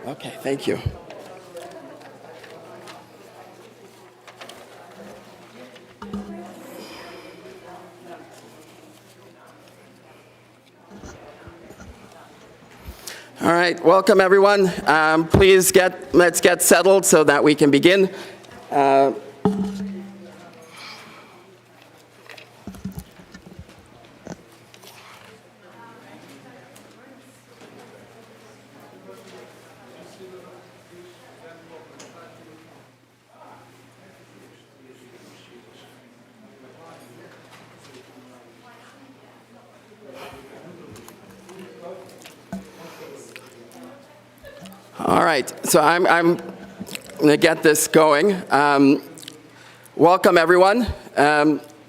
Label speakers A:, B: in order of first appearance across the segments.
A: Okay, thank you. All right, welcome everyone. Please let's get settled so that we can begin. All right, so I'm going to get this going. Welcome, everyone.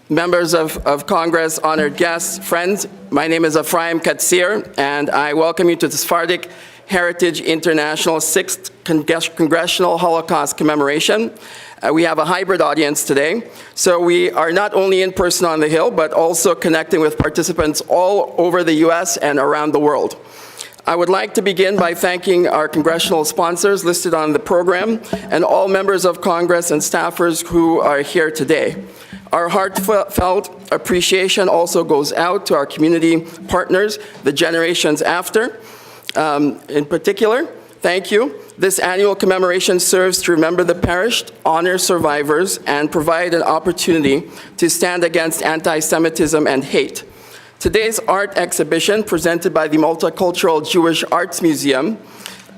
A: Members of Congress, honored guests, friends. My name is Ephraim Katsir, and I welcome you to the Sephardic Heritage International 6th Congressional Holocaust Commemoration. We have a hybrid audience today, so we are not only in person on the Hill, but also connecting with participants all over the U.S. and around the world. I would like to begin by thanking our congressional sponsors listed on the program and all members of Congress and staffers who are here today. Our heartfelt appreciation also goes out to our community partners, the generations after. In particular, thank you. This annual commemoration serves to remember the perished, honor survivors, and provide an opportunity to stand against anti-Semitism and hate. Today's art exhibition, presented by the Multicultural Jewish Arts Museum,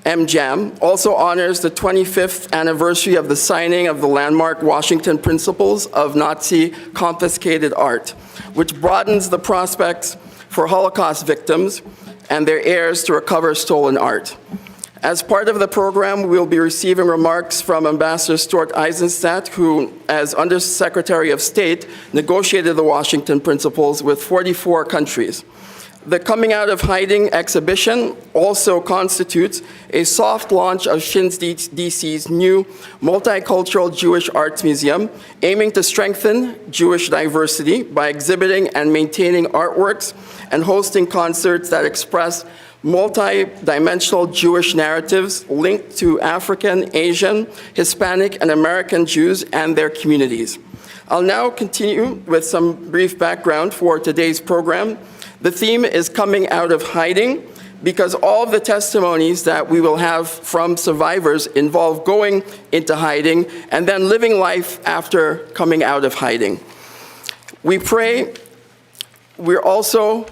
A: MJAM, also honors the 25th anniversary of the signing of the landmark Washington Principles of Nazi Confiscated Art, which broadens the prospects for Holocaust victims and their heirs to recover stolen art. As part of the program, we'll be receiving remarks from Ambassador Stuart Eisenstadt, who, as Undersecretary of State, negotiated the Washington Principles with 44 countries. The Coming Out of Hiding exhibition also constitutes a soft launch of SHIN-DC's new Multicultural Jewish Arts Museum, aiming to strengthen Jewish diversity by exhibiting and maintaining artworks and hosting concerts that express multi-dimensional Jewish narratives linked to African, Asian, Hispanic, and American Jews and their communities. I'll now continue with some brief background for today's program. The theme is coming out of hiding, because all of the testimonies that we will have from survivors involve going into hiding and then living life after coming out of hiding. We pray. We're also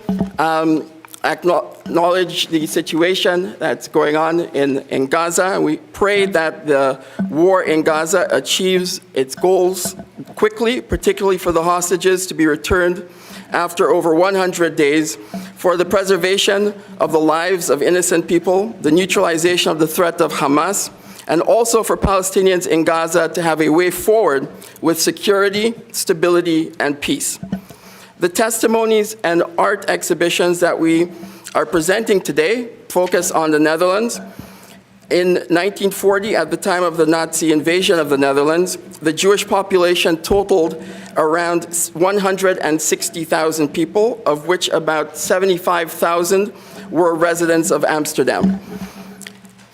A: acknowledge the situation that's going on in Gaza, and we pray that the war in Gaza achieves its goals quickly, particularly for the hostages to be returned after over 100 days, for the preservation of the lives of innocent people, the neutralization of the threat of Hamas, and also for Palestinians in Gaza to have a way forward with security, stability, and peace. The testimonies and art exhibitions that we are presenting today focus on the Netherlands. In 1940, at the time of the Nazi invasion of the Netherlands, the Jewish population totaled around 160,000 people, of which about 75,000 were residents of Amsterdam.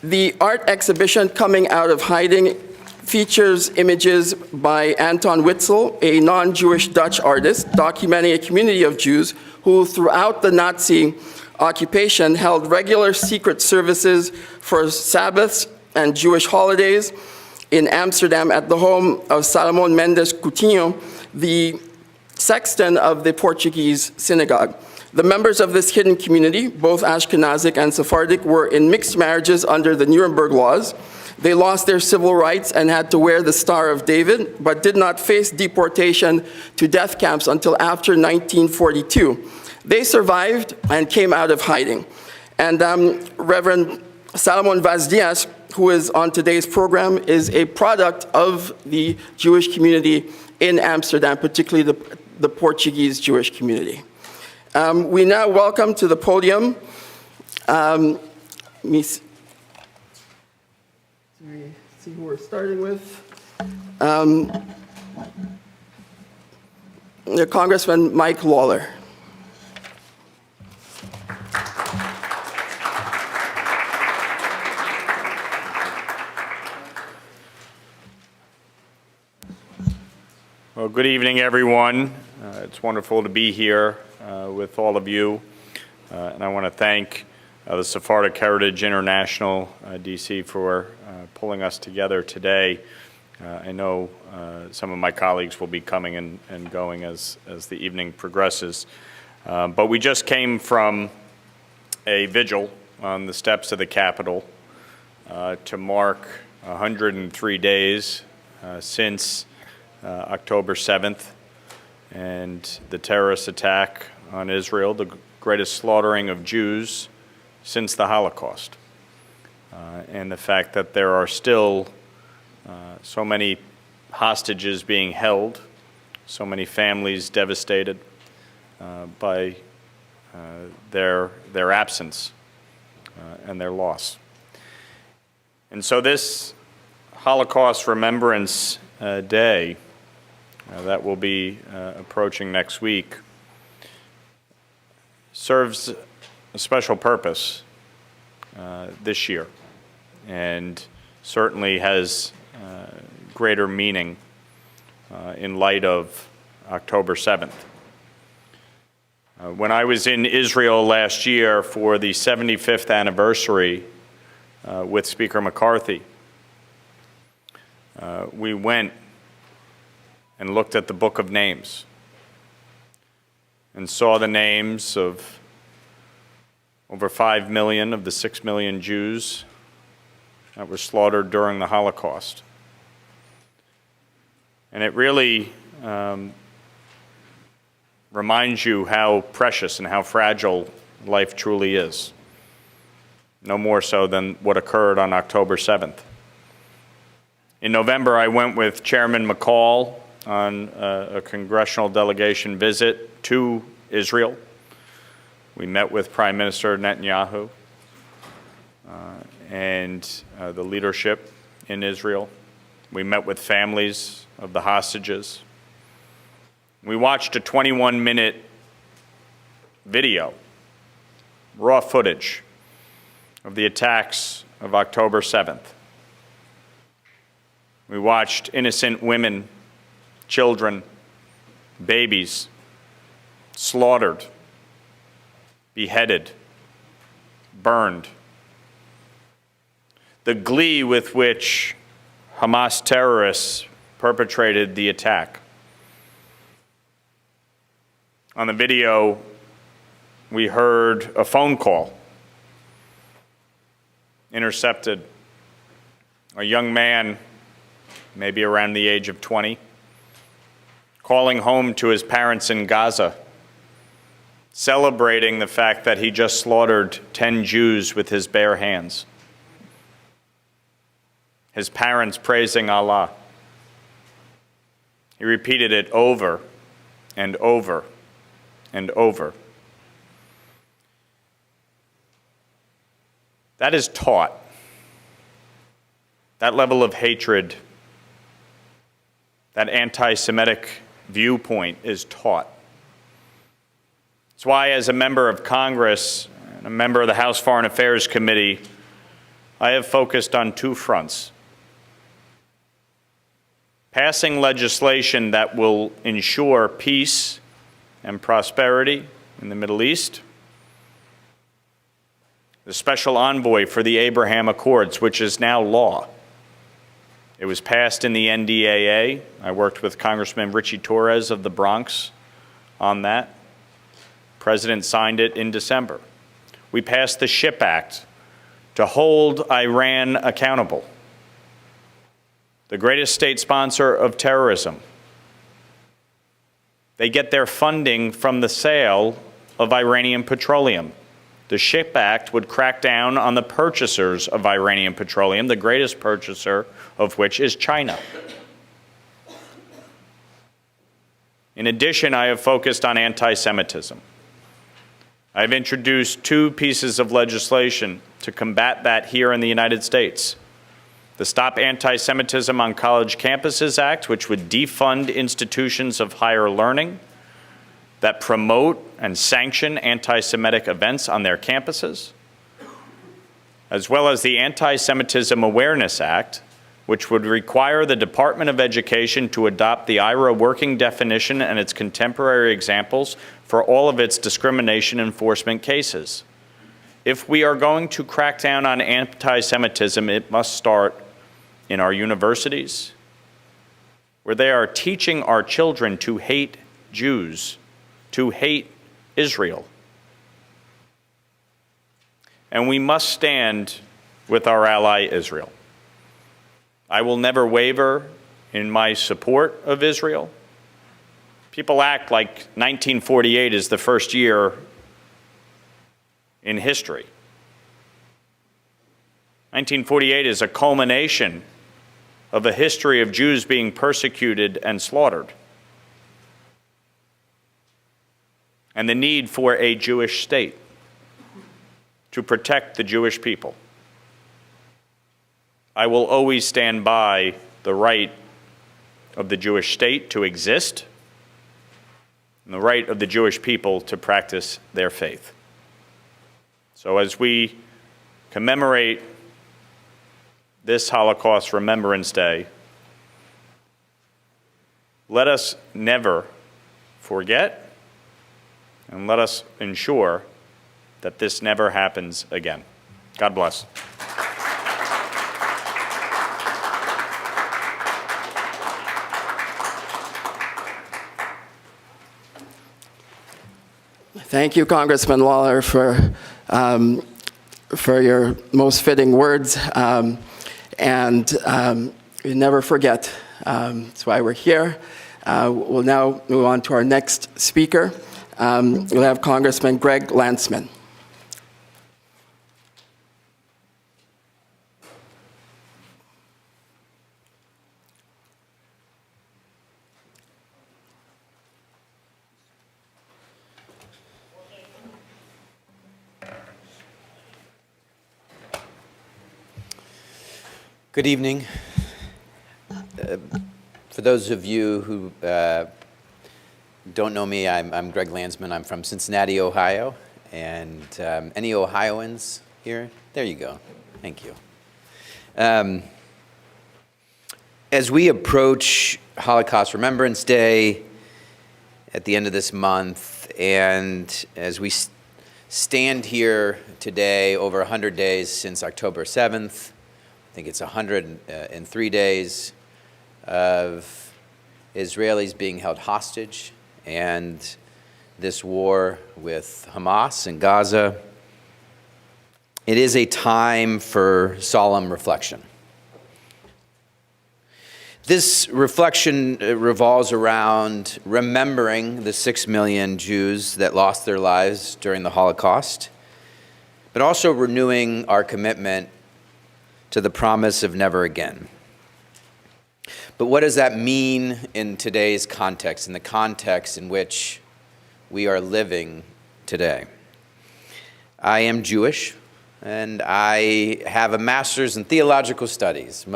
A: The art exhibition Coming Out of Hiding features images by Anton Witzel, a non-Jewish Dutch artist, documenting a community of Jews who, throughout the Nazi occupation, held regular secret services for Sabbaths and Jewish holidays in Amsterdam at the home of Salomon Mendes Coutinho, the sexton of the Portuguese synagogue. The members of this hidden community, both Ashkenazic and Sephardic, were in mixed marriages under the Nuremberg laws. They lost their civil rights and had to wear the Star of David, but did not face deportation to death camps until after 1942. They survived and came out of hiding. And Reverend Salomon Vaz-Diaz, who is on today's program, is a product of the Jewish community in Amsterdam, particularly the Portuguese Jewish community. We now welcome to the podium Miss. See who we're starting with. The Congressman Mike Lawler.
B: Well, good evening, everyone. It's wonderful to be here with all of you. And I want to thank the Sephardic Heritage International, DC, for pulling us together today. I know some of my colleagues will be coming and going as the evening progresses. But we just came from a vigil on the steps of the Capitol to mark 103 days since October 7th and the terrorist attack on Israel, the greatest slaughtering of Jews since the Holocaust. And the fact that there are still so many hostages being held, so many families devastated by their absence and their loss. And so this Holocaust Remembrance Day that will be approaching next week serves a special purpose this year, and certainly has greater meaning in light of October 7th. When I was in Israel last year for the 75th anniversary with Speaker McCarthy, we went and looked at the Book of Names and saw the names of over 5 million of the 6 million Jews that were slaughtered during the Holocaust. And it really reminds you how precious and how fragile life truly is, no more so than what occurred on October 7th. In November, I went with Chairman McCall on a congressional delegation visit to Israel. We met with Prime Minister Netanyahu and the leadership in Israel. We met with families of the hostages. We watched a 21-minute video, raw footage of the attacks of October 7th. We watched innocent women, children, babies slaughtered beheaded, burned. The glee with which Hamas terrorists perpetrated the attack. On the video, we heard a phone call intercepted. A young man, maybe around the age of 20, calling home to his parents in Gaza, celebrating the fact that he just slaughtered 10 Jews with his bare hands. His parents praising Allah. He repeated it over and over and over. That is taught. That level of hatred, that anti-Semitic viewpoint is taught. That's why, as a member of Congress and a member of the House Foreign Affairs Committee, I have focused on two fronts. Passing legislation that will ensure peace and prosperity in the Middle East. The special envoy for the Abraham Accords, which is now law. It was passed in the NDAA. I worked with Congressman Richie Torres of the Bronx on that. The President signed it in December. We passed the SHIP Act to hold Iran accountable, the greatest state sponsor of terrorism. They get their funding from the sale of Iranian petroleum. The SHIP Act would crack down on the purchasers of Iranian petroleum, the greatest purchaser of which is China. In addition, I have focused on anti-Semitism. I've introduced two pieces of legislation to combat that here in the United States. The Stop Anti-Semitism on College Campuses Act, which would defund institutions of higher learning that promote and sanction anti-Semitic events on their campuses, as well as the Anti-Semitism Awareness Act, which would require the Department of Education to adopt the IRA working definition and its contemporary examples for all of its discrimination enforcement cases. If we are going to crack down on anti-Semitism, it must start in our universities, where they are teaching our children to hate Jews, to hate Israel. And we must stand with our ally Israel. I will never waver in my support of Israel. People act like 1948 is the first year in history. 1948 is a culmination of a history of Jews being persecuted and slaughtered, and the need for a Jewish state to protect the Jewish people. I will always stand by the right of the Jewish state to exist and the right of the Jewish people to practice their faith. So as we commemorate this Holocaust Remembrance Day, let us never forget, and let us ensure that this never happens again. God bless.
A: Thank you, Congressman Lawler, for your most fitting words. We never forget. That's why we're here. We'll now move on to our next speaker. We'll have Congressman Greg Landsman.
C: Good evening. For those of you who don't know me, I'm Greg Landsman. I'm from Cincinnati, Ohio. And any Ohioans here? There you go. Thank you. As we approach Holocaust Remembrance Day at the end of this month, and as we stand here today over 100 days since October 7th. I think it's 103 days of Israelis being held hostage and this war with Hamas in Gaza. It is a time for solemn reflection. This reflection revolves around remembering the 6 million Jews that lost their lives during the Holocaust, but also renewing our commitment to the promise of never again. But what does that mean in today's context, in the context in which we are living today? I am Jewish, and I have a master's in theological studies.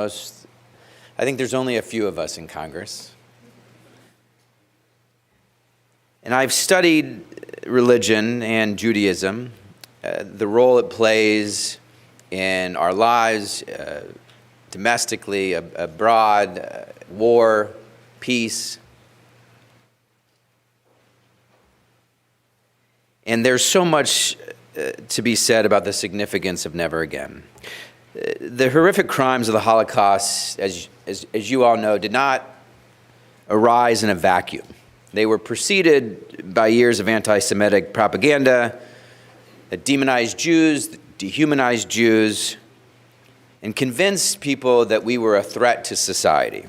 C: I think there's only a few of us in Congress. And I've studied religion and Judaism, the role it plays in our lives, domestically, abroad, war, peace. And there's so much to be said about the significance of never again. The horrific crimes of the Holocaust, as you all know, did not arise in a vacuum. They were preceded by years of anti-Semitic propaganda that demonized Jews, dehumanized Jews, and convinced people that we were a threat to society.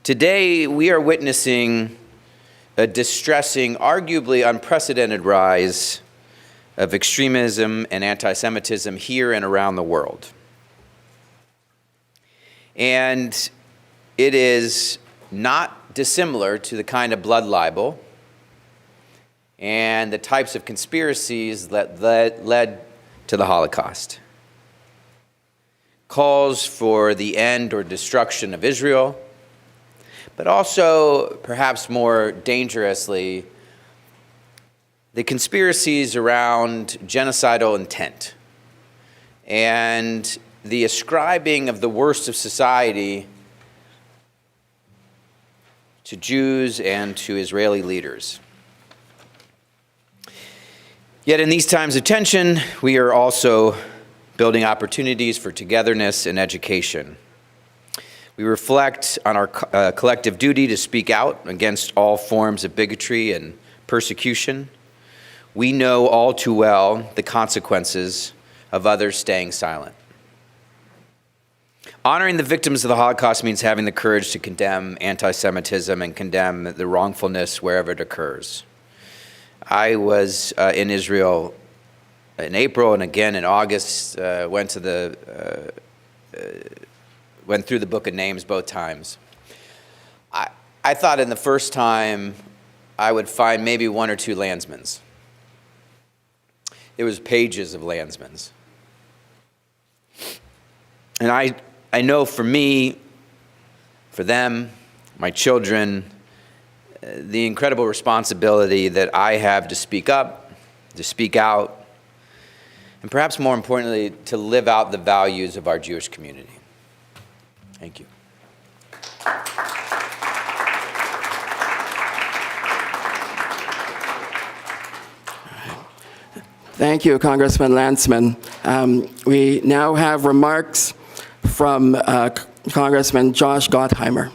C: Today, we are witnessing a distressing, arguably unprecedented rise of extremism and anti-Semitism here and around the world. And it is not dissimilar to the kind of blood libel and the types of conspiracies that led to the Holocaust. Calls for the end or destruction of Israel, but also, perhaps more dangerously, the conspiracies around genocidal intent and the ascribing of the worst of society to Jews and to Israeli leaders. Yet in these times of tension, we are also building opportunities for togetherness and education. We reflect on our collective duty to speak out against all forms of bigotry and persecution. We know all too well the consequences of others staying silent. Honoring the victims of the Holocaust means having the courage to condemn anti-Semitism and condemn the wrongfulness wherever it occurs. I was in Israel in April and again in August, went through the book of names both times. I thought in the first time I would find maybe one or two Landsmans. It was pages of Landsmans. And I know for me, for them, my children, the incredible responsibility that I have to speak up, to speak out, and perhaps more importantly, to live out the values of our Jewish community. Thank you.
A: Thank you, Congressman Landsman. We now have remarks from Congressman Josh Gottheimer.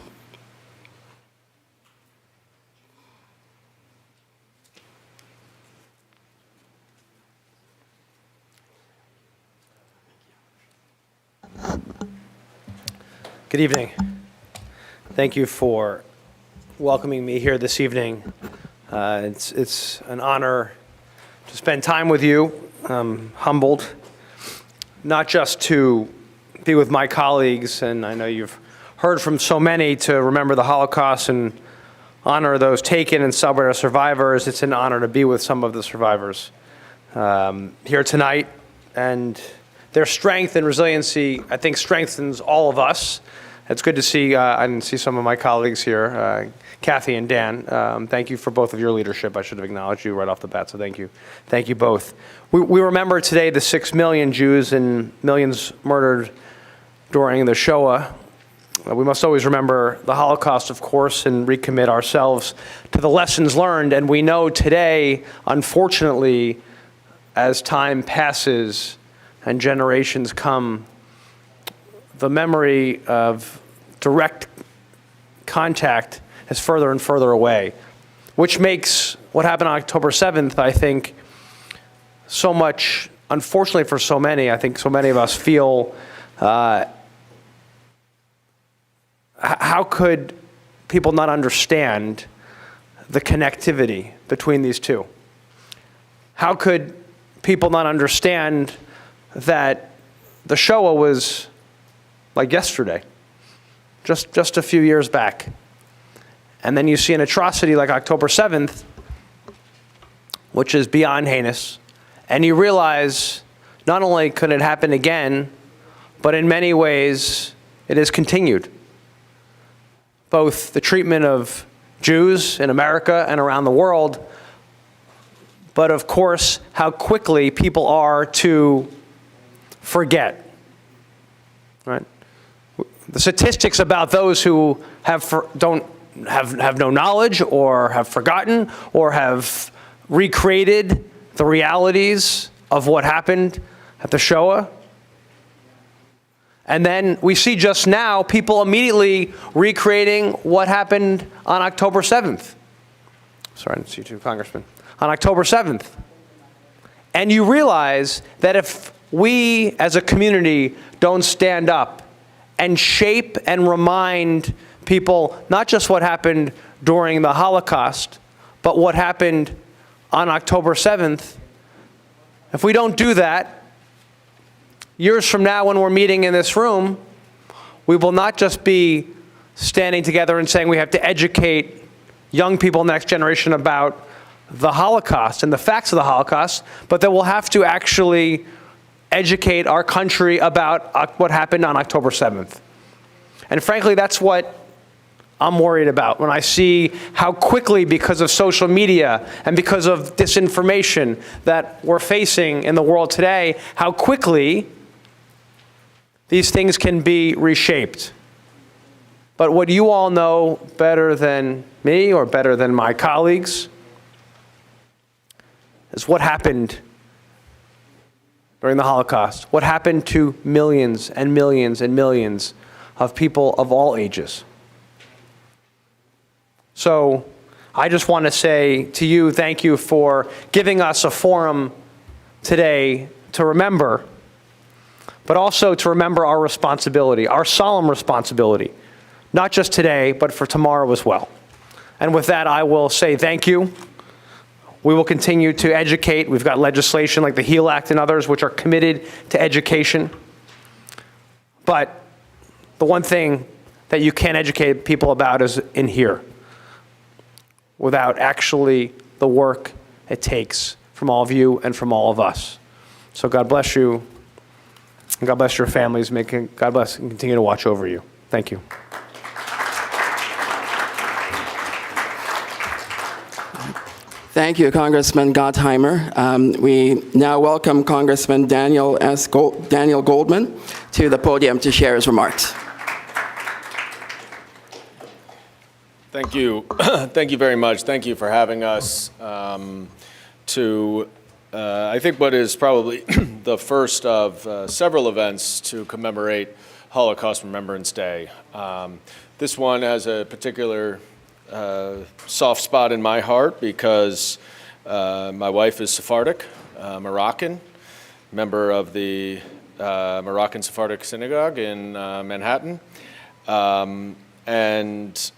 D: Good evening. Thank you for welcoming me here this evening. It's an honor to spend time with you. I'm humbled, not just to be with my colleagues, and I know you've heard from so many, to remember the Holocaust and honor those taken and celebrate our survivors. It's an honor to be with some of the survivors here tonight, and their strength and resiliency, I think, strengthens all of us. It's good to see, I didn't see some of my colleagues here, Kathy and Dan. Thank you for both of your leadership. I should have acknowledged you right off the bat, so thank you. Thank you both. We remember today the 6 million Jews and millions murdered during the Shoah. We must always remember the Holocaust, of course, and recommit ourselves to the lessons learned. And we know today, unfortunately, as time passes and generations come, the memory of direct contact is further and further away, which makes what happened on October 7th, I think, so much, unfortunately for so many, I think so many of us feel, how could people not understand the connectivity between these two? How could people not understand that the Shoah was like yesterday, just a few years back? And then you see an atrocity like October 7th, which is beyond heinous, and you realize not only could it happen again, but in many ways it has continued. Both the treatment of Jews in America and around the world, but of course, how quickly people are to forget, right? The statistics about those who don't have no knowledge or have forgotten or have recreated the realities of what happened at the Shoah. And then we see just now people immediately recreating what happened on October 7th. Sorry, I didn't see you too, Congressman. On October 7th. And you realize that if we as a community don't stand up and shape and remind people not just what happened during the Holocaust, but what happened on October 7th, if we don't do that, years from now when we're meeting in this room, we will not just be standing together and saying we have to educate young people, next generation, about the Holocaust and the facts of the Holocaust, but that we'll have to actually educate our country about what happened on October 7th. And frankly, that's what I'm worried about when I see how quickly, because of social media and because of disinformation that we're facing in the world today, how quickly these things can be reshaped. But what you all know better than me or better than my colleagues is what happened during the Holocaust, what happened to millions and millions and millions of people of all ages. So I just want to say to you, thank you for giving us a forum today to remember, but also to remember our responsibility, our solemn responsibility, not just today, but for tomorrow as well. And with that, I will say thank you. We will continue to educate. We've got legislation like the HEAL Act and others which are committed to education. But the one thing that you can't educate people about is in here, without actually the work it takes from all of you and from all of us. So God bless you, and God bless your families. God bless and continue to watch over you. Thank you.
A: Thank you, Congressman Gottheimer. We now welcome Congressman Daniel Goldman to the podium to share his remarks.
E: Thank you. Thank you very much. Thank you for having us to, I think, what is probably the first of several events to commemorate Holocaust Remembrance Day. This one has a particular soft spot in my heart because my wife is Sephardic, Moroccan, member of the Moroccan Sephardic Synagogue in Manhattan, and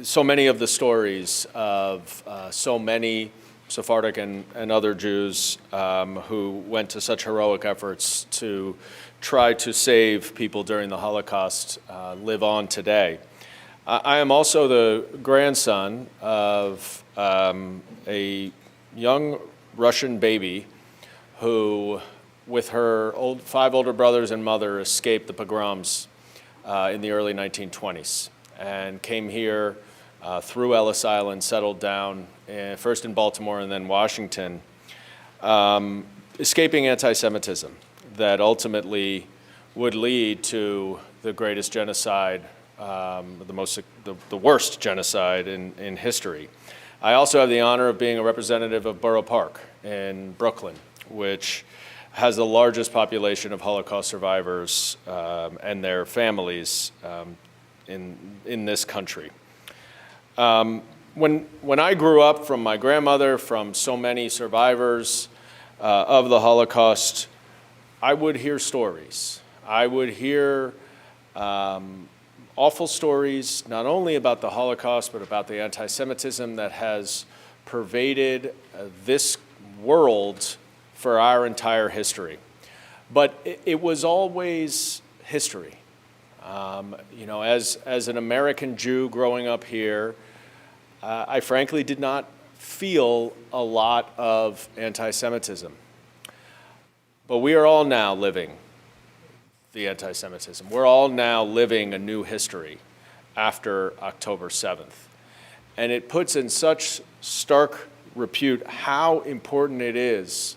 E: so many of the stories of so many Sephardic and other Jews who went to such heroic efforts to try to save people during the Holocaust live on today. I am also the grandson of a young Russian baby who, with her 5 older brothers and mother, escaped the pogroms in the early 1920s and came here through Ellis Island, settled down first in Baltimore and then Washington, escaping anti-Semitism that ultimately would lead to the greatest genocide, the worst genocide in history. I also have the honor of being a representative of Borough Park in Brooklyn, which has the largest population of Holocaust survivors and their families in this country. When I grew up, from my grandmother, from so many survivors of the Holocaust, I would hear stories. I would hear awful stories, not only about the Holocaust, but about the anti-Semitism that has pervaded this world for our entire history. But it was always history. You know, as an American Jew growing up here, I frankly did not feel a lot of anti-Semitism. But we are all now living the anti-Semitism. We're all now living a new history after October 7th. And it puts in such stark repute how important it is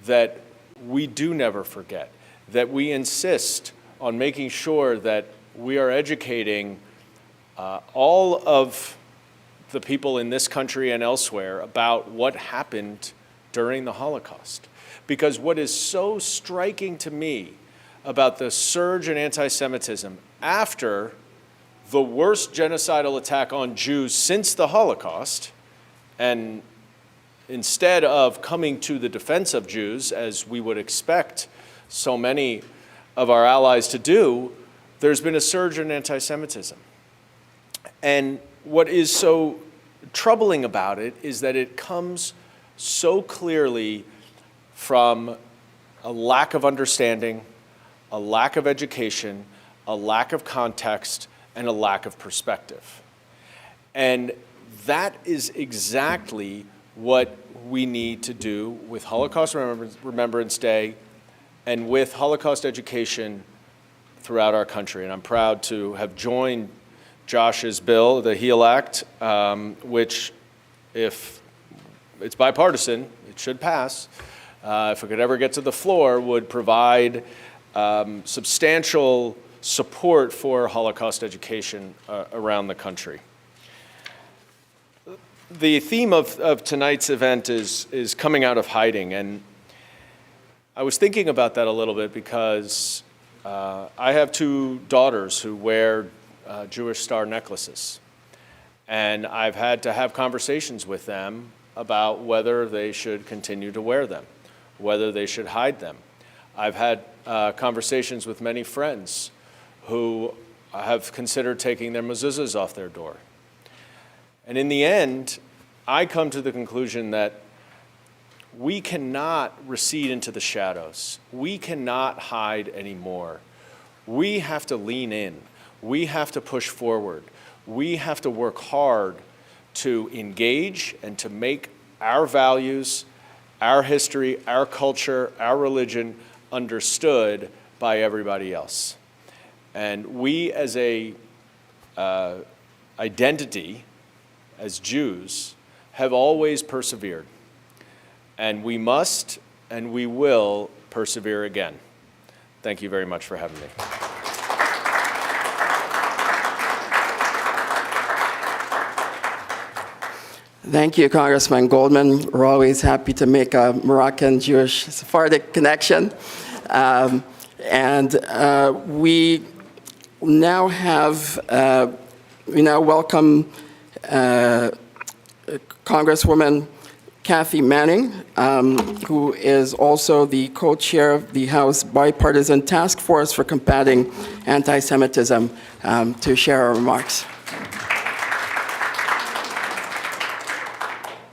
E: that we do never forget, that we insist on making sure that we are educating all of the people in this country and elsewhere about what happened during the Holocaust. Because what is so striking to me about the surge in anti-Semitism after the worst genocidal attack on Jews since the Holocaust, and instead of coming to the defense of Jews, as we would expect so many of our allies to do, there's been a surge in anti-Semitism. And what is so troubling about it is that it comes so clearly from a lack of understanding, a lack of education, a lack of context, and a lack of perspective. And that is exactly what we need to do with Holocaust Remembrance Day and with Holocaust education throughout our country. And I'm proud to have joined Josh's bill, the HEAL Act, which, if it's bipartisan, it should pass, if it could ever get to the floor, would provide substantial support for Holocaust education around the country. The theme of tonight's event is coming out of hiding, and I was thinking about that a little bit because I have two daughters who wear Jewish star necklaces, and I've had to have conversations with them about whether they should continue to wear them, whether they should hide them. I've had conversations with many friends who have considered taking their mezuzahs off their door. And in the end, I come to the conclusion that we cannot recede into the shadows. We cannot hide anymore. We have to lean in. We have to push forward. We have to work hard to engage and to make our values, our history, our culture, our religion understood by everybody else. And we as a identity, as Jews, have always persevered. And we must and we will persevere again. Thank you very much for having me.
A: Thank you, Congressman Goldman. We're always happy to make a Moroccan-Jewish Sephardic connection. We now welcome Congresswoman Kathy Manning, who is also the co-chair of the House Bipartisan Task Force for Combating Anti-Semitism, to share our remarks.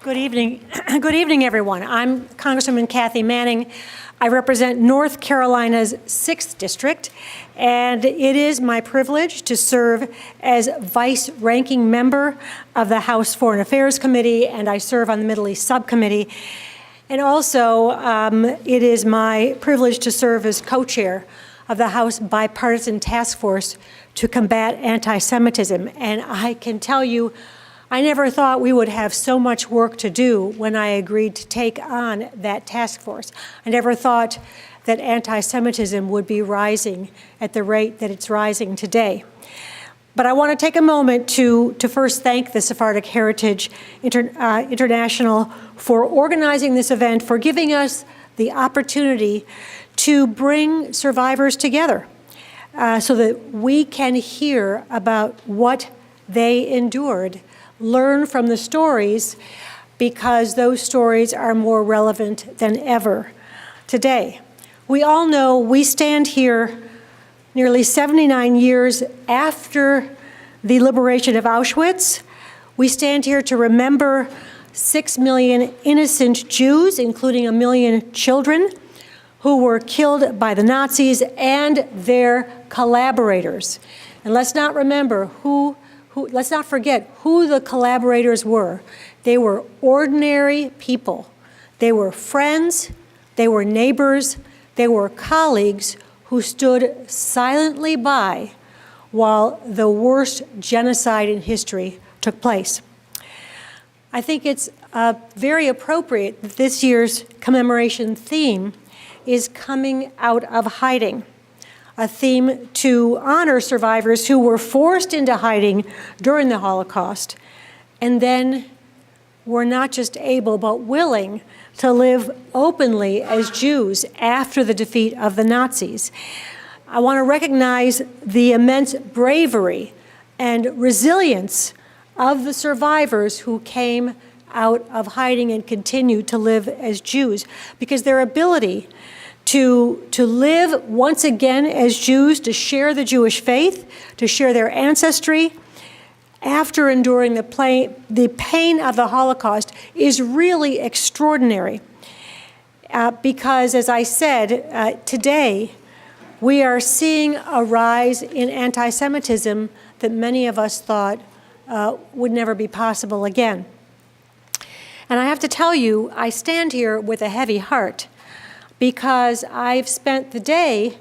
F: Good evening. Good evening, everyone. I'm Congresswoman Kathy Manning. I represent North Carolina's 6th District, and it is my privilege to serve as vice-ranking member of the House Foreign Affairs Committee, and I serve on the Middle East Subcommittee. And also, it is my privilege to serve as co-chair of the House Bipartisan Task Force to Combat Anti-Semitism. And I can tell you, I never thought we would have so much work to do when I agreed to take on that task force. I never thought that anti-Semitism would be rising at the rate that it's rising today. But I want to take a moment to first thank the Sephardic Heritage International for organizing this event, for giving us the opportunity to bring survivors together so that we can hear about what they endured, learn from the stories, because those stories are more relevant than ever today. We all know we stand here nearly 79 years after the liberation of Auschwitz. We stand here to remember 6 million innocent Jews, including 1 million children, who were killed by the Nazis and their collaborators. And let's not forget who the collaborators were. They were ordinary people. They were friends, they were neighbors, they were colleagues who stood silently by while the worst genocide in history took place. I think it's very appropriate that this year's commemoration theme is coming out of hiding, a theme to honor survivors who were forced into hiding during the Holocaust and then were not just able but willing to live openly as Jews after the defeat of the Nazis. I want to recognize the immense bravery and resilience of the survivors who came out of hiding and continued to live as Jews, because their ability to live once again as Jews, to share the Jewish faith, to share their ancestry, after enduring the pain of the Holocaust is really extraordinary. Because, as I said, today we are seeing a rise in anti-Semitism that many of us thought would never be possible again. And I have to tell you, I stand here with a heavy heart because I've spent the day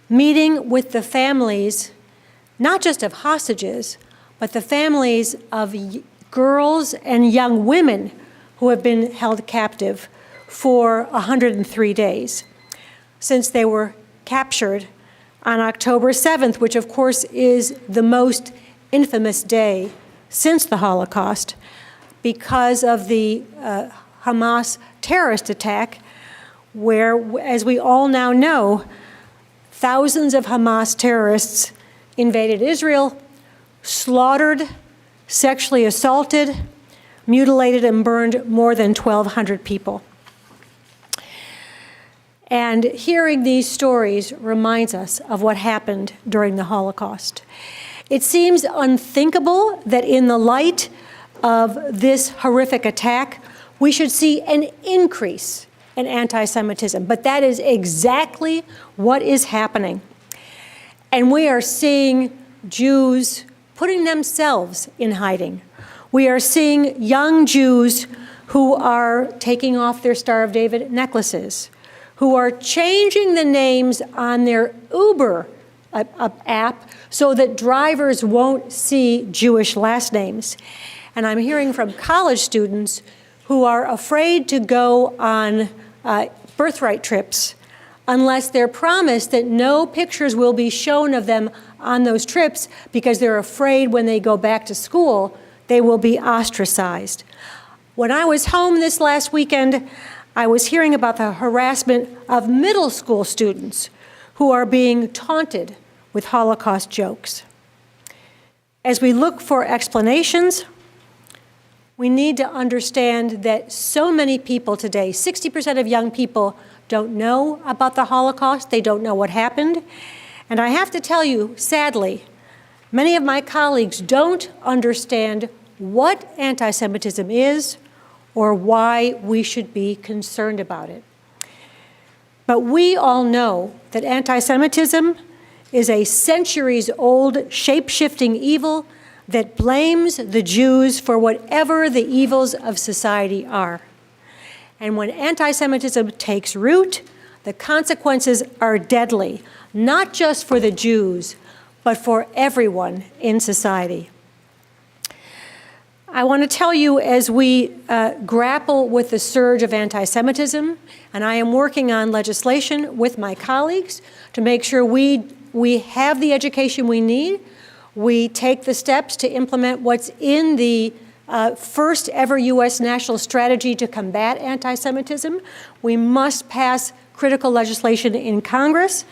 F: meeting with the families, not just of hostages, but the families of girls and young women who have been held captive for 103 days since they were captured on October 7th, which of course is the most infamous day since the Holocaust because of the Hamas terrorist attack, where, as we all now know, thousands of Hamas terrorists invaded Israel, slaughtered, sexually assaulted, mutilated, and burned more than 1,200 people. And hearing these stories reminds us of what happened during the Holocaust. It seems unthinkable that in the light of this horrific attack, we should see an increase in anti-Semitism, but that is exactly what is happening. And we are seeing Jews putting themselves in hiding. We are seeing young Jews who are taking off their Star of David necklaces, who are changing the names on their Uber app so that drivers won't see Jewish last names. And I'm hearing from college students who are afraid to go on birthright trips unless they're promised that no pictures will be shown of them on those trips because they're afraid when they go back to school, they will be ostracized. When I was home this last weekend, I was hearing about the harassment of middle school students who are being taunted with Holocaust jokes. As we look for explanations, we need to understand that so many people today, 60% of young people, don't know about the Holocaust. They don't know what happened. And I have to tell you, sadly, many of my colleagues don't understand what anti-Semitism is or why we should be concerned about it. But we all know that anti-Semitism is a centuries-old shape-shifting evil that blames the Jews for whatever the evils of society are. And when anti-Semitism takes root, the consequences are deadly, not just for the Jews, but for everyone in society. I want to tell you, as we grapple with the surge of anti-Semitism, and I am working on legislation with my colleagues to make sure we have the education we need, we take the steps to implement what's in the first ever U.S. national strategy to combat anti-Semitism. We must pass critical legislation in Congress.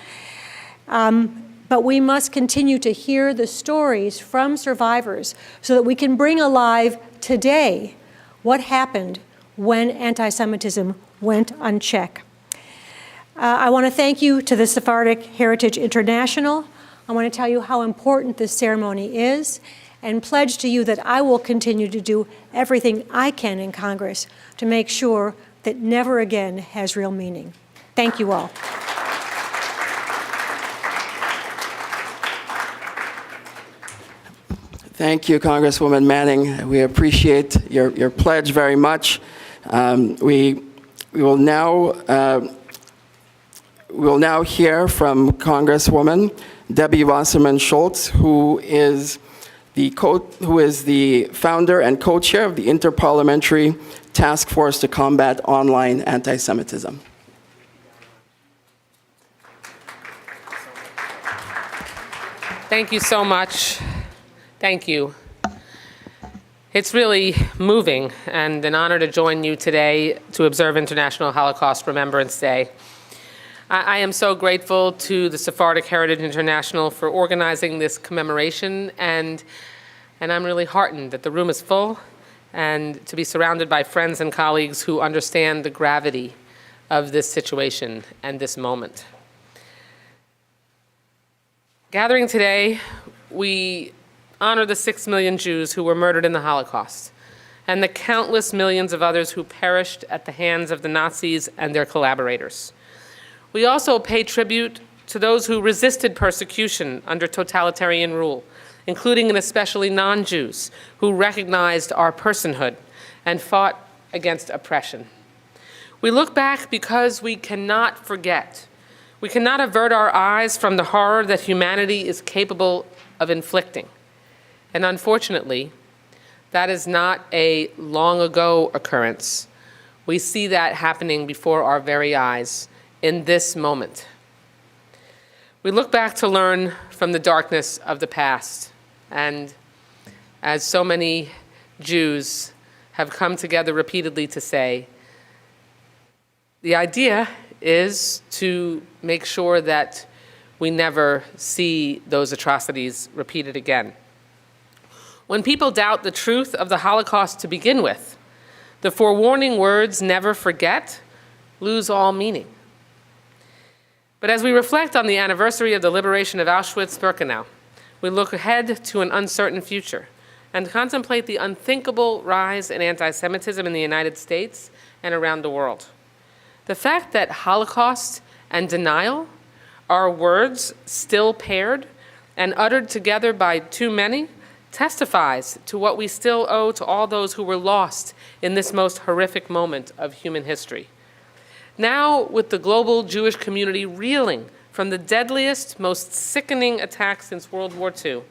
F: But we must continue to hear the stories from survivors so that we can bring alive today what happened when anti-Semitism went unchecked. I want to thank you to the Sephardic Heritage International. I want to tell you how important this ceremony is and pledge to you that I will continue to do everything I can in Congress to make sure that never again has real meaning. Thank you all.
A: Thank you, Congresswoman Manning. We appreciate your pledge very much. We will now hear from Congresswoman Debbie Wasserman Schultz, who is the founder and co-chair of the Interparliamentary Task Force to Combat Online Anti-Semitism.
G: Thank you so much. Thank you. It's really moving and an honor to join you today to observe International Holocaust Remembrance Day. I am so grateful to the Sephardic Heritage International for organizing this commemoration, and I'm really heartened that the room is full and to be surrounded by friends and colleagues who understand the gravity of this situation and this moment. Gathering today, we honor the 6 million Jews who were murdered in the Holocaust and the countless millions of others who perished at the hands of the Nazis and their collaborators. We also pay tribute to those who resisted persecution under totalitarian rule, including and especially non-Jews who recognized our personhood and fought against oppression. We look back because we cannot forget. We cannot avert our eyes from the horror that humanity is capable of inflicting. And unfortunately, that is not a long ago occurrence. We see that happening before our very eyes in this moment. We look back to learn from the darkness of the past. And as so many Jews have come together repeatedly to say, the idea is to make sure that we never see those atrocities repeated again. When people doubt the truth of the Holocaust to begin with, the forewarning words, "never forget," lose all meaning. But as we reflect on the anniversary of the liberation of Auschwitz-Birkenau, we look ahead to an uncertain future and contemplate the unthinkable rise in anti-Semitism in the United States and around the world. The fact that Holocaust and denial are words still paired and uttered together by too many testifies to what we still owe to all those who were lost in this most horrific moment of human history. Now, with the global Jewish community reeling from the deadliest, most sickening attack since World War II,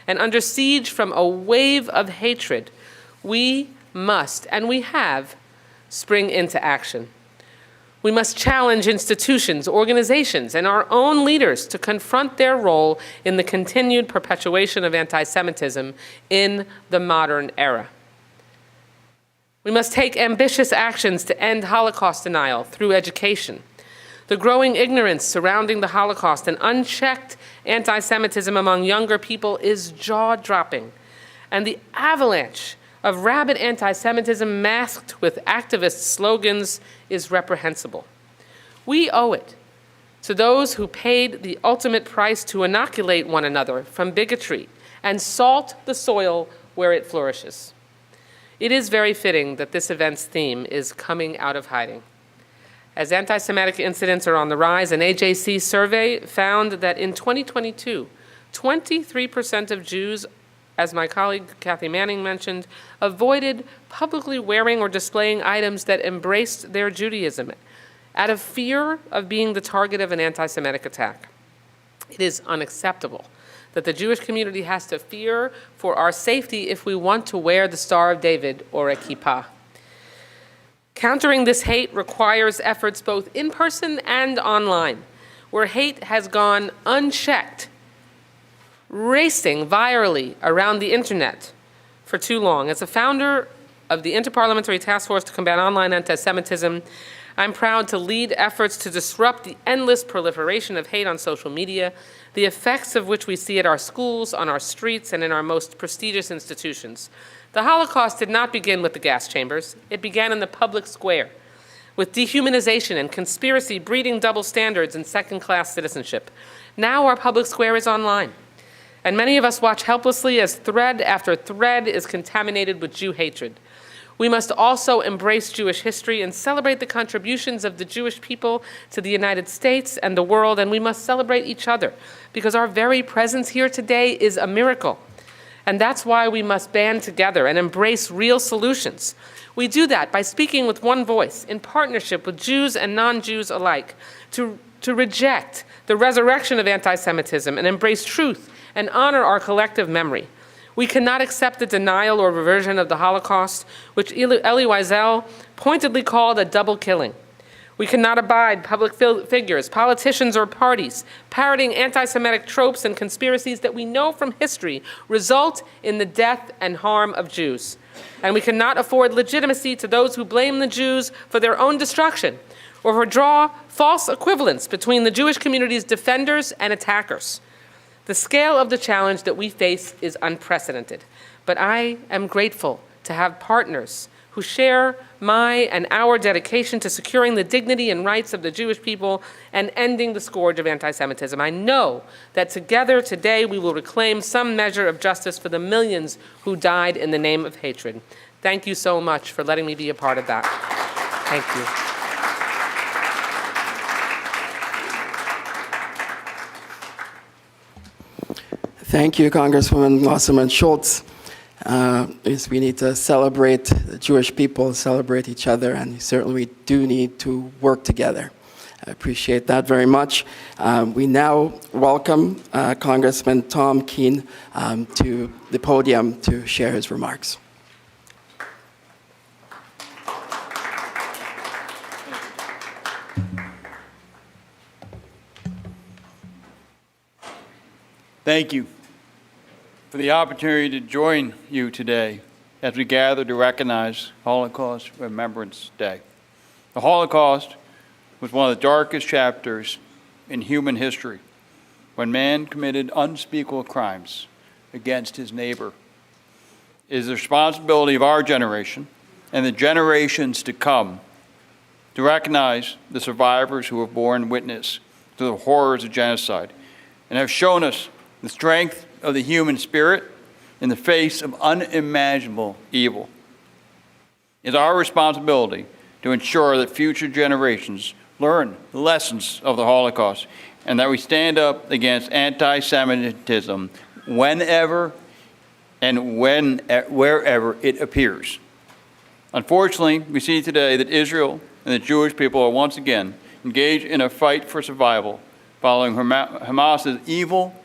G: and under siege from a wave of hatred, we must, and we have, spring into action. We must challenge institutions, organizations, and our own leaders to confront their role in the continued perpetuation of anti-Semitism in the modern era. We must take ambitious actions to end Holocaust denial through education. The growing ignorance surrounding the Holocaust and unchecked anti-Semitism among younger people is jaw-dropping, and the avalanche of rabid anti-Semitism masked with activist slogans is reprehensible. We owe it to those who paid the ultimate price to inoculate one another from bigotry and salt the soil where it flourishes. It is very fitting that this event's theme is coming out of hiding. As anti-Semitic incidents are on the rise, an AJC survey found that in 2022, 23% of Jews, as my colleague Kathy Manning mentioned, avoided publicly wearing or displaying items that embraced their Judaism out of fear of being the target of an anti-Semitic attack. It is unacceptable that the Jewish community has to fear for our safety if we want to wear the Star of David or a kippah. Countering this hate requires efforts both in person and online, where hate has gone unchecked, racing virally around the internet for too long. As a founder of the Interparliamentary Task Force to Combat Online Antisemitism, I'm proud to lead efforts to disrupt the endless proliferation of hate on social media, the effects of which we see at our schools, on our streets, and in our most prestigious institutions. The Holocaust did not begin with the gas chambers. It began in the public square, with dehumanization and conspiracy breeding double standards and second-class citizenship. Now our public square is online, and many of us watch helplessly as thread after thread is contaminated with Jew hatred. We must also embrace Jewish history and celebrate the contributions of the Jewish people to the United States and the world, and we must celebrate each other, because our very presence here today is a miracle. And that's why we must band together and embrace real solutions. We do that by speaking with one voice, in partnership with Jews and non-Jews alike, to reject the resurrection of anti-Semitism and embrace truth and honor our collective memory. We cannot accept the denial or reversion of the Holocaust, which Elie Wiesel pointedly called a double killing. We cannot abide public figures, politicians, or parties parroting anti-Semitic tropes and conspiracies that we know from history result in the death and harm of Jews. And we cannot afford legitimacy to those who blame the Jews for their own destruction or who draw false equivalence between the Jewish community's defenders and attackers. The scale of the challenge that we face is unprecedented, but I am grateful to have partners who share my and our dedication to securing the dignity and rights of the Jewish people and ending the scourge of anti-Semitism. I know that together today we will reclaim some measure of justice for the millions who died in the name of hatred. Thank you so much for letting me be a part of that. Thank you.
A: Thank you, Congresswoman Wasserman-Schultz. Yes, we need to celebrate the Jewish people, celebrate each other, and certainly we do need to work together. I appreciate that very much. We now welcome Congressman Tom Keene to the podium to share his remarks.
H: Thank you for the opportunity to join you today as we gather to recognize Holocaust Remembrance Day. The Holocaust was one of the darkest chapters in human history, when man committed unspeakable crimes against his neighbor. It is the responsibility of our generation and the generations to come to recognize the survivors who have borne witness to the horrors of genocide and have shown us the strength of the human spirit in the face of unimaginable evil. It is our responsibility to ensure that future generations learn the lessons of the Holocaust and that we stand up against anti-Semitism whenever and wherever it appears. Unfortunately, we see today that Israel and the Jewish people are once again engaged in a fight for survival following Hamas's evil,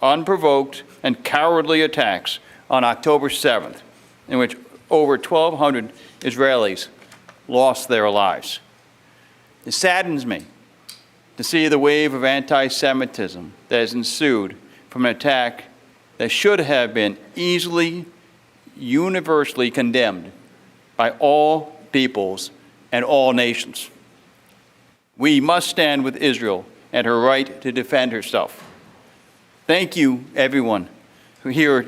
H: unprovoked, and cowardly attacks on October 7th, in which over 1,200 Israelis lost their lives. It saddens me to see the wave of anti-Semitism that has ensued from an attack that should have been easily, universally condemned by all peoples and all nations. We must stand with Israel and her right to defend herself. Thank you, everyone here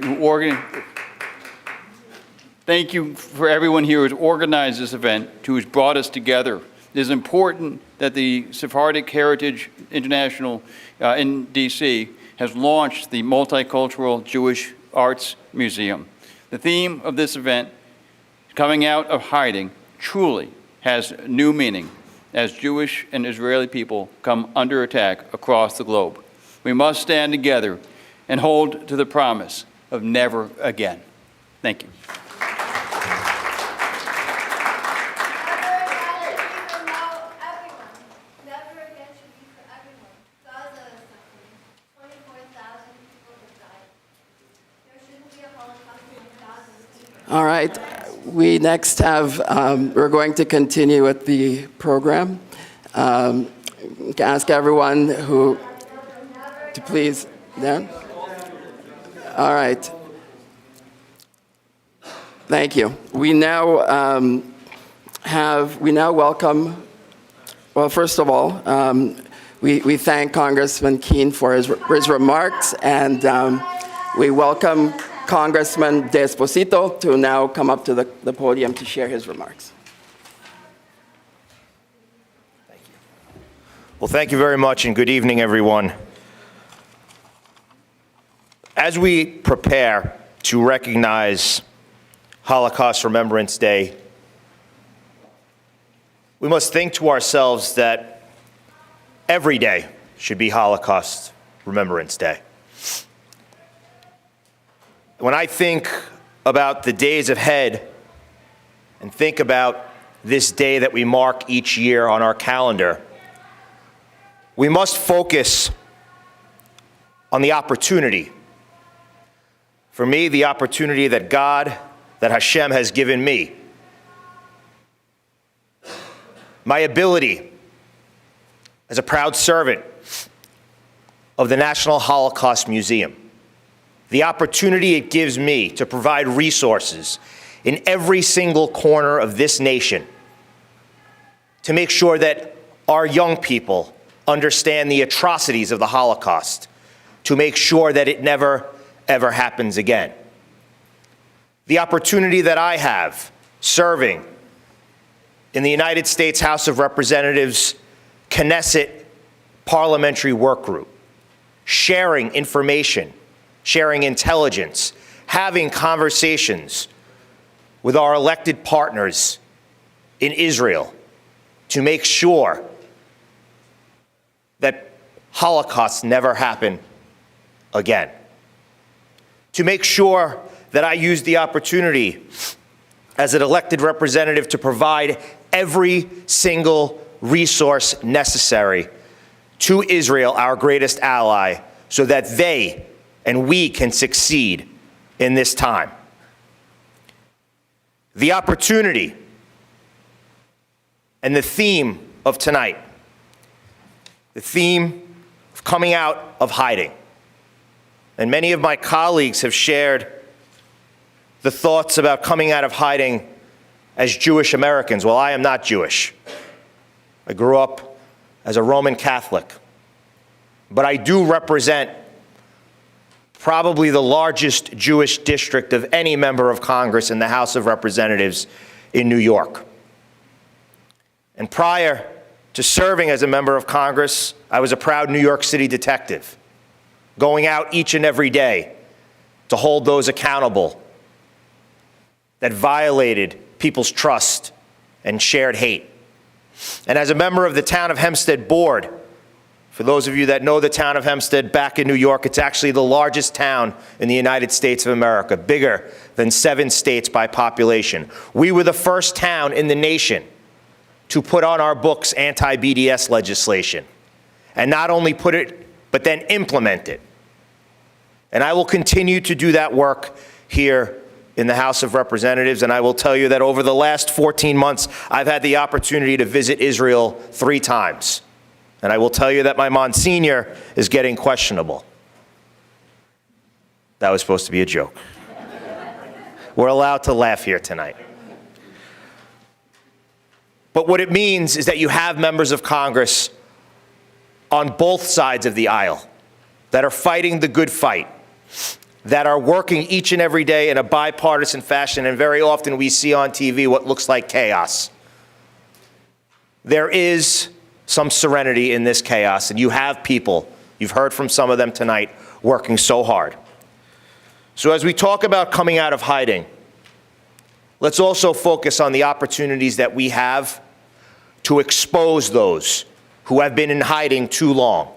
H: Thank you for everyone here who has organized this event, who has brought us together. It is important that the Sephardic Heritage International in DC has launched the Multicultural Jewish Arts Museum. The theme of this event, Coming Out of Hiding, truly has new meaning as Jewish and Israeli people come under attack across the globe. We must stand together and hold to the promise of never again. Thank you.
A: All right. We next have, we're going to continue with the program. Ask everyone who to please down. All right. Thank you. We now welcome, well, first of all, we thank Congressman Keane for his remarks, and we welcome Congressman Desposito to now come up to the podium to share his remarks.
I: Well, thank you very much, and good evening, everyone. As we prepare to recognize Holocaust Remembrance Day, we must think to ourselves that every day should be Holocaust Remembrance Day. When I think about the days ahead and think about this day that we mark each year on our calendar, we must focus on the opportunity. For me, the opportunity that God, that Hashem has given me. My ability as a proud servant of the National Holocaust Museum. The opportunity it gives me to provide resources in every single corner of this nation to make sure that our young people understand the atrocities of the Holocaust, to make sure that it never, ever happens again. The opportunity that I have serving in the United States House of Representatives Knesset Parliamentary Work Group, sharing information, sharing intelligence, having conversations with our elected partners in Israel to make sure that Holocausts never happen again. To make sure that I use the opportunity as an elected representative to provide every single resource necessary to Israel, our greatest ally, so that they and we can succeed in this time. The opportunity and the theme of tonight, the theme of coming out of hiding. And many of my colleagues have shared the thoughts about coming out of hiding as Jewish Americans. Well, I am not Jewish. I grew up as a Roman Catholic. But I do represent probably the largest Jewish district of any member of Congress in the House of Representatives in New York. And prior to serving as a member of Congress, I was a proud New York City detective, going out each and every day to hold those accountable that violated people's trust and shared hate. And as a member of the Town of Hempstead Board, for those of you that know the town of Hempstead back in New York, it's actually the largest town in the United States of America, bigger than 7 states by population. We were the first town in the nation to put on our books anti-BDS legislation. And not only put it, but then implement it. And I will continue to do that work here in the House of Representatives, and I will tell you that over the last 14 months, I've had the opportunity to visit Israel 3 times. And I will tell you that my Monsignor is getting questionable. That was supposed to be a joke. We're allowed to laugh here tonight. But what it means is that you have members of Congress on both sides of the aisle that are fighting the good fight, that are working each and every day in a bipartisan fashion, and very often we see on TV what looks like chaos. There is some serenity in this chaos, and you have people, you've heard from some of them tonight, working so hard. So as we talk about coming out of hiding, let's also focus on the opportunities that we have to expose those who have been in hiding too long,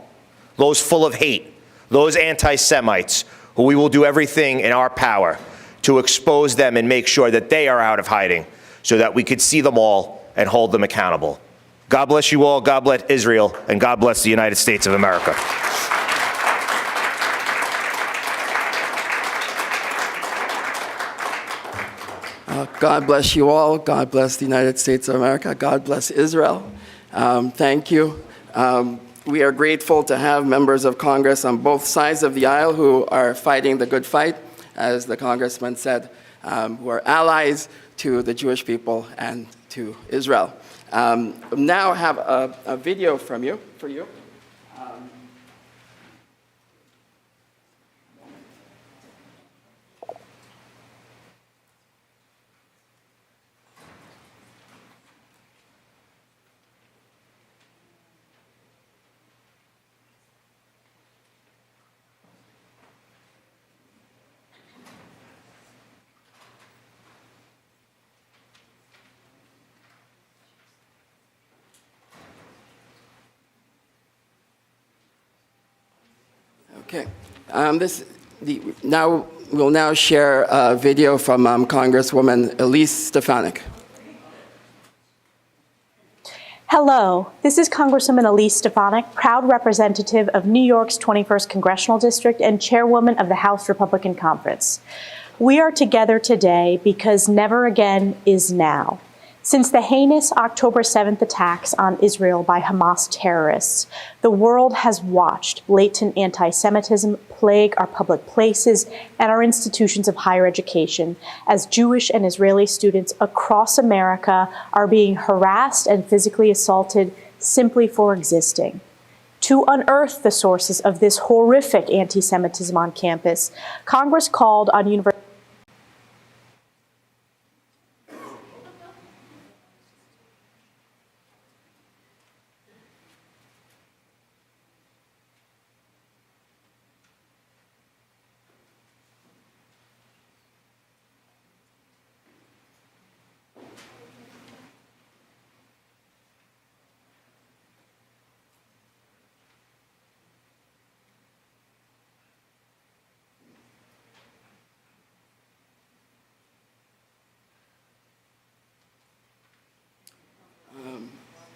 I: those full of hate, those anti-Semites, who we will do everything in our power to expose them and make sure that they are out of hiding so that we could see them all and hold them accountable. God bless you all, God bless Israel, and God bless the United States of America.
A: God bless you all. God bless the United States of America. God bless Israel. Thank you. We are grateful to have members of Congress on both sides of the aisle who are fighting the good fight, as the congressman said, who are allies to the Jewish people and to Israel. Now I have a video for you. Okay. We'll now share a video from Congresswoman Elise Stefanik.
J: Hello, this is Congresswoman Elise Stefanik, proud representative of New York's 21st Congressional District and chairwoman of the House Republican Conference. We are together today because never again is now. Since the heinous October 7th attacks on Israel by Hamas terrorists, the world has watched blatant anti-Semitism plague our public places and our institutions of higher education as Jewish and Israeli students across America are being harassed and physically assaulted simply for existing. To unearth the sources of this horrific anti-Semitism on campus, Congress called on universities.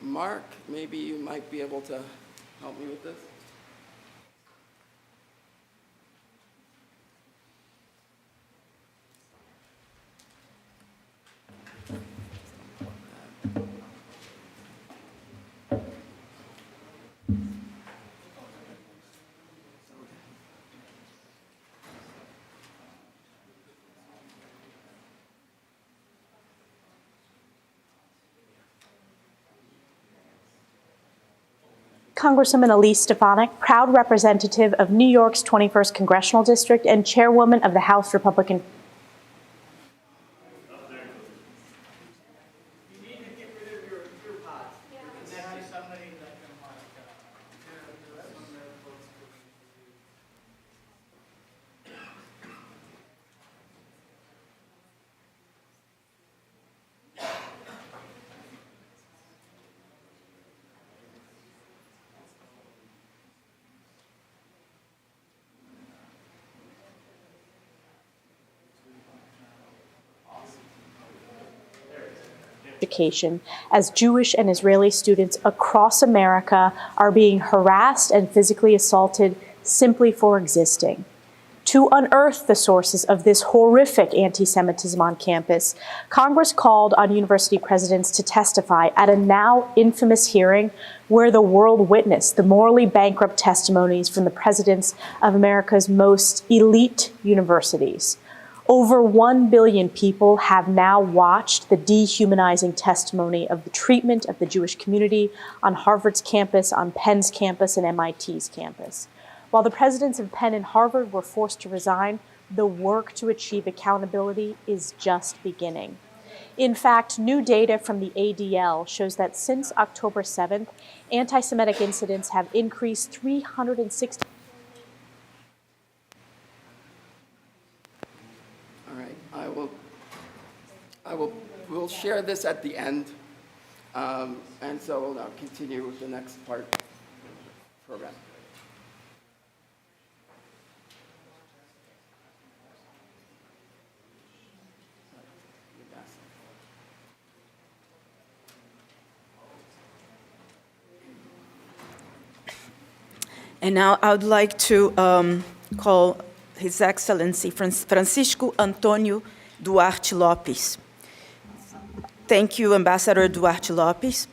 A: Mark, maybe you might be able to help me with this.
J: Congresswoman Elise Stefanik, proud representative of New York's 21st Congressional District and chairwoman of the House Republican. Education as Jewish and Israeli students across America are being harassed and physically assaulted simply for existing. To unearth the sources of this horrific anti-Semitism on campus, Congress called on university presidents to testify at a now infamous hearing where the world witnessed the morally bankrupt testimonies from the presidents of America's most elite universities. Over 1 billion people have now watched the dehumanizing testimony of the treatment of the Jewish community on Harvard's campus, on Penn's campus, and MIT's campus. While the presidents of Penn and Harvard were forced to resign, the work to achieve accountability is just beginning. In fact, new data from the ADL shows that since October 7th, anti-Semitic incidents have increased 360.
A: We'll share this at the end, and so we'll now continue with the next part of the program.
K: And now I would like to call His Excellency Francisco Antônio Duarte Lopes, thank you, Ambassador Duarte Lopes.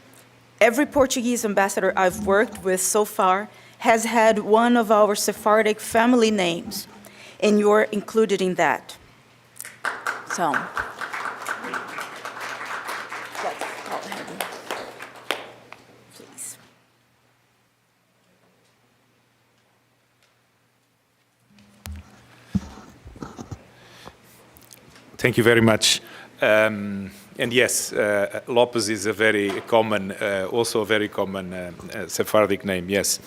K: Every Portuguese ambassador I've worked with so far has had one of our Sephardic family names, and you're included in that. So, let's go ahead, please.
L: Thank you very much. And yes, Lopez is a very common, also a very common Sephardic name. Yes,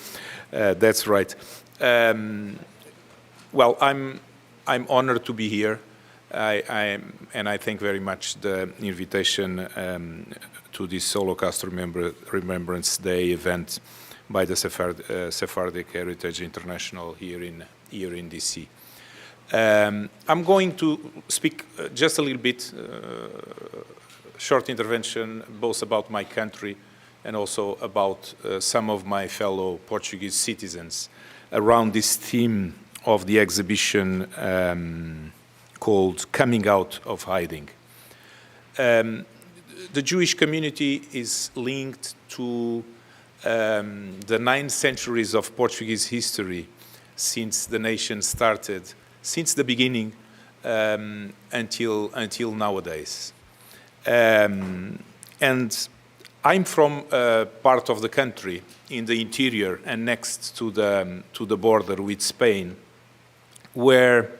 L: that's right. Well, I'm honored to be here. And I thank very much the invitation to this Holocaust Remembrance Day event by the Sephardic Heritage International here in DC. I'm going to speak just a little bit, short intervention, both about my country and also about some of my fellow Portuguese citizens around this theme of the exhibition called Coming Out of Hiding. The Jewish community is linked to the 9 centuries of Portuguese history since the nation started, since the beginning until nowadays. And I'm from a part of the country in the interior and next to the border with Spain, where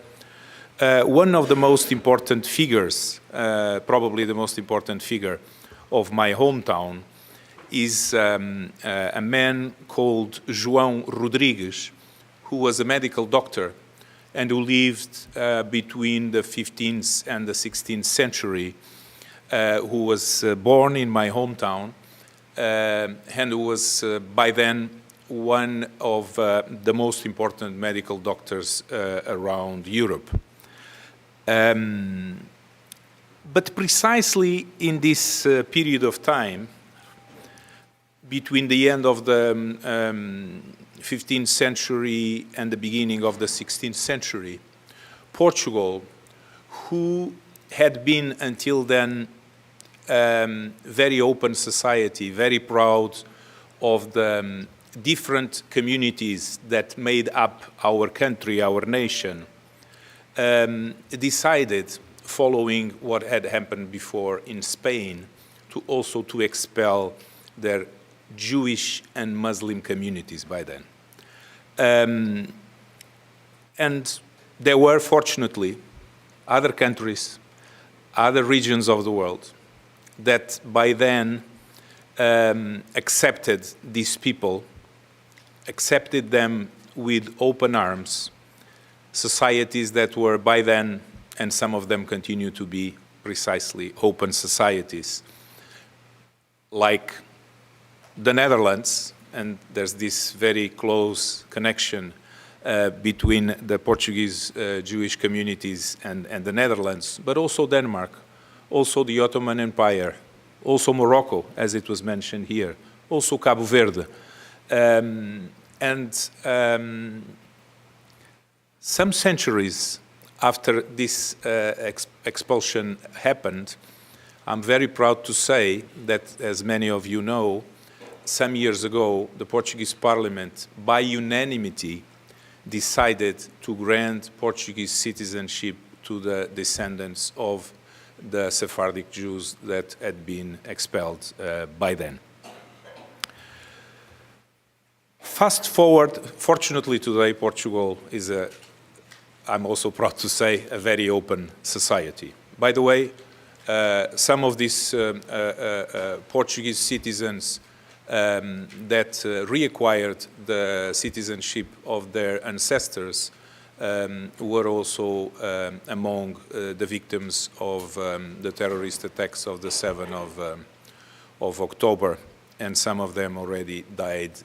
L: one of the most important figures, probably the most important figure of my hometown, is a man called João Rodrigues, who was a medical doctor and who lived between the 15th and the 16th century, who was born in my hometown, and who was by then one of the most important medical doctors around Europe. But precisely in this period of time, between the end of the 15th century and the beginning of the 16th century, Portugal, who had been until then very open society, very proud of the different communities that made up our country, our nation, decided, following what had happened before in Spain, to also to expel their Jewish and Muslim communities by then. And there were, fortunately, other countries, other regions of the world that by then accepted these people, accepted them with open arms, societies that were by then, and some of them continue to be precisely open societies, like the Netherlands, and there's this very close connection between the Portuguese Jewish communities and the Netherlands, but also Denmark, also the Ottoman Empire, also Morocco, as it was mentioned here, also Cabo Verde. Some centuries after this expulsion happened, I'm very proud to say that, as many of you know, some years ago, the Portuguese Parliament, by unanimity, decided to grant Portuguese citizenship to the descendants of the Sephardic Jews that had been expelled by then. Fast forward, fortunately today, Portugal is I'm also proud to say, a very open society. By the way, some of these Portuguese citizens that reacquired the citizenship of their ancestors were also among the victims of the terrorist attacks of the 7th of October, and some of them already died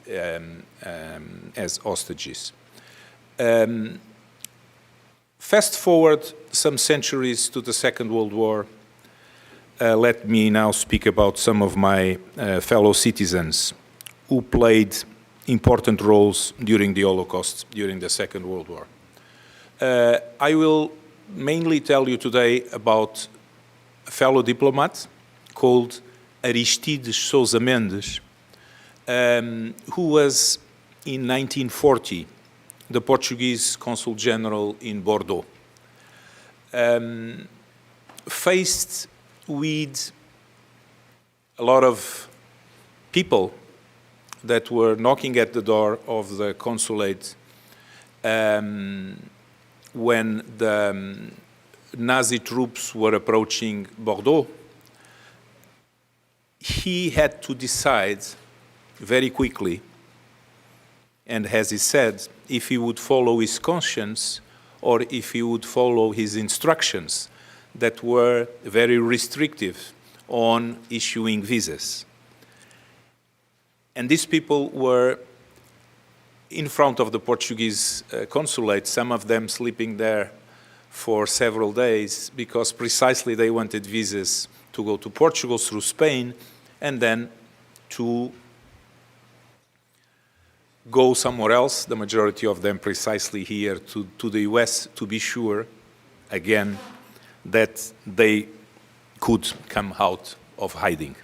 L: as hostages. Fast forward some centuries to the Second World War. Let me now speak about some of my fellow citizens who played important roles during the Holocaust, during the Second World War. I will mainly tell you today about a fellow diplomat called Aristides Sousa Mendes, who was, in 1940, the Portuguese Consul General in Bordeaux. Faced with a lot of people that were knocking at the door of the consulate when the Nazi troops were approaching Bordeaux, he had to decide very quickly, and as he said, if he would follow his conscience or if he would follow his instructions that were very restrictive on issuing visas. And these people were in front of the Portuguese consulate, some of them sleeping there for several days because precisely they wanted visas to go to Portugal through Spain and then to go somewhere else, the majority of them precisely here to the US, to be sure, again, that they could come out of hiding.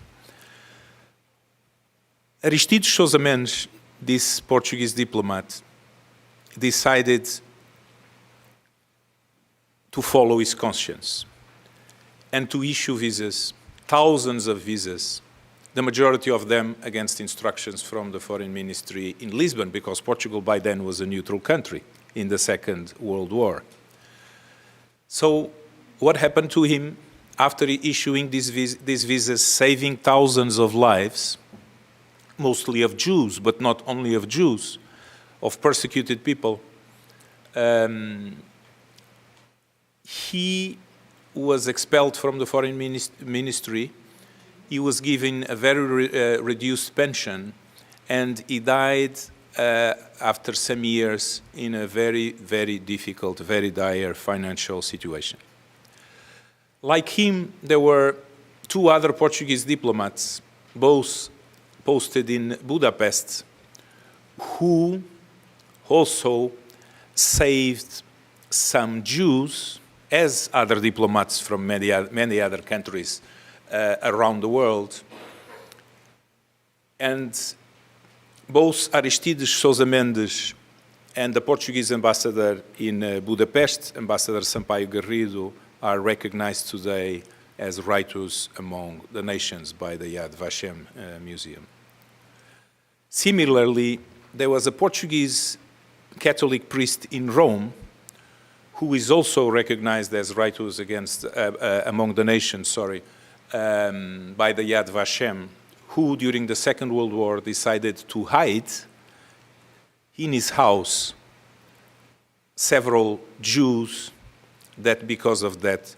L: Aristides Sousa Mendes, this Portuguese diplomat, decided to follow his conscience and to issue visas, thousands of visas, the majority of them against instructions from the Foreign Ministry in Lisbon, because Portugal by then was a neutral country in the Second World War. So what happened to him after issuing these visas, saving thousands of lives, mostly of Jews, but not only of Jews, of persecuted people? He was expelled from the Foreign Ministry. He was given a very reduced pension, and he died after some years in a very, very difficult, very dire financial situation. Like him, there were two other Portuguese diplomats, both posted in Budapest, who also saved some Jews, as other diplomats from many other countries around the world. And both Aristides Sousa Mendes and the Portuguese ambassador in Budapest, Ambassador Sampaio Garrido, are recognized today as writers among the nations by the Yad Vashem Museum. Similarly, there was a Portuguese Catholic priest in Rome who is also recognized as writers against among the nations, by the Yad Vashem, who during the Second World War decided to hide in his house several Jews that because of that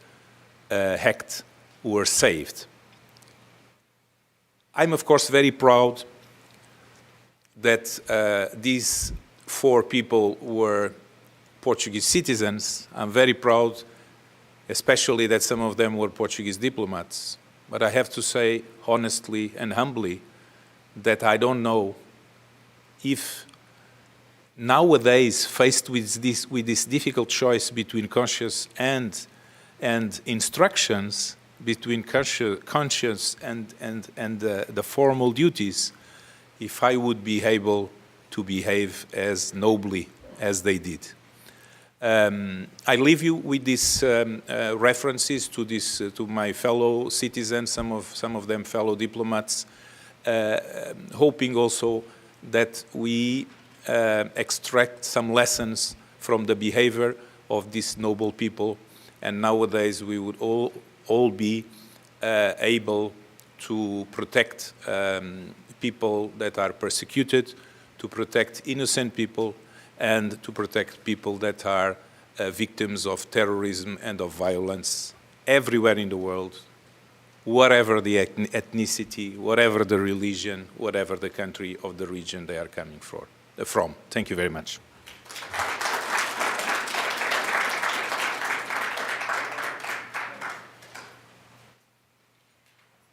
L: act were saved. I'm of course very proud that these four people were Portuguese citizens. I'm very proud, especially that some of them were Portuguese diplomats. But I have to say, honestly and humbly, that I don't know if nowadays, faced with this difficult choice between conscience and instructions, between conscience and the formal duties, if I would be able to behave as nobly as they did. I leave you with these references to my fellow citizens, some of them fellow diplomats, hoping also that we extract some lessons from the behavior of these noble people, and nowadays we would all be able to protect people that are persecuted, to protect innocent people, and to protect people that are victims of terrorism and of violence everywhere in the world, whatever the ethnicity, whatever the religion, whatever the country of the region they are coming from. Thank you very much.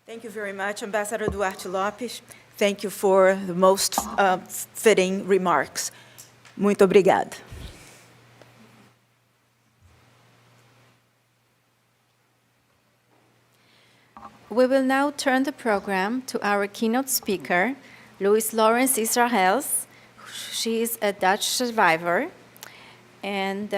K: Thank you very much, Ambassador Duarte Lopes. Thank you for the most fitting remarks. Muito obrigada.
M: We will now turn the program to our keynote speaker, Louise Lawrence Israels. She is a Dutch survivor, and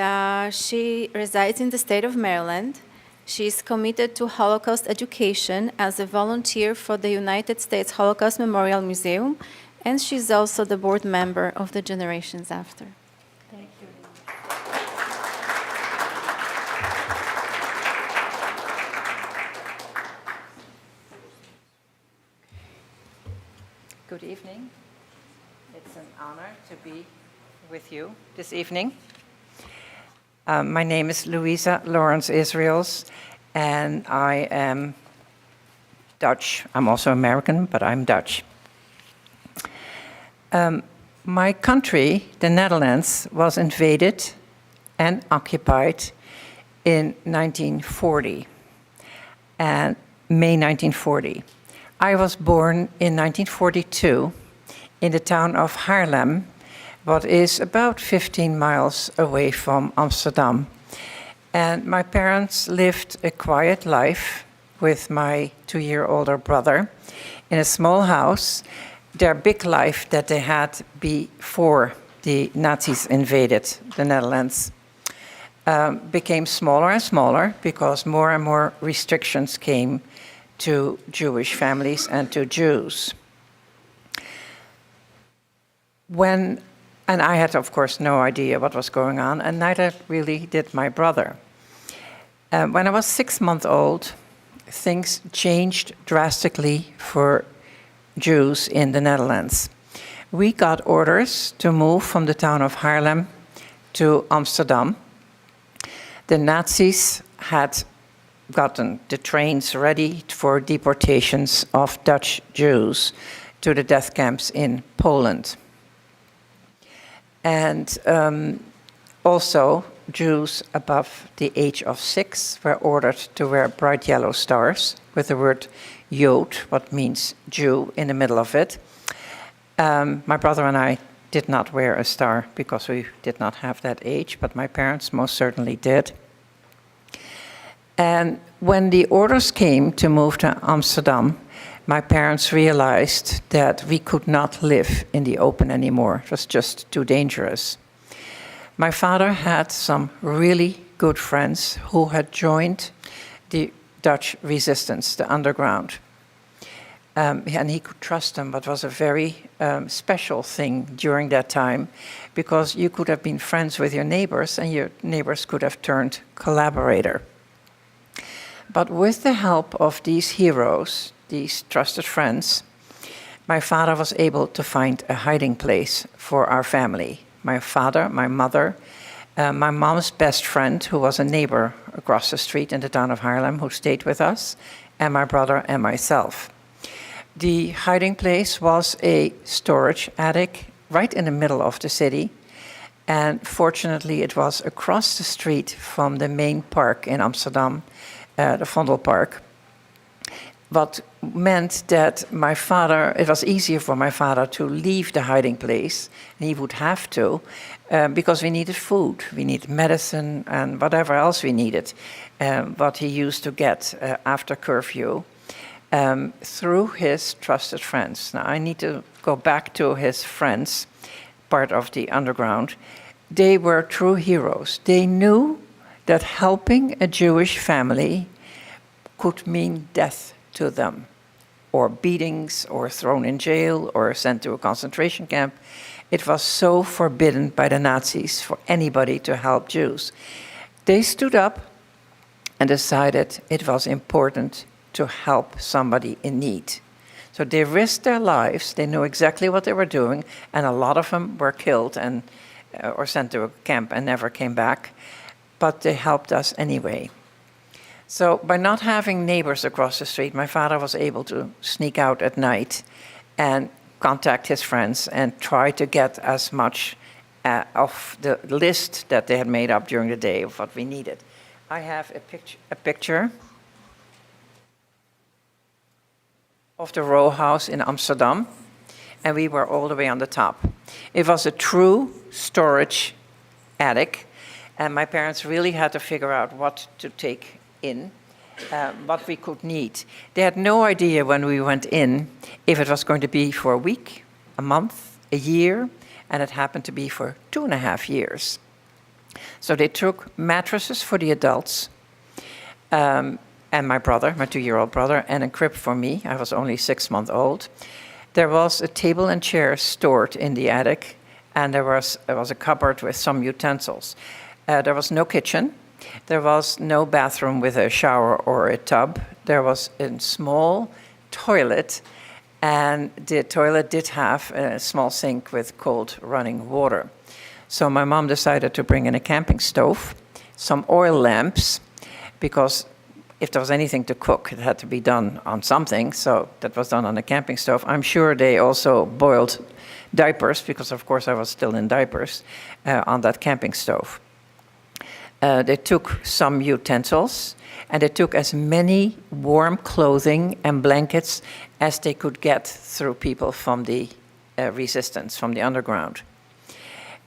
M: she resides in the state of Maryland. She is committed to Holocaust education as a volunteer for the United States Holocaust Memorial Museum, and she's also the board member of the Generations After.
F: Thank you.
N: Good evening. It's an honor to be with you this evening. My name is Louisa Lawrence Israels, and I am Dutch. I'm also American, but I'm Dutch. My country, the Netherlands, was invaded and occupied in 1940, and May 1940. I was born in 1942 in the town of Haarlem, what is about 15 miles away from Amsterdam. And my parents lived a quiet life with my 2-year-older brother in a small house. Their big life that they had before the Nazis invaded the Netherlands became smaller and smaller because more and more restrictions came to Jewish families and to Jews. And I had, of course, no idea what was going on, and neither really did my brother. When I was 6 months old, things changed drastically for Jews in the Netherlands. We got orders to move from the town of Haarlem to Amsterdam. The Nazis had gotten the trains ready for deportations of Dutch Jews to the death camps in Poland. And also, Jews above the age of 6 were ordered to wear bright yellow stars with the word Jood, what means Jew, in the middle of it. My brother and I did not wear a star because we did not have that age, but my parents most certainly did. And when the orders came to move to Amsterdam, my parents realized that we could not live in the open anymore. It was just too dangerous. My father had some really good friends who had joined the Dutch resistance, the underground. And he could trust them, but it was a very special thing during that time because you could have been friends with your neighbors and your neighbors could have turned collaborator. But with the help of these heroes, these trusted friends, my father was able to find a hiding place for our family. My father, my mother, my mom's best friend, who was a neighbor across the street in the town of Haarlem, who stayed with us, and my brother and myself. The hiding place was a storage attic right in the middle of the city, and fortunately it was across the street from the main park in Amsterdam, the Vondelpark. What meant that my father, it was easier for my father to leave the hiding place, and he would have to, because we needed food, we needed medicine, and whatever else we needed, what he used to get after curfew, through his trusted friends. Now, I need to go back to his friends, part of the underground. They were true heroes. They knew that helping a Jewish family could mean death to them, or beatings, or thrown in jail, or sent to a concentration camp. It was so forbidden by the Nazis for anybody to help Jews. They stood up and decided it was important to help somebody in need. So they risked their lives, they knew exactly what they were doing, and a lot of them were killed and or sent to a camp and never came back, but they helped us anyway. So by not having neighbors across the street, my father was able to sneak out at night and contact his friends and try to get as much of the list that they had made up during the day of what we needed. I have a picture of the row house in Amsterdam, and we were all the way on the top. It was a true storage attic, and my parents really had to figure out what to take in. what we could need. They had no idea when we went in if it was going to be for a week, a month, a year, and it happened to be for 2.5 years. So they took mattresses for the adults, and my brother, my 2-year-old brother, and a crib for me. I was only 6 months old. There was a table and chair stored in the attic, and there was a cupboard with some utensils. There was no kitchen. There was no bathroom with a shower or a tub. There was a small toilet, and the toilet did have a small sink with cold running water. So my mom decided to bring in a camping stove, some oil lamps, because if there was anything to cook, it had to be done on something, so that was done on a camping stove. I'm sure they also boiled diapers, because of course I was still in diapers, on that camping stove. They took some utensils, and they took as many warm clothing and blankets as they could get through people from the resistance, from the underground.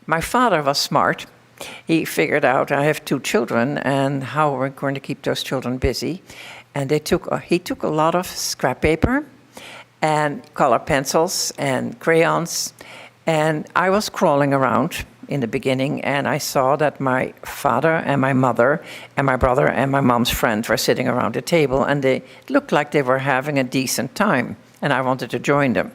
N: My father was smart. He figured out I have 2 children, and how we're going to keep those children busy. And he took a lot of scrap paper and color pencils and crayons. And I was crawling around in the beginning, and I saw that my father and my mother and my brother and my mom's friend were sitting around the table, and they looked like they were having a decent time, and I wanted to join them.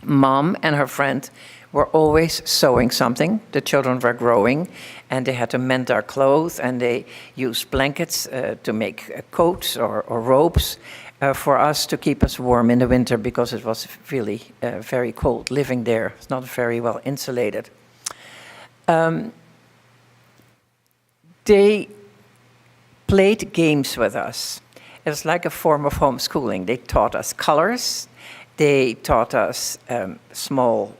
N: Mom and her friend were always sewing something. The children were growing, and they had to mend their clothes, and they used blankets to make coats or robes for us to keep us warm in the winter, because it was really very cold living there. It's not very well insulated. They played games with us. It was like a form of homeschooling. They taught us colors. They taught us small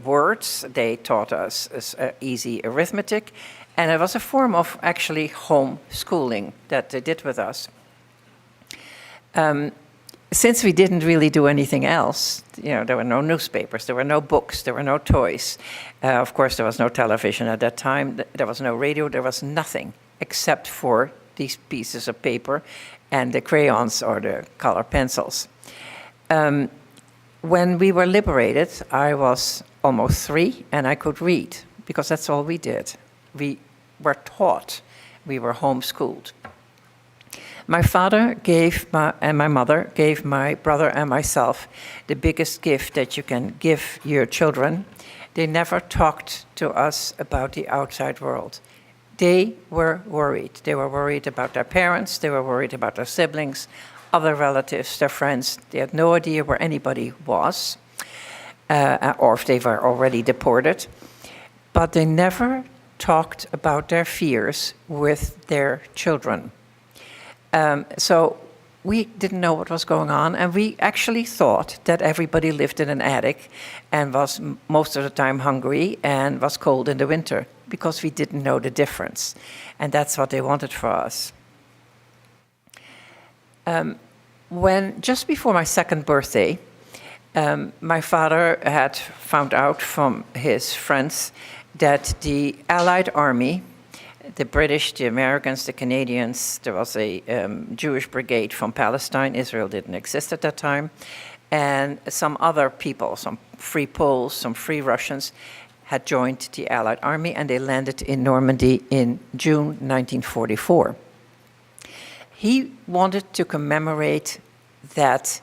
N: words. They taught us easy arithmetic. And it was a form of actually homeschooling that they did with us. Since we didn't really do anything else, there were no newspapers, there were no books, there were no toys. Of course, there was no television at that time. There was no radio. There was nothing except for these pieces of paper and the crayons or the color pencils. When we were liberated, I was almost 3, and I could read, because that's all we did. We were taught. We were homeschooled. My father and my mother gave my brother and myself the biggest gift that you can give your children. They never talked to us about the outside world. They were worried. They were worried about their parents. They were worried about their siblings, other relatives, their friends. They had no idea where anybody was, or if they were already deported. But they never talked about their fears with their children. So we didn't know what was going on, and we actually thought that everybody lived in an attic and was most of the time hungry and was cold in the winter, because we didn't know the difference. And that's what they wanted for us. When just before my 2nd birthday, my father had found out from his friends that the Allied Army, the British, the Americans, the Canadians, there was a Jewish brigade from Palestine. Israel didn't exist at that time. And some other people, some free Poles, some free Russians, had joined the Allied Army, and they landed in Normandy in June 1944. He wanted to commemorate that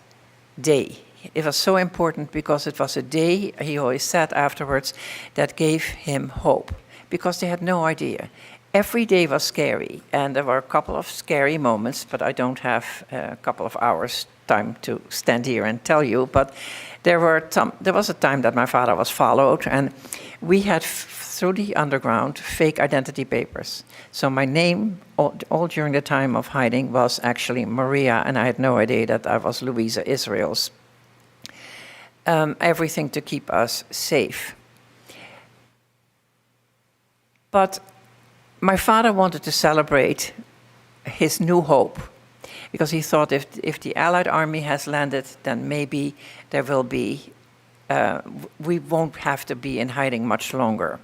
N: day. It was so important because it was a day, he always said afterwards, that gave him hope, because they had no idea. Every day was scary, and there were a couple of scary moments, but I don't have a couple of hours time to stand here and tell you. But there was a time that my father was followed, and we had, through the underground, fake identity papers. So my name, all during the time of hiding, was actually Maria, and I had no idea that I was Louisa Israels. Everything to keep us safe. But my father wanted to celebrate his new hope, because he thought if the Allied Army has landed, then maybe there will be, we won't have to be in hiding much longer.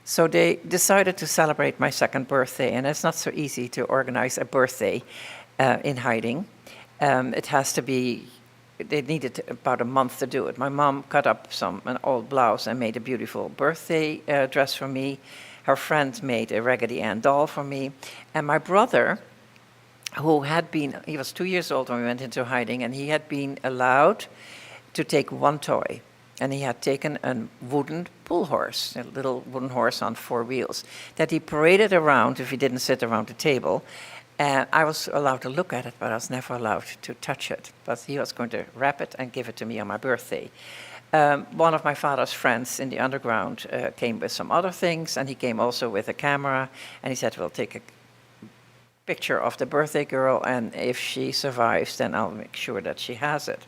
N: So they decided to celebrate my 2nd birthday, and it's not so easy to organize a birthday. in hiding. It has to be, they needed about a month to do it. My mom cut up an old blouse and made a beautiful birthday dress for me. Her friend made a Raggedy Ann doll for me. And my brother, who had been, he was 2 years old when we went into hiding, and he had been allowed to take one toy. And he had taken a wooden pull horse, a little wooden horse on 4 wheels, that he paraded around if he didn't sit around the table. And I was allowed to look at it, but I was never allowed to touch it. But he was going to wrap it and give it to me on my birthday. One of my father's friends in the underground came with some other things, and he came also with a camera, and he said, we'll take a picture of the birthday girl, and if she survives, then I'll make sure that she has it.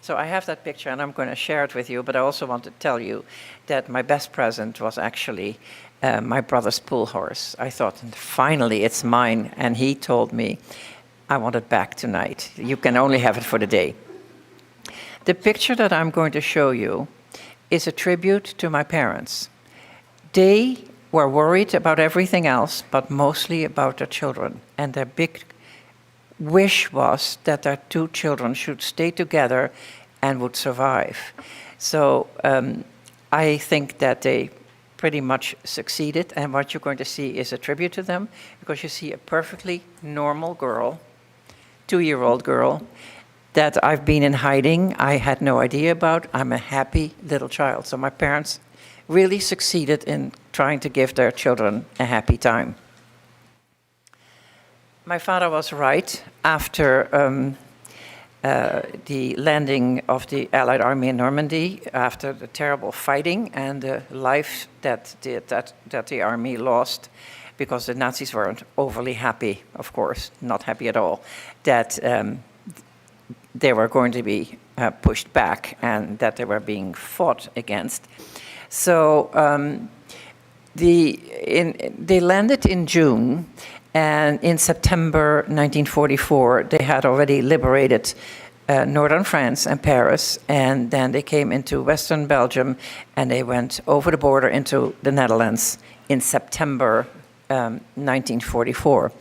N: So I have that picture, and I'm going to share it with you, but I also want to tell you that my best present was actually my brother's pull horse. I thought, finally, it's mine, and he told me, I want it back tonight. You can only have it for the day. The picture that I'm going to show you is a tribute to my parents. They were worried about everything else, but mostly about their children, and their big wish was that their 2 children should stay together and would survive. So I think that they pretty much succeeded, and what you're going to see is a tribute to them, because you see a perfectly normal girl, 2-year-old girl, that I've been in hiding, I had no idea about. I'm a happy little child. So my parents really succeeded in trying to give their children a happy time. My father was right. After the landing of the Allied Army in Normandy, after the terrible fighting and the life that the army lost, because the Nazis weren't overly happy, of course, not happy at all, that they were going to be pushed back and that they were being fought against. So they landed in June, and in September 1944, they had already liberated northern France and Paris, and then they came into western Belgium, and they went over the border into the Netherlands in September 1944.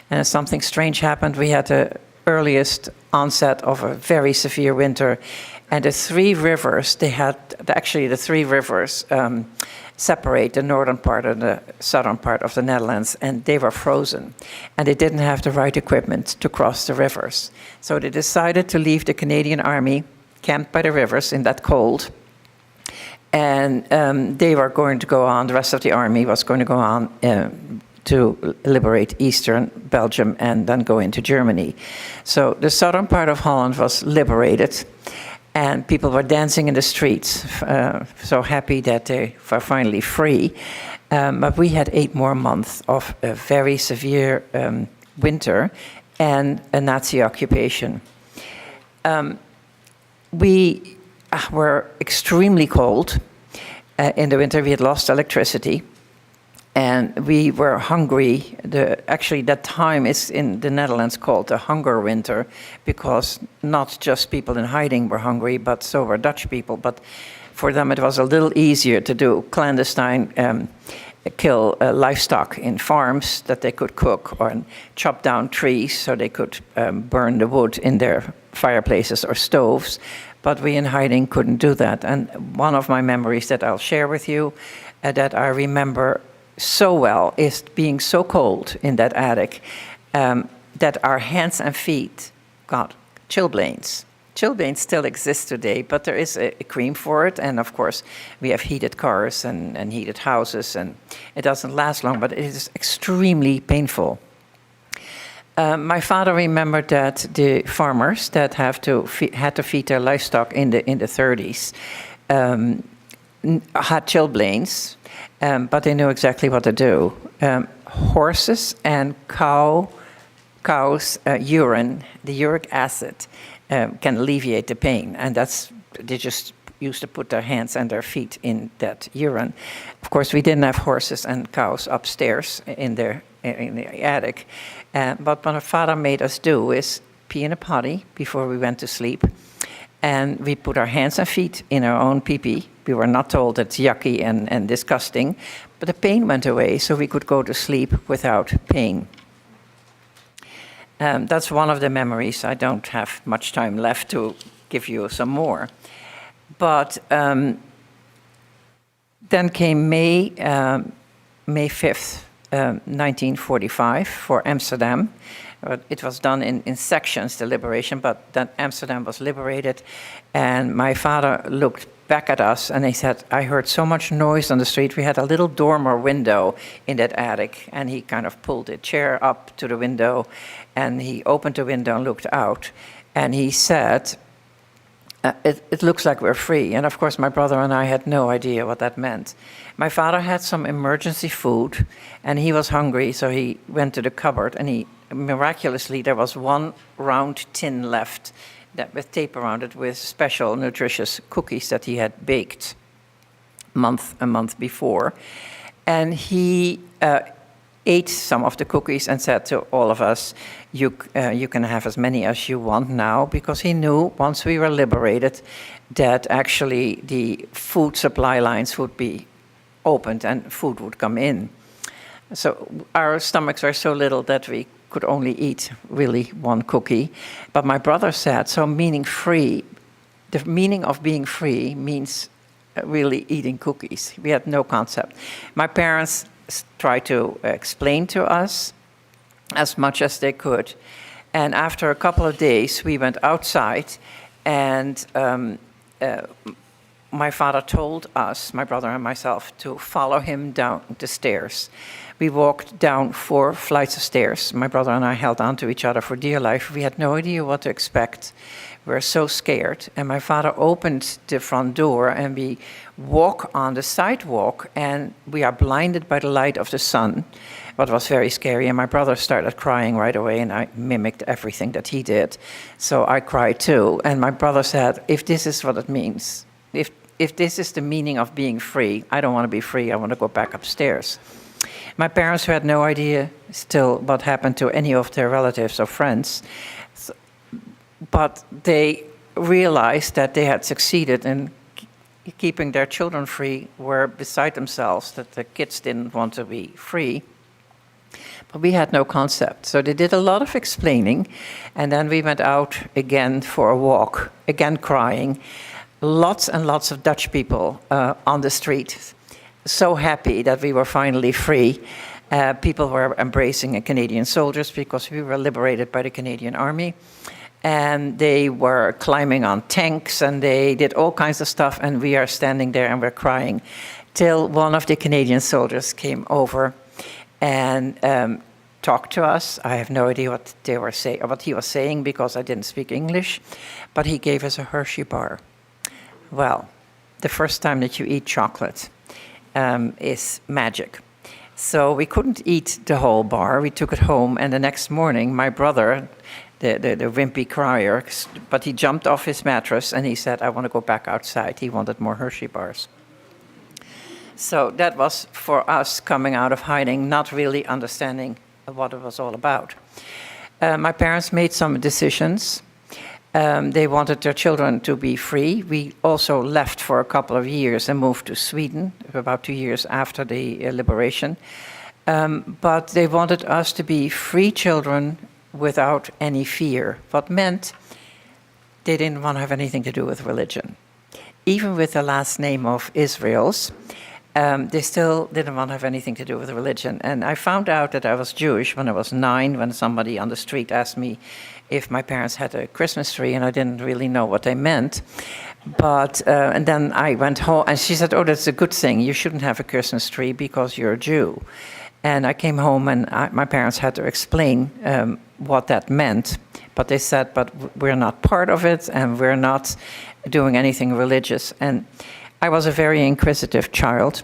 N: And something strange happened. We had the earliest onset of a very severe winter, and the 3 rivers, the 3 rivers separate the northern part and the southern part of the Netherlands, and they were frozen, and they didn't have the right equipment to cross the rivers. So they decided to leave the Canadian Army camped by the rivers in that cold, and they were going to go on, the rest of the army was going to go on to liberate eastern Belgium and then go into Germany. So the southern part of Holland was liberated, and people were dancing in the streets, so happy that they were finally free. But we had 8 more months of a very severe winter and a Nazi occupation. We were extremely cold. In the winter, we had lost electricity, and we were hungry. Actually, that time is in the Netherlands called the hunger winter, because not just people in hiding were hungry, but so were Dutch people. But for them, it was a little easier to do clandestine kill livestock in farms that they could cook, or chop down trees so they could burn the wood in their fireplaces or stoves. But we in hiding couldn't do that. And one of my memories that I'll share with you that I remember so well is being so cold in that attic that our hands and feet got chilblains. Chilblains still exist today, but there is a cream for it, and of course we have heated cars and heated houses, and it doesn't last long, but it is extremely painful. My father remembered that the farmers that had to feed their livestock in the 30s had chilblains, but they knew exactly what to do. Horses and cows' urine, the uric acid, can alleviate the pain, and they just used to put their hands and their feet in that urine. Of course, we didn't have horses and cows upstairs in the attic, but what my father made us do is pee in a potty before we went to sleep, and we put our hands and feet in our own pee-pee. We were not told it's yucky and disgusting, but the pain went away, so we could go to sleep without pain. That's one of the memories. I don't have much time left to give you some more. But then came May 5th, 1945 for Amsterdam. It was done in sections, the liberation, but then Amsterdam was liberated. And my father looked back at us and he said, I heard so much noise on the street. We had a little dormer window in that attic, and he kind of pulled a chair up to the window and he opened the window and looked out. And he said, it looks like we're free. And of course, my brother and I had no idea what that meant. My father had some emergency food and he was hungry, so he went to the cupboard and miraculously, there was one round tin left with tape around it with special nutritious cookies that he had baked a month before. And he ate some of the cookies and said to all of us, you can have as many as you want now, because he knew once we were liberated that actually the food supply lines would be opened and food would come in. So our stomachs were so little that we could only eat really one cookie. But my brother said, so meaning free, the meaning of being free means really eating cookies. We had no concept. My parents tried to explain to us as much as they could. And after a couple of days, we went outside and my father told us, my brother and myself, to follow him down the stairs. We walked down 4 flights of stairs. My brother and I held on to each other for dear life. We had no idea what to expect. We were so scared. And my father opened the front door and we walk on the sidewalk and we are blinded by the light of the sun. What was very scary. And my brother started crying right away and I mimicked everything that he did. So I cried too. And my brother said, if this is what it means, if this is the meaning of being free, I don't want to be free. I want to go back upstairs. My parents had no idea still what happened to any of their relatives or friends, but they realized that they had succeeded in keeping their children free, were beside themselves, that the kids didn't want to be free. But we had no concept. So they did a lot of explaining, and then we went out again for a walk, again crying. Lots and lots of Dutch people on the street. So happy that we were finally free. People were embracing Canadian soldiers because we were liberated by the Canadian Army. And they were climbing on tanks and they did all kinds of stuff. And we are standing there and we're crying till one of the Canadian soldiers came over and talked to us. I have no idea what they were saying, or what he was saying, because I didn't speak English. But he gave us a Hershey bar. Well, the first time that you eat chocolate is magic. So we couldn't eat the whole bar. We took it home, and the next morning, my brother, the wimpy crier, but he jumped off his mattress and he said, I want to go back outside. He wanted more Hershey bars. So that was for us coming out of hiding, not really understanding what it was all about. My parents made some decisions. They wanted their children to be free. We also left for a couple of years and moved to Sweden, about 2 years after the liberation. But they wanted us to be free children without any fear. What meant they didn't want to have anything to do with religion. Even with the last name of Israel's, they still didn't want to have anything to do with religion. And I found out that I was Jewish when I was 9, when somebody on the street asked me if my parents had a Christmas tree, and I didn't really know what they meant. But, and then I went home, and she said, oh, that's a good thing. You shouldn't have a Christmas tree because you're a Jew. And I came home, and my parents had to explain what that meant. But they said, but we're not part of it, and we're not doing anything religious. And I was a very inquisitive child.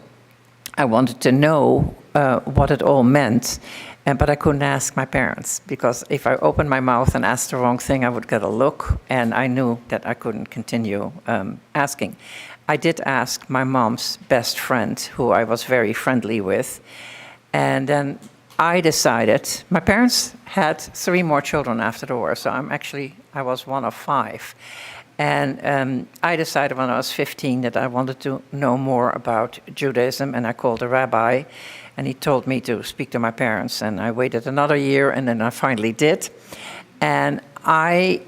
N: I wanted to know what it all meant. But I couldn't ask my parents, because if I opened my mouth and asked the wrong thing, I would get a look, and I knew that I couldn't continue asking. I did ask my mom's best friend, who I was very friendly with, and then I decided, my parents had 3 more children after the war, so I was one of 5. And I decided when I was 15 that I wanted to know more about Judaism, and I called a rabbi, and he told me to speak to my parents. And I waited another year, and then I finally did. And I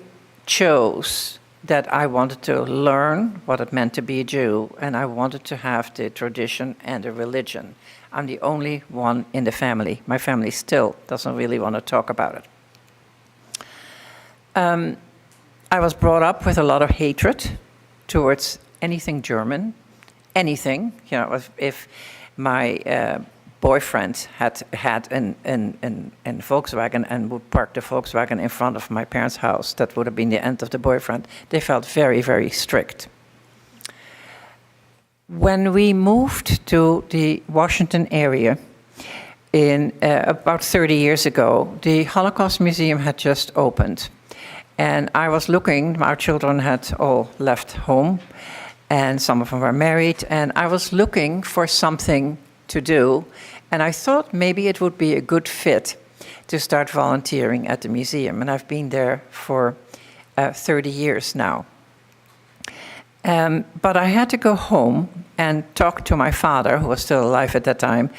N: chose that I wanted to learn what it meant to be a Jew, and I wanted to have the tradition and the religion. I'm the only one in the family. My family still doesn't really want to talk about it. I was brought up with a lot of hatred towards anything German, anything. You know, if my boyfriend had an Volkswagen and would park the Volkswagen in front of my parents' house, that would have been the end of the boyfriend. They felt very, very strict. When we moved to the Washington area in about 30 years ago, the Holocaust Museum had just opened. And I was looking, our children had all left home, and some of them were married, and I was looking for something to do, and I thought maybe it would be a good fit to start volunteering at the museum, and I've been there for 30 years now. But I had to go home and talk to my father, who was still alive at that time,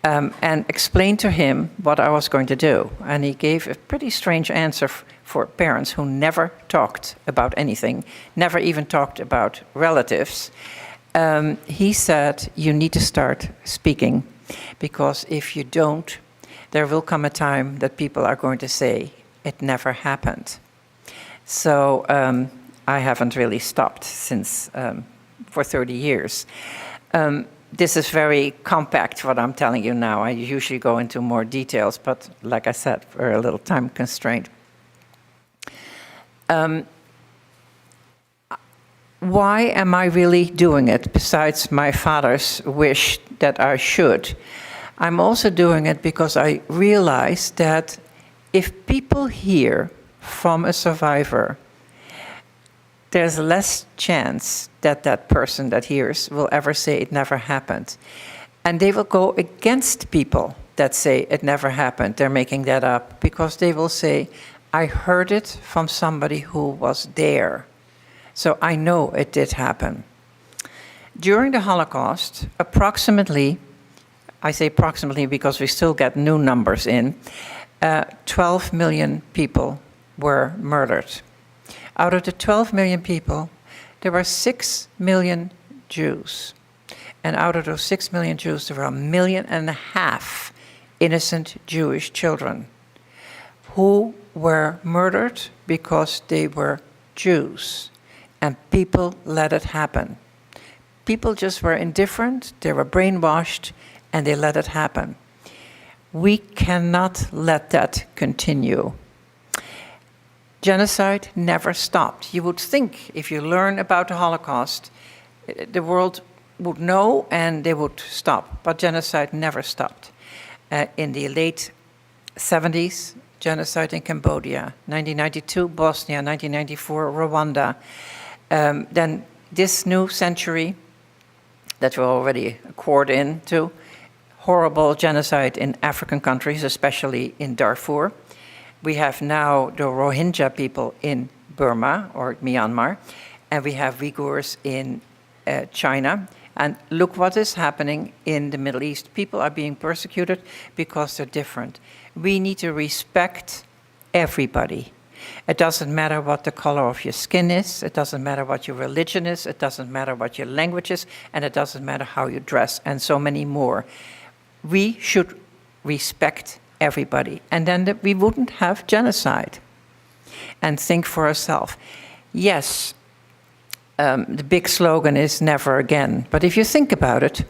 N: and explain to him what I was going to do. And he gave a pretty strange answer for parents who never talked about anything, never even talked about relatives. He said, you need to start speaking, because if you don't, there will come a time that people are going to say, it never happened. So I haven't really stopped since for 30 years. This is very compact, what I'm telling you now. I usually go into more details, but like I said, we're a little time constrained. Why am I really doing it, besides my father's wish that I should? I'm also doing it because I realize that if people hear from a survivor, there's less chance that that person that hears will ever say it never happened. And they will go against people that say it never happened. They're making that up because they will say, I heard it from somebody who was there. So I know it did happen. During the Holocaust, approximately, I say approximately because we still get new numbers in, 12 million people were murdered. Out of the 12 million people, there were 6 million Jews. And out of those 6 million Jews, there were 1.5 million innocent Jewish children who were murdered because they were Jews. And people let it happen. People just were indifferent, they were brainwashed, and they let it happen. We cannot let that continue. Genocide never stopped. You would think if you learn about the Holocaust, the world would know and they would stop. But genocide never stopped. In the late 70s, genocide in Cambodia, 1992, Bosnia, 1994, Rwanda. Then this new century that we're already a quarter into, horrible genocide in African countries, especially in Darfur. We have now the Rohingya people in Burma or Myanmar, and we have Uyghurs in China. And look what is happening in the Middle East. People are being persecuted because they're different. We need to respect everybody. It doesn't matter what the color of your skin is, it doesn't matter what your religion is, it doesn't matter what your language is, and it doesn't matter how you dress, and so many more. We should respect everybody, and then we wouldn't have genocide. And think for ourselves. Yes, the big slogan is never again, but if you think about it,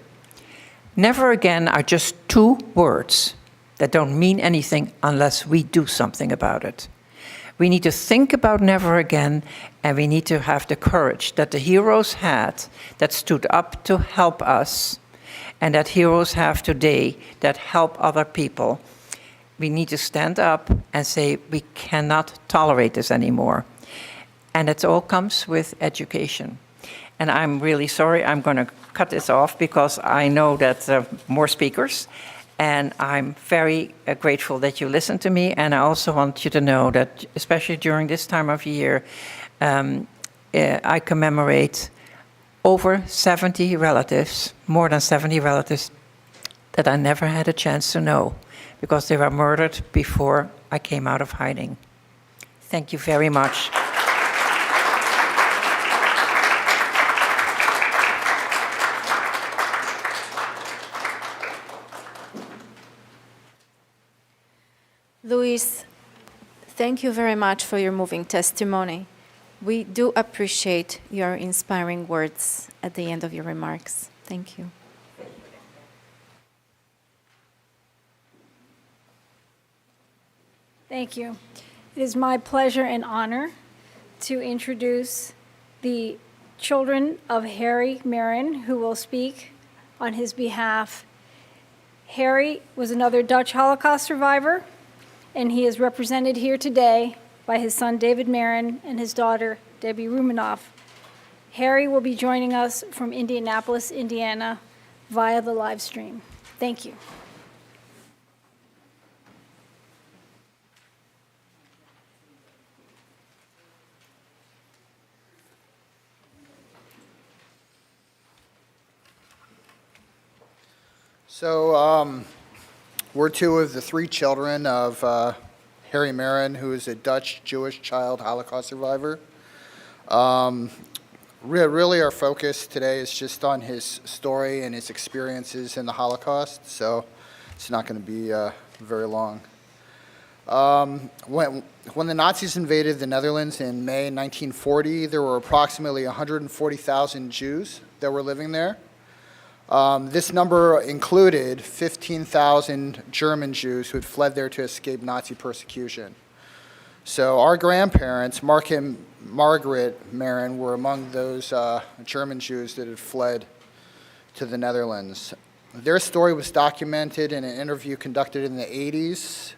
N: never again are just 2 words that don't mean anything unless we do something about it. We need to think about never again, and we need to have the courage that the heroes had that stood up to help us, and that heroes have today that help other people. We need to stand up and say we cannot tolerate this anymore. And it all comes with education. And I'm really sorry, I'm going to cut this off because I know that there are more speakers. And I'm very grateful that you listened to me. And I also want you to know that, especially during this time of year, I commemorate over 70 relatives, more than 70 relatives, that I never had a chance to know because they were murdered before I came out of hiding. Thank you very much.
M: Luis, thank you very much for your moving testimony. We do appreciate your inspiring words at the end of your remarks. Thank you.
O: Thank you. It is my pleasure and honor to introduce the children of Harry Marin, who will speak on his behalf. Harry was another Dutch Holocaust survivor, and he is represented here today by his son David Marin and his daughter Debbie Rumanoff. Harry will be joining us from Indianapolis, Indiana, via the live stream. Thank you.
P: So we're two of the three children of Harry Marin, who is a Dutch Jewish child Holocaust survivor. Really our focus today is just on his story and his experiences in the Holocaust, so it's not going to be very long. When the Nazis invaded the Netherlands in May 1940, there were approximately 140,000 Jews that were living there. This number included 15,000 German Jews who had fled there to escape Nazi persecution. So our grandparents, Mark and Margaret Marin, were among those German Jews that had fled to the Netherlands. Their story was documented in an interview conducted in the 80s,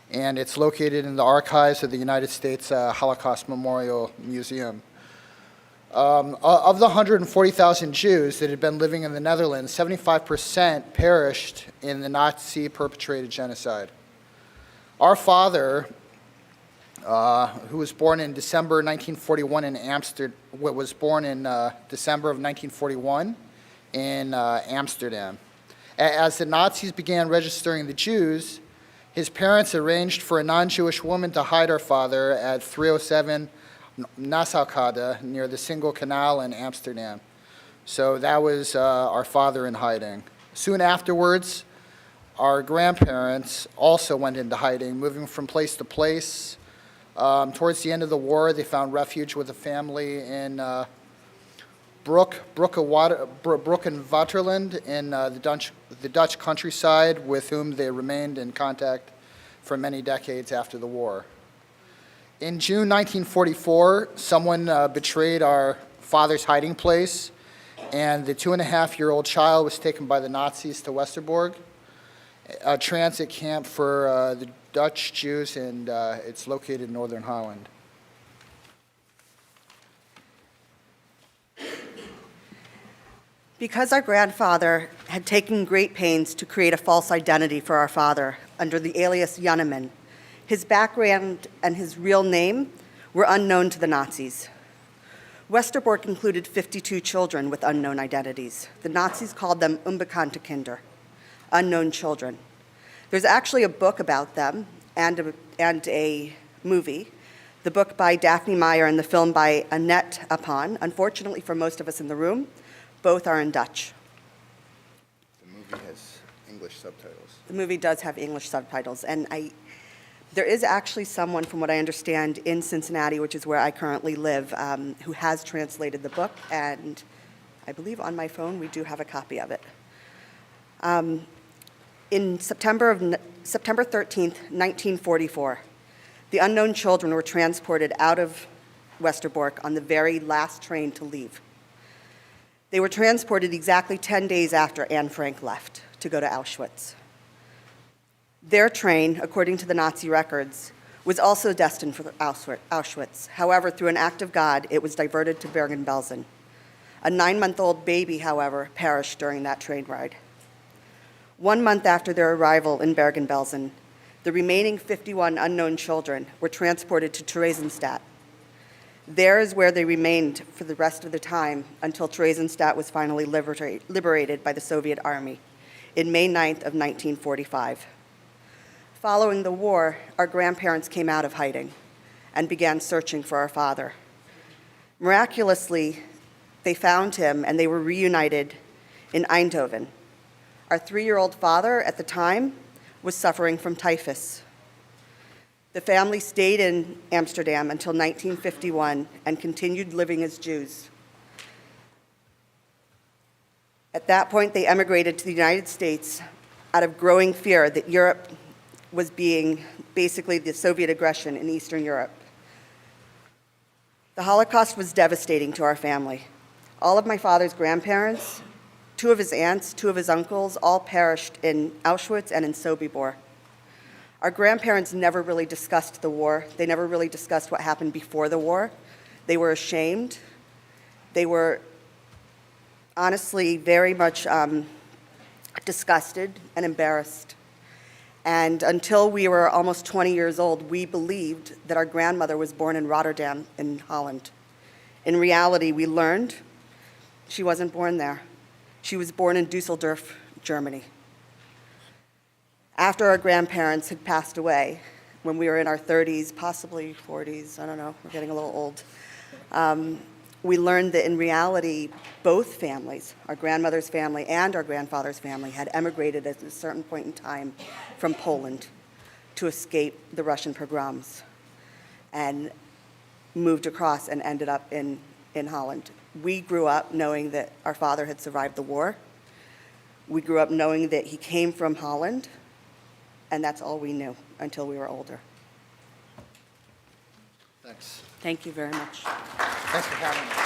P: and it's located in the archives of the United States Holocaust Memorial Museum. Of the 140,000 Jews that had been living in the Netherlands, 75% perished in the Nazi-perpetrated genocide. Our father, who was born in December 1941 in Amsterdam, was born in December of 1941 in Amsterdam. As the Nazis began registering the Jews, his parents arranged for a non-Jewish woman to hide our father at 307 Nassaukade near the Single Canal in Amsterdam. So that was our father in hiding. Soon afterwards, our grandparents also went into hiding, moving from place to place. Towards the end of the war, they found refuge with a family in Bruggen-Waterland in the Dutch countryside, with whom they remained in contact for many decades after the war. In June 1944, someone betrayed our father's hiding place, and the 2.5-year-old child was taken by the Nazis to Westerbork, a transit camp for the Dutch Jews, and it's located in Northern Holland.
Q: Because our grandfather had taken great pains to create a false identity for our father under the alias Janneman, his background and his real name were unknown to the Nazis. Westerbork included 52 children with unknown identities. The Nazis called them unbekannte Kinder, unknown children. There's actually a book about them and a movie, the book by Daphne Meyer and the film by Annette Apon. Unfortunately for most of us in the room, both are in Dutch.
P: The movie has English subtitles.
Q: The movie does have English subtitles, and there is actually someone, from what I understand, in Cincinnati, which is where I currently live, who has translated the book, and I believe on my phone we do have a copy of it. In September 13th, 1944, the unknown children were transported out of Westerbork on the very last train to leave. They were transported exactly 10 days after Anne Frank left to go to Auschwitz. Their train, according to the Nazi records, was also destined for Auschwitz. However, through an act of God, it was diverted to Bergen-Belsen. A 9-month-old baby, however, perished during that train ride. 1 month after their arrival in Bergen-Belsen, the remaining 51 unknown children were transported to Theresienstadt. There is where they remained for the rest of the time until Theresienstadt was finally liberated by the Soviet Army in May 9th of 1945. Following the war, our grandparents came out of hiding and began searching for our father. Miraculously, they found him and they were reunited in Eindhoven. Our 3-year-old father at the time was suffering from typhus. The family stayed in Amsterdam until 1951 and continued living as Jews. At that point, they emigrated to the United States out of growing fear that Europe was being basically the Soviet aggression in Eastern Europe. The Holocaust was devastating to our family. All of my father's grandparents, 2 of his aunts, 2 of his uncles, all perished in Auschwitz and in Sobibor. Our grandparents never really discussed the war. They never really discussed what happened before the war. They were ashamed. They were honestly very much disgusted and embarrassed. And until we were almost 20 years old, we believed that our grandmother was born in Rotterdam in Holland. In reality, we learned she wasn't born there. She was born in Dusseldorf, Germany. After our grandparents had passed away, when we were in our 30s, possibly 40s, I don't know, we're getting a little old, we learned that in reality, both families, our grandmother's family and our grandfather's family, had emigrated at a certain point in time from Poland to escape the Russian pogroms and moved across and ended up in Holland. We grew up knowing that our father had survived the war. We grew up knowing that he came from Holland, and that's all we knew until we were older.
P: Thanks.
Q: Thank you very much.
P: Thanks for having us.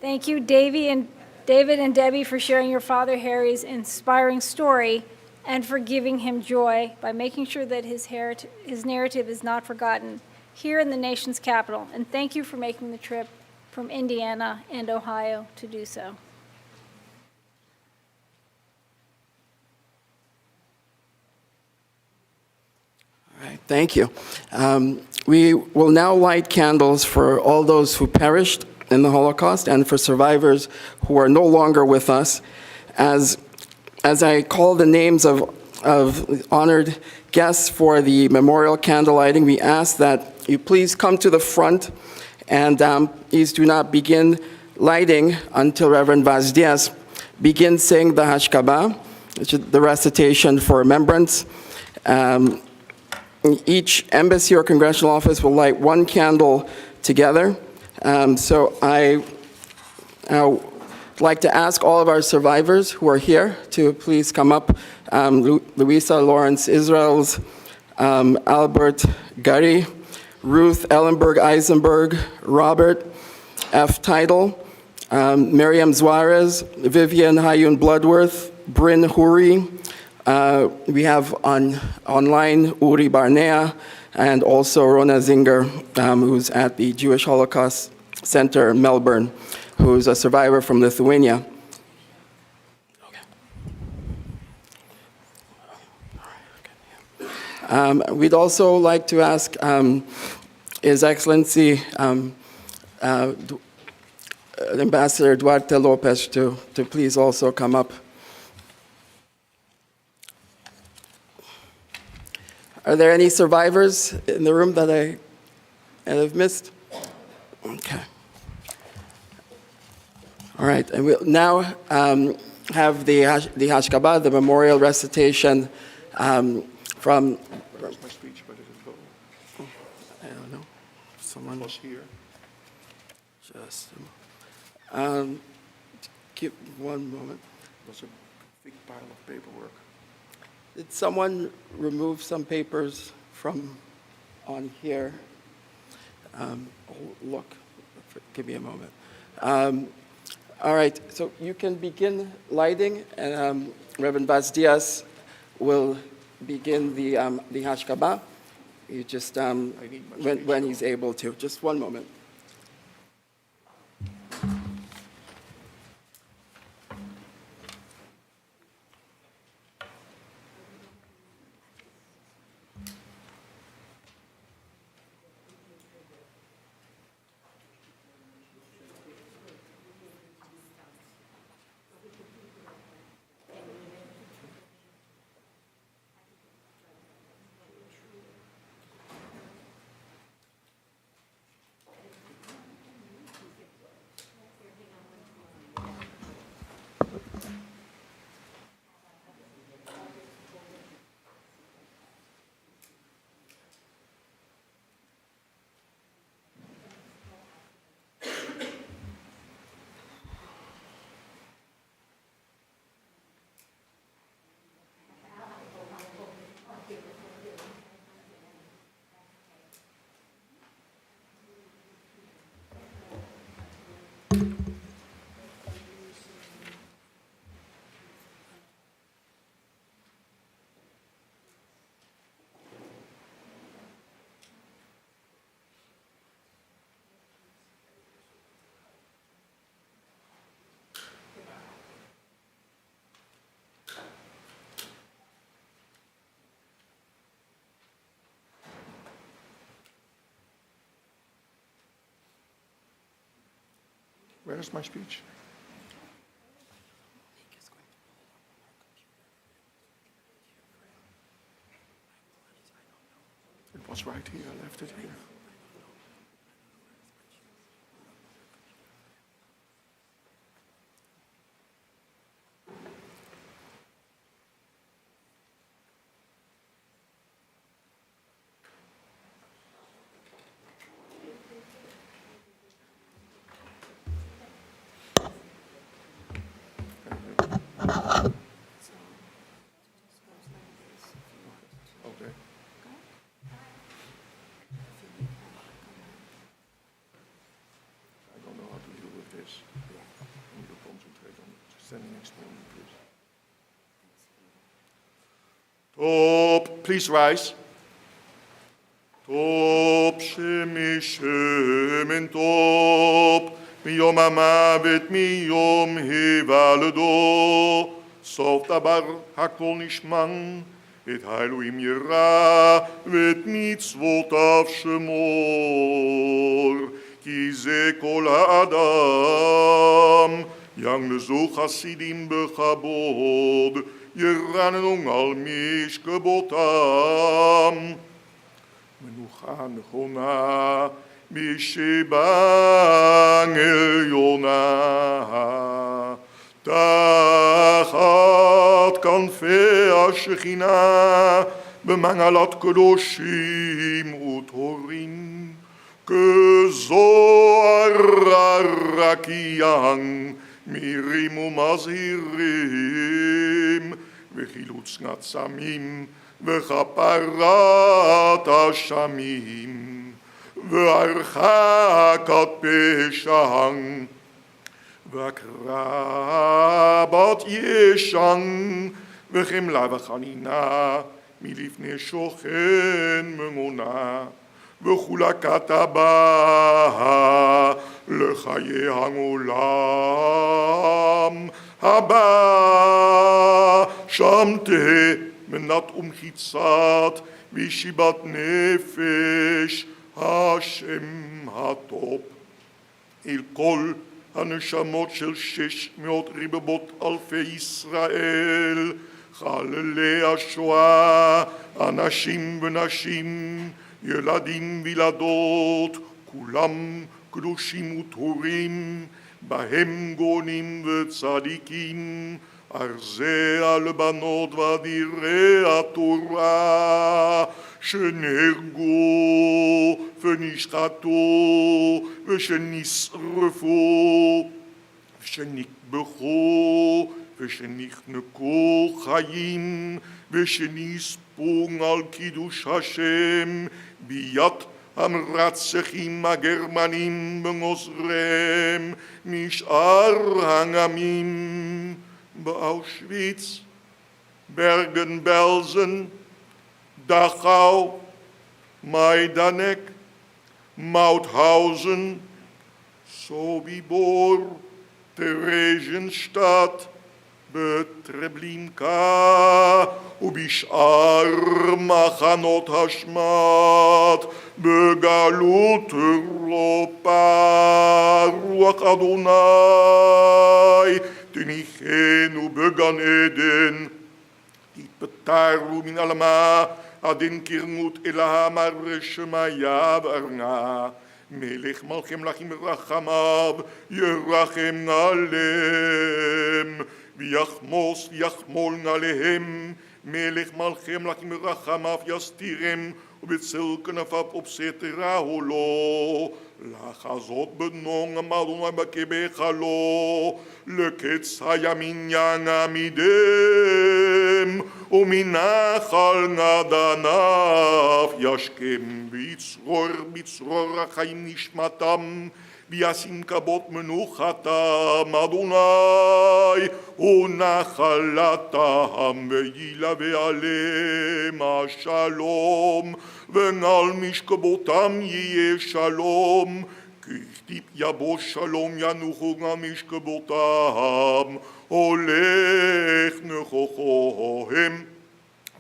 O: Thank you, David and Debbie, for sharing your father Harry's inspiring story and for giving him joy by making sure that his narrative is not forgotten here in the nation's capital. And thank you for making the trip from Indiana and Ohio to do so.
A: All right, thank you. We will now light candles for all those who perished in the Holocaust and for survivors who are no longer with us. As I call the names of honored guests for the memorial candle lighting, we ask that you please come to the front and please do not begin lighting until Reverend Vazdias begins saying the Hashkabah, which is the recitation for remembrance. Each embassy or congressional office will light one candle together. So I like to ask all of our survivors who are here to please come up. Louisa Lawrence Israels, Albert Gary, Ruth Ellenberg Eisenberg, Robert F. Tidal, Miriam Zuarez, Vivian Hayun Bloodworth, Bryn Huri. We have online Uri Barnea, and also Rona Zinger, who's at the Jewish Holocaust Center in Melbourne, who's a survivor from Lithuania. We'd also like to ask His Excellency Ambassador Duarte Lopez to please also come up. Are there any survivors in the room that I have missed? Okay. All right, and we'll now have the Hashkabah, the memorial recitation from.
R: Where's my speech? Where did it go?
A: I don't know. Someone
R: was here.
A: Just give one moment.
R: There's a big pile of paperwork.
A: Did someone remove some papers from on here? Look, give me a moment. All right, so you can begin lighting, and Reverend Vazdias will begin the Hashkabah. You just, when he's able to. Just one moment.
R: Where's my speech? It was right here, I left it here. Okay. I don't know how to deal with this. I need to concentrate on standing next to me, please. Top, please rise. Top שמי שמן טוב, מיום המוות מיום היוולדו, סוף דבר הכל נשמן, את האלוהים ירא ואת מצוותיו שמור, כי זה כל האדם, יגנזו חסידים בכבוד, ירננו על משכבותם. מנוחה נכונה משבן עליונה, תחת כנפי השכינה, במנהלת קדושים וטהורים, כזוהר הרקיין, מאירים ומזהירים, וחילוץ נצמים, וכפרת אשמים, והרחקת פשע, והקרבת ישע, וחמלה וחנינה, מלפני שוכן ממונה, וחולקת הבא לחיי העולם הבא, שם תהא מנת ומחיצת וישיבת נפש השם הטוב אל כל הנשמות של 600 רבבות אלפי ישראל, חללי השואה, אנשים ונשים, ילדים וילדות, כולם קדושים וטהורים, בהם גאונים וצדיקים, ארזי הלבנות ואדירי התורה, שנהרגו ונשחטו ושנשרפו ושנקבחו ושנחנקו חיים ושנספו על קידוש השם ביד המרצחים הגרמנים ונוזריהם משאר העמים, באושוויץ, ברגן-בלזן, דכאו, מיידנק, מאוטהאוזן, סוביבור, טרז'נשטאט, בטרבלינקה ובשאר מחנות השמד בגלות אירופה. רוח אדוני תניחנו בגן עדן, התפטרו מן עלמה עד אין קרנות אלה מרשמיה וארנה, מלך מלכי מלכים רחמיו ירחם עליהם ויחמוס ויחמול עליהם, מלך מלכי מלכים רחמיו יסתירם ובצל כנפיו ובסתרה לו, לחזות בנון אדוני בקבחלו, לקץ הימין ינעמידם ומנחל נדניו ישכם, ויצרור בצרור החיים נשמתם וישים כבות מנוחתם, אדוני הוא נחלתם וילווה עליהם השלום, ונעל משכבותם יהיה שלום, ככתיב יבוא שלום ינוחו על משכבותם, הולך נכוחוהם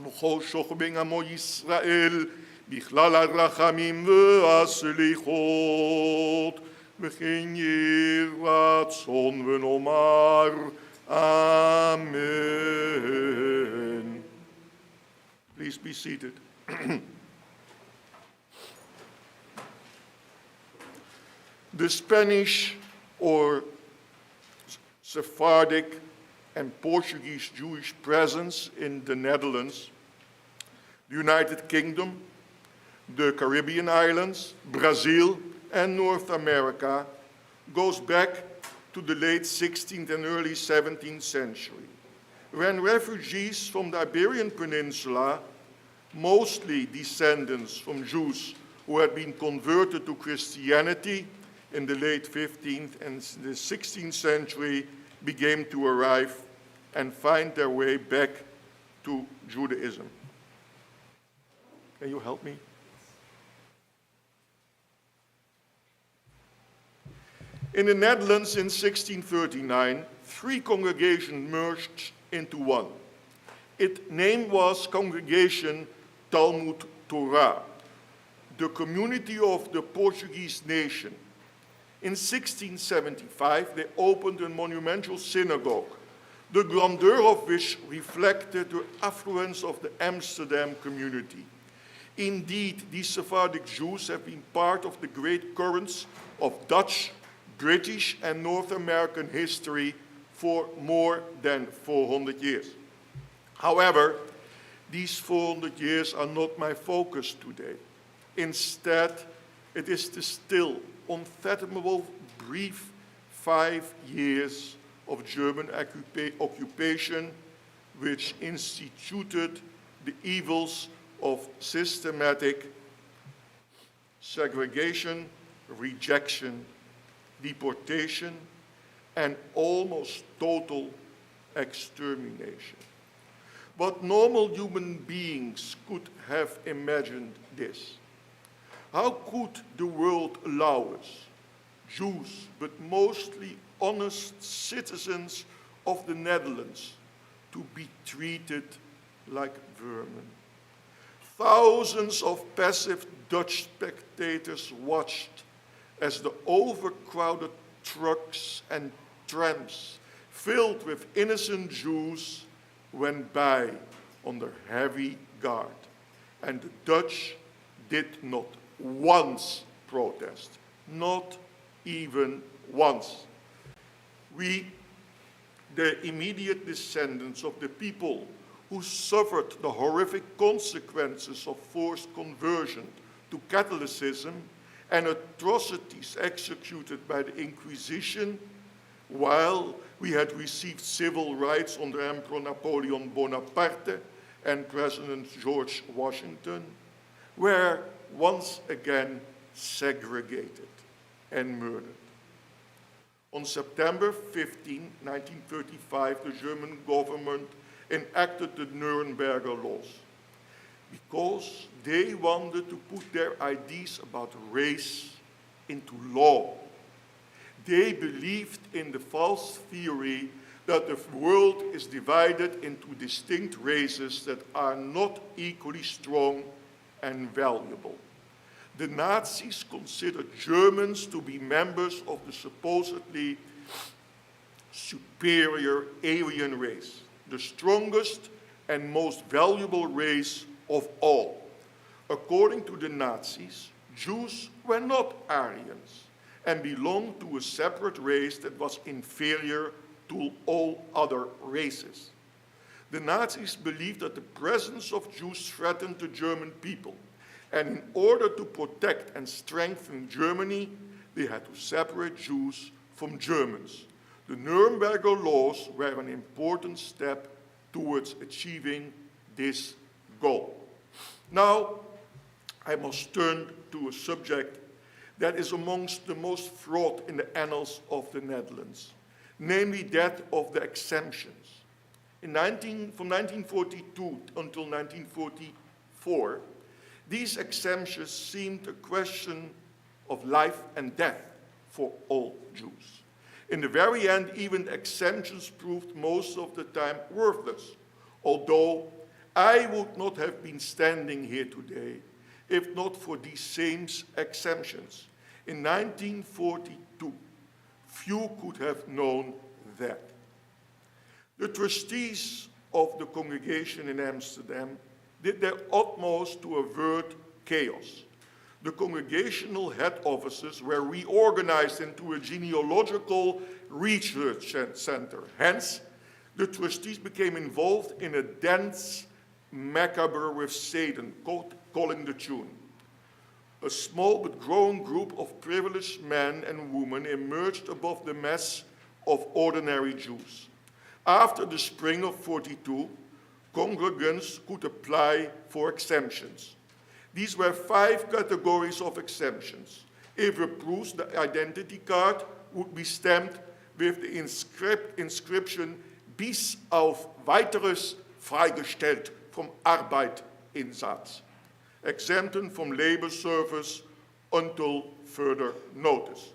R: וכל שוכבי עמו ישראל בכלל הרחמים והסליחות. Begin je wat zon we nog maar. Amen. Please be seated. The Spanish or Sephardic and Portuguese Jewish presence in the Netherlands, the United Kingdom, the Caribbean islands, Brazil, and North America goes back to the late 16th and early 17th century, when refugees from the Iberian Peninsula, mostly descendants from Jews who had been converted to Christianity in the late 15th and the 16th century, began to arrive and find their way back to Judaism. Can you help me? In the Netherlands in 1639, 3 congregations merged into one. Its name was Congregation Talmud Torah, the community of the Portuguese nation. In 1675, they opened a monumental synagogue, the grandeur of which reflected the affluence of the Amsterdam community. Indeed, these Sephardic Jews have been part of the great currents of Dutch, British, and North American history for more than 400 years. However, these 400 years are not my focus today. Instead, it is the still unfathomable brief 5 years of German occupation which instituted the evils of systematic segregation, rejection, deportation, and almost total extermination. But normal human beings could have imagined this. How could the world allow us, Jews, but mostly honest citizens of the Netherlands, to be treated like vermin? Thousands of passive Dutch spectators watched as the overcrowded trucks and trams filled with innocent Jews went by under heavy guard, and the Dutch did not once protest, not even once. We, the immediate descendants of the people who suffered the horrific consequences of forced conversion to Catholicism and atrocities executed by the Inquisition, while we had received civil rights under Emperor Napoleon Bonaparte and President George Washington, were once again segregated and murdered. On September 15, 1935, the German government enacted the Nuremberger laws because they wanted to put their ideas about race into law. They believed in the false theory that the world is divided into distinct races that are not equally strong and valuable. The Nazis considered Germans to be members of the supposedly superior Aryan race, the strongest and most valuable race of all. According to the Nazis, Jews were not Aryans and belonged to a separate race that was inferior to all other races. The Nazis believed that the presence of Jews threatened the German people, and in order to protect and strengthen Germany, they had to separate Jews from Germans. The Nuremberger laws were an important step towards achieving this goal. Now, I must turn to a subject that is amongst the most fraught in the annals of the Netherlands, namely that of the exemptions. From 1942 until 1944, these exemptions seemed a question of life and death for all Jews. In the very end, even exemptions proved most of the time worthless, although I would not have been standing here today if not for these same exemptions. in 1942. Few could have known that. The trustees of the congregation in Amsterdam did their utmost to avert chaos. The congregational head offices were reorganized into a genealogical research center. Hence, the trustees became involved in a dance macabre with Satan, calling the tune. A small but growing group of privileged men and women emerged above the mass of ordinary Jews. After the spring of '42, congregants could apply for exemptions. These were 5 categories of exemptions. If approved, the identity card would be stamped with the inscription bis auf weiteres freigestellt vom Arbeitsinsatz, exempted from labor service until further notice.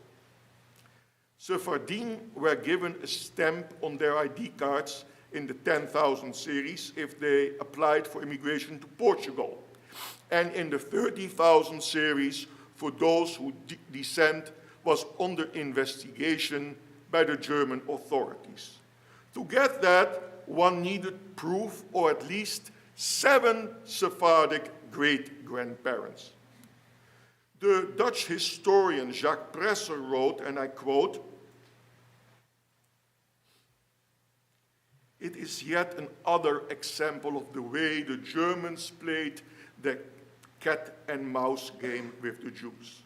R: Sephardim were given a stamp on their ID cards in the 10,000 series if they applied for immigration to Portugal, and in the 30,000 series for those whose descent was under investigation by the German authorities. To get that, one needed proof or at least 7 Sephardic great-grandparents. The Dutch historian Jacques Presser wrote, and I quote, "It is yet another example of the way the Germans played the cat and mouse game with the Jews.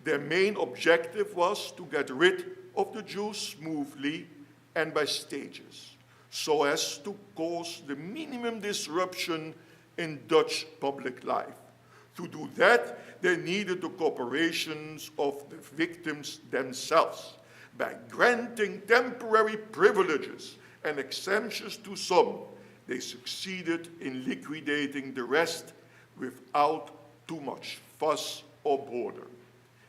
R: Their main objective was to get rid of the Jews smoothly and by stages, so as to cause the minimum disruption in Dutch public life. To do that, they needed the cooperation of the victims themselves. By granting temporary privileges and exemptions to some, they succeeded in liquidating the rest without too much fuss or bother.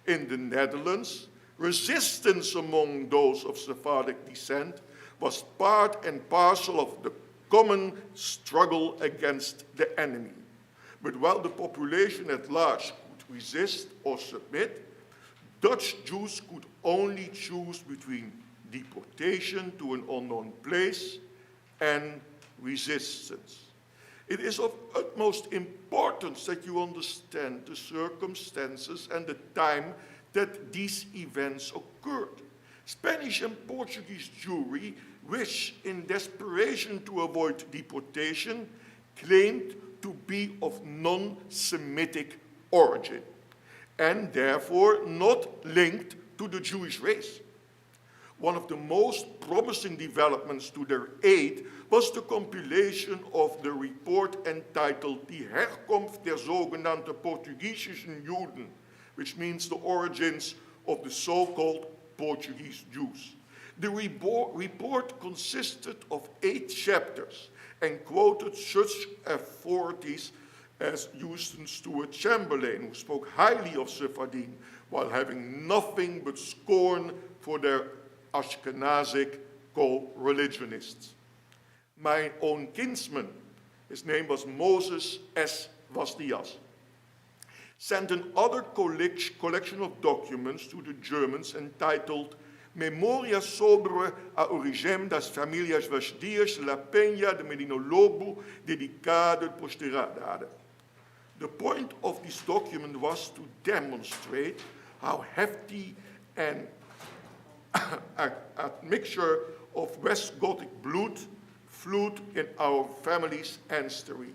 R: In the Netherlands, resistance among those of Sephardic descent was part and parcel of the common struggle against the enemy. But while the population at large could resist or submit, Dutch Jews could only choose between deportation to an unknown place and resistance. It is of utmost importance that you understand the circumstances and the time that these events occurred. Spanish and Portuguese Jewry, which in desperation to avoid deportation, claimed to be of non-Semitic origin, and therefore not linked to the Jewish race. One of the most promising developments to their aid was the compilation of the report entitled Die Herkunft der sogenannten Portugiesischen Juden, which means the origins of the so-called Portuguese Jews. The report consisted of 8 chapters and quoted such authorities as Houston Stewart Chamberlain, who spoke highly of Sephardim while having nothing but scorn for their Ashkenazic co-religionists. My own kinsman, his name was Moses S. Vastias, sent another collection of documents to the Germans entitled Memoria sobre a origem das famílias Vastias La Peña de Medina Lobo dedicada posteridade. The point of this document was to demonstrate how hefty and a mixture of West Gothic blood flowed in our family's ancestry.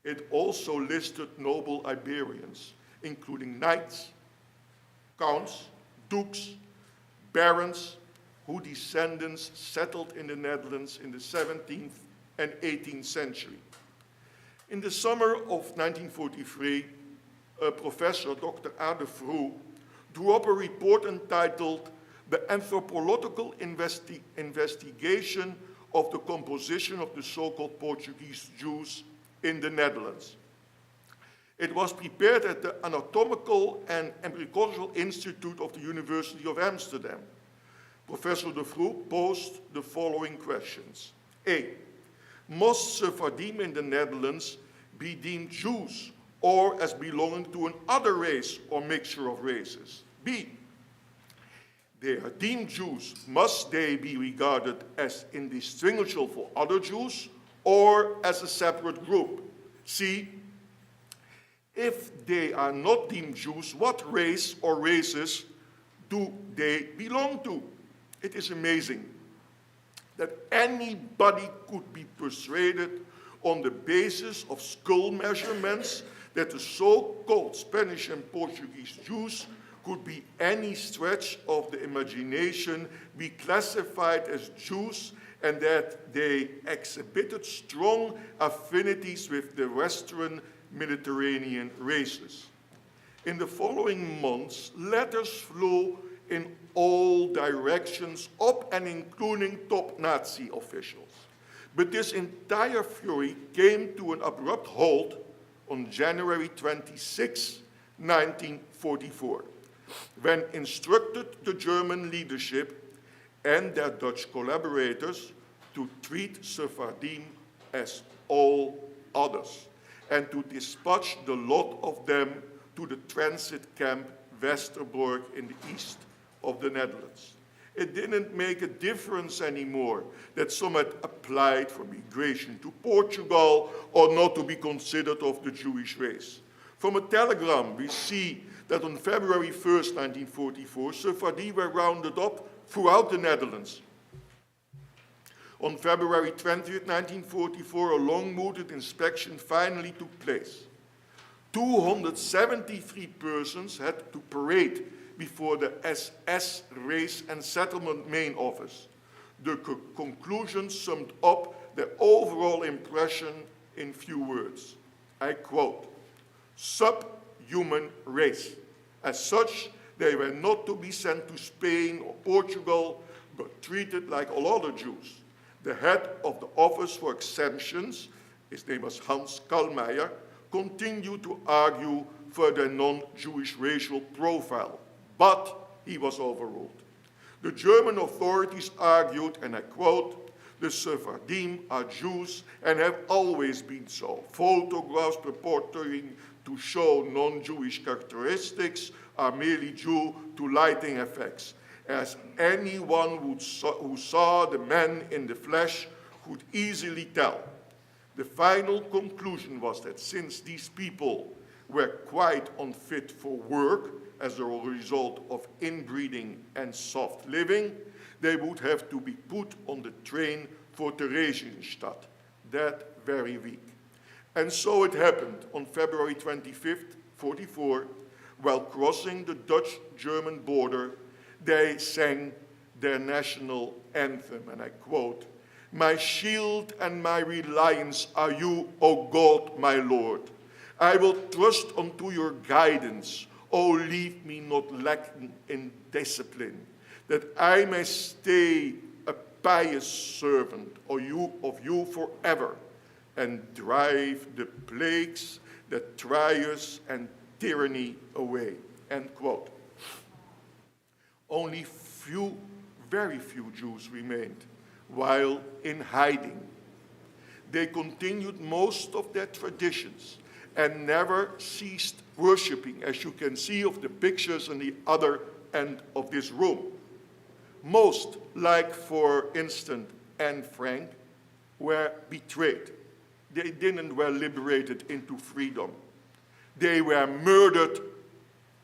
R: It also listed noble Iberians, including knights, counts, dukes, barons, whose descendants settled in the Netherlands in the 17th and 18th century. In the summer of 1943, Professor Dr. A. de Vroo drew up a report entitled The Anthropological Investigation of the Composition of the So-Called Portuguese Jews in the Netherlands. It was prepared at the Anatomical and Embryological Institute of the University of Amsterdam. Professor de Vroo posed the following questions. A. Must Sephardim in the Netherlands be deemed Jews or as belonging to another race or mixture of races? B, they are deemed Jews. Must they be regarded as indistinguishable from other Jews or as a separate group? C, if they are not deemed Jews, what race or races do they belong to? It is amazing that anybody could be persuaded on the basis of skull measurements that the so-called Spanish and Portuguese Jews could be any stretch of the imagination, be classified as Jews, and that they exhibited strong affinities with the Western Mediterranean races. In the following months, letters flew in all directions, up and including top Nazi officials. But this entire fury came to an abrupt halt on January 26, 1944, when instructed the German leadership and their Dutch collaborators to treat Sephardim as all others and to dispatch the lot of them to the transit camp Westerbork in the east of the Netherlands. It didn't make a difference anymore that some had applied for migration to Portugal or not to be considered of the Jewish race. From a telegram, we see that on February 1st, 1944, Sephardi were rounded up throughout the Netherlands. On February 20th, 1944, a long-mooted inspection finally took place. 273 persons had to parade before the SS Race and Settlement Main Office. The conclusion summed up the overall impression in few words. I quote, subhuman race. As such, they were not to be sent to Spain or Portugal, but treated like all other Jews. The head of the Office for Exemptions, his name was Hans Kallmeier, continued to argue for their non-Jewish racial profile, but he was overruled. The German authorities argued, and I quote, the Sephardim are Jews and have always been so. Photographs purporting to show non-Jewish characteristics are merely due to lighting effects, as anyone who saw the man in the flesh could easily tell. The final conclusion was that since these people were quite unfit for work as a result of inbreeding and soft living, they would have to be put on the train for Theresienstadt that very week. And so it happened on February 25th, 44, while crossing the Dutch-German border, they sang their national anthem, and I quote, my shield and my reliance are you, O God, my Lord. I will trust unto your guidance. O leave me not lacking in discipline, that I may stay a pious servant of you forever, and drive the plagues that try us and tyranny away. End quote. Only few, very few Jews remained while in hiding. They continued most of their traditions and never ceased worshiping, as you can see of the pictures on the other end of this room. Most, like for instance Anne Frank, were betrayed. They were liberated into freedom. They were murdered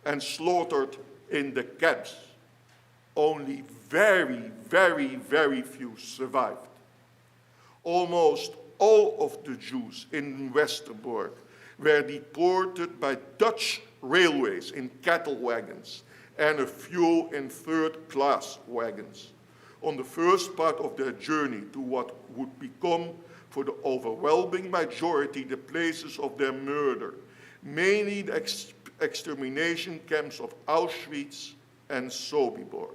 R: and slaughtered in the camps. Only very, very, very few survived. Almost all of the Jews in Westerbork were deported by Dutch railways in cattle wagons and a few in third-class wagons. On the first part of their journey to what would become, for the overwhelming majority, the places of their murder, mainly the extermination camps of Auschwitz and Sobibor.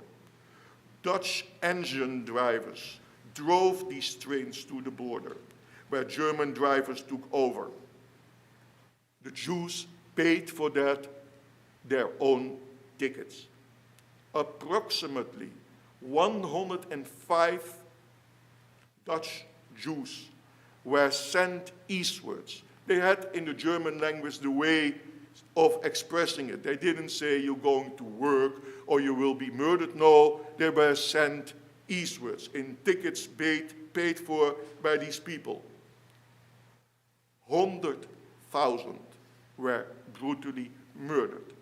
R: Dutch engine drivers drove these trains to the border, where German drivers took over. The Jews paid for that their own tickets. Approximately 105 Dutch Jews were sent eastwards They had in the German language the way of expressing it. They didn't say you're going to work or you will be murdered. No, they were sent eastwards in tickets paid for by these people. 100,000 were brutally murdered.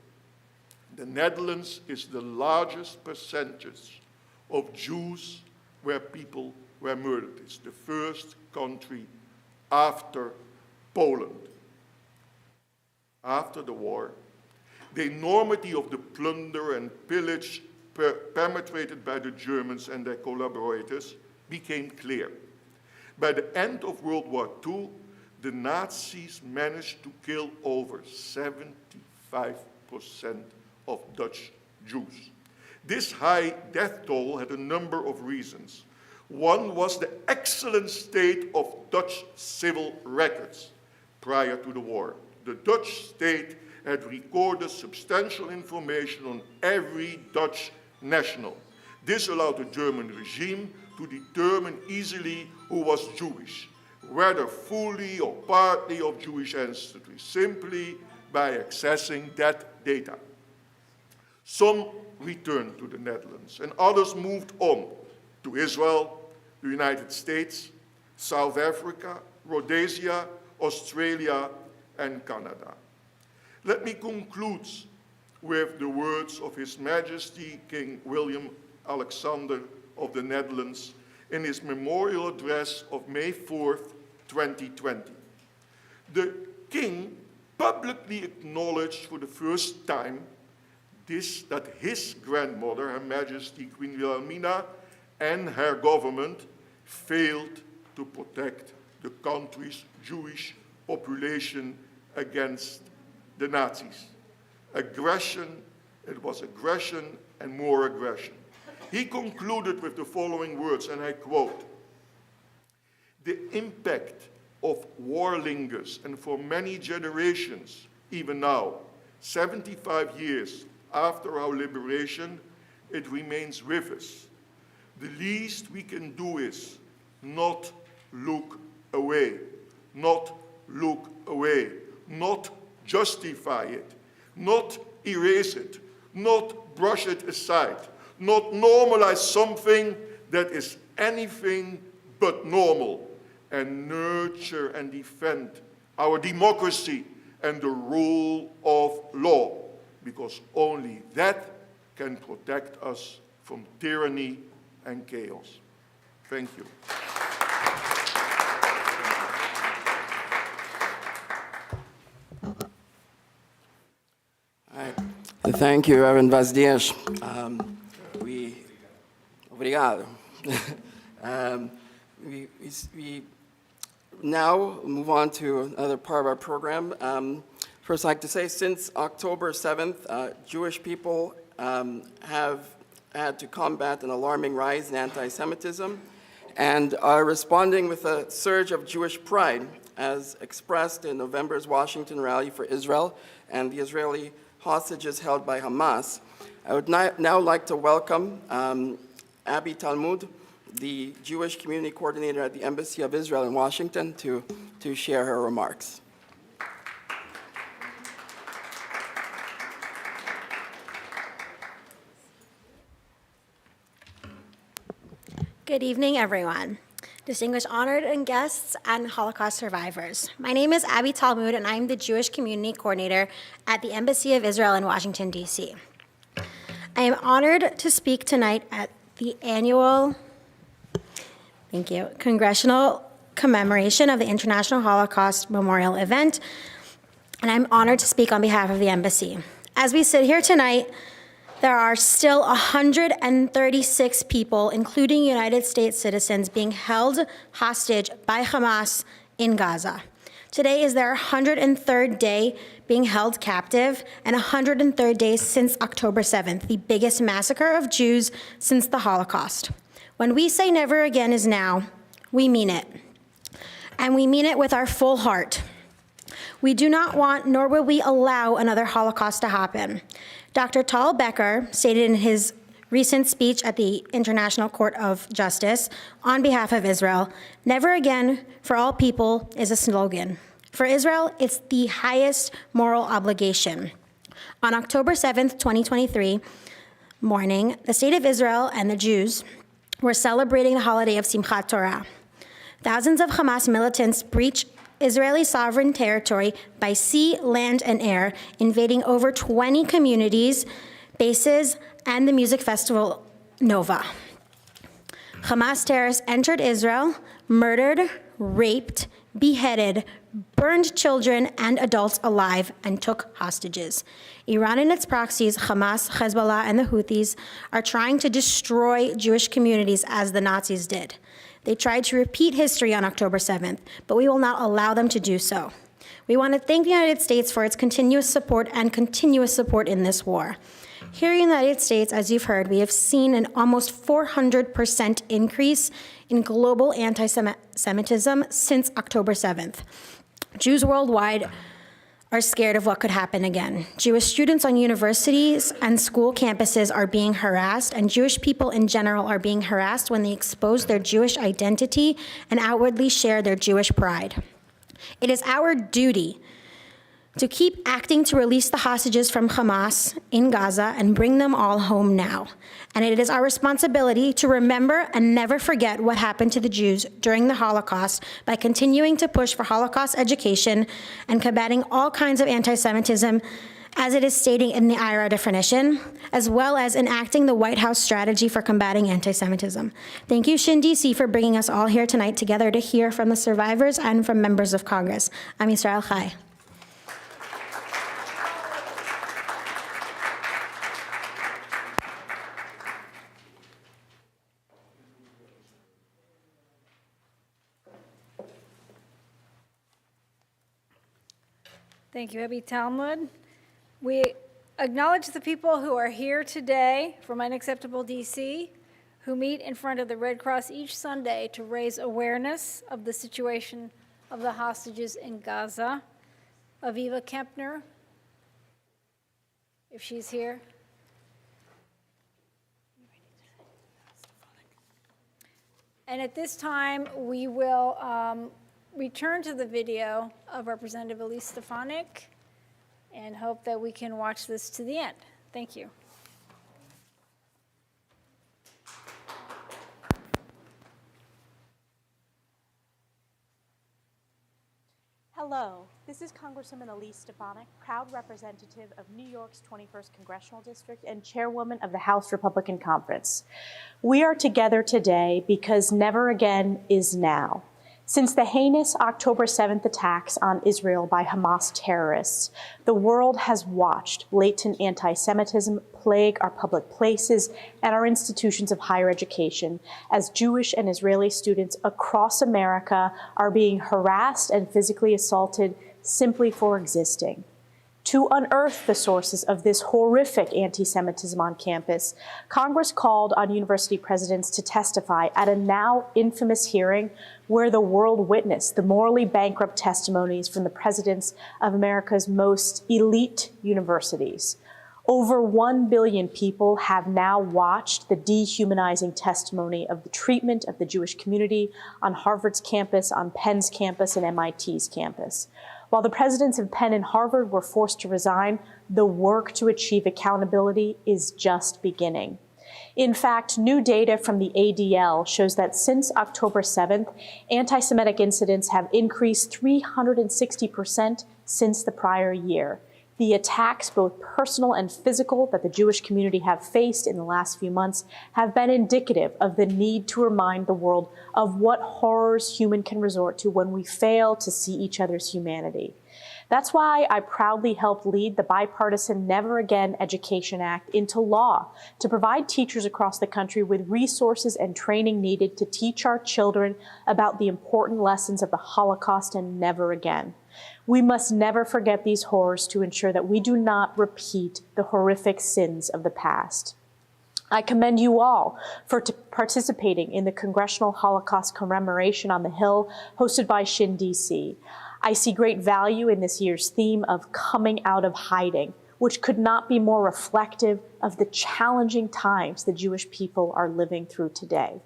R: The Netherlands is the largest percentage of Jews where people were murdered. It's the first country after Poland. After the war, the enormity of the plunder and pillage perpetrated by the Germans and their collaborators became clear. By the end of World War II, the Nazis managed to kill over 75% of Dutch Jews. This high death toll had a number of reasons. One was the excellent state of Dutch civil records prior to the war. The Dutch state had recorded substantial information on every Dutch national. This allowed the German regime to determine easily who was Jewish, whether fully or partly of Jewish ancestry, simply by accessing that data. Some returned to the Netherlands, and others moved on to Israel, the United States, South Africa, Rhodesia, Australia, and Canada. Let me conclude with the words of His Majesty King William Alexander of the Netherlands in his memorial address of May 4th, 2020. The King publicly acknowledged for the first time that his grandmother, Her Majesty Queen Wilhelmina, and her government failed to protect the country's Jewish population against the Nazis. Aggression, it was aggression and more aggression. He concluded with the following words, and I quote, "The impact of war lingers, and for many generations, even now, 75 years after our liberation, it remains with us. The least we can do is not look away, not look away, not justify it, not erase it, not brush it aside, not normalize something that is anything but normal, and nurture and defend our democracy and the rule of law, because only that can protect us from tyranny and chaos." Thank you.
A: All right. Thank you, Reverend Vaz Dias. Obrigado. We now move on to another part of our program. First, I'd like to say, since October 7th, Jewish people have had to combat an alarming rise in anti-Semitism and are responding with a surge of Jewish pride, as expressed in November's Washington rally for Israel and the Israeli hostages held by Hamas. I would now like to welcome Abby Talmud, the Jewish Community Coordinator at the Embassy of Israel in Washington, to share her remarks.
S: Good evening, everyone. Distinguished honored and guests and Holocaust survivors. My name is Abby Talmud, and I'm the Jewish Community Coordinator at the Embassy of Israel in Washington, D.C. I am honored to speak tonight at the annual, Congressional Commemoration of the International Holocaust Memorial event, and I'm honored to speak on behalf of the Embassy. As we sit here tonight, there are still 136 people, including United States citizens, being held hostage by Hamas in Gaza. Today is their 103rd day being held captive, and 103rd day since October 7th, the biggest massacre of Jews since the Holocaust. When we say never again is now, we mean it. And we mean it with our full heart. We do not want, nor will we allow, another Holocaust to happen. Dr. Tal Becker stated in his recent speech at the International Court of Justice on behalf of Israel, "Never again for all people is a slogan. For Israel, it's the highest moral obligation. On October 7th, 2023 morning, the State of Israel and the Jews were celebrating the holiday of Simchat Torah. Thousands of Hamas militants breached Israeli sovereign territory by sea, land, and air, invading over 20 communities, bases, and the music festival Nova. Hamas terrorists entered Israel, murdered, raped, beheaded, burned children and adults alive, and took hostages. Iran and its proxies, Hamas, Hezbollah, and the Houthis, are trying to destroy Jewish communities as the Nazis did. They tried to repeat history on October 7th, but we will not allow them to do so. We want to thank the United States for its continuous support in this war. Here in the United States, as you've heard, we have seen an almost 400% increase in global anti-Semitism since October 7th. Jews worldwide are scared of what could happen again. Jewish students on universities and school campuses are being harassed, and Jewish people in general are being harassed when they expose their Jewish identity and outwardly share their Jewish pride. It is our duty to keep acting to release the hostages from Hamas in Gaza and bring them all home now. And it is our responsibility to remember and never forget what happened to the Jews during the Holocaust by continuing to push for Holocaust education and combating all kinds of anti-Semitism, as it is stating in the IHRA definition, as well as enacting the White House strategy for combating anti-Semitism. Thank you, SHIN-DC, for bringing us all here tonight together to hear from the survivors and from members of Congress. I'm Yisrael Chai.
O: Thank you, Abby Talmud. We acknowledge the people who are here today from Unacceptable DC, who meet in front of the Red Cross each Sunday to raise awareness of the situation of the hostages in Gaza. Aviva Kempner, if she's here. And at this time, we will return to the video of Representative Elise Stefanik and hope that we can watch this to the end. Thank you.
J: Hello, this is Congresswoman Elise Stefanik, proud representative of New York's 21st Congressional District and chairwoman of the House Republican Conference. We are together today because never again is now. Since the heinous October 7th attacks on Israel by Hamas terrorists, the world has watched latent anti-Semitism plague our public places and our institutions of higher education as Jewish and Israeli students across America are being harassed and physically assaulted simply for existing. To unearth the sources of this horrific anti-Semitism on campus, Congress called on university presidents to testify at a now infamous hearing where the world witnessed the morally bankrupt testimonies from the presidents of America's most elite universities. Over 1 billion people have now watched the dehumanizing testimony of the treatment of the Jewish community on Harvard's campus, on Penn's campus, and MIT's campus. While the presidents of Penn and Harvard were forced to resign, the work to achieve accountability is just beginning. In fact, new data from the ADL shows that since October 7th, anti-Semitic incidents have increased 360% since the prior year. The attacks, both personal and physical, that the Jewish community have faced in the last few months have been indicative of the need to remind the world of what horrors humans can resort to when we fail to see each other's humanity. That's why I proudly helped lead the bipartisan Never Again Education Act into law to provide teachers across the country with resources and training needed to teach our children about the important lessons of the Holocaust and never again. We must never forget these horrors to ensure that we do not repeat the horrific sins of the past. I commend you all for participating in the Congressional Holocaust Commemoration on the Hill hosted by SHIN-DC. I see great value in this year's theme of coming out of hiding, which could not be more reflective of the challenging times the Jewish people are living through today.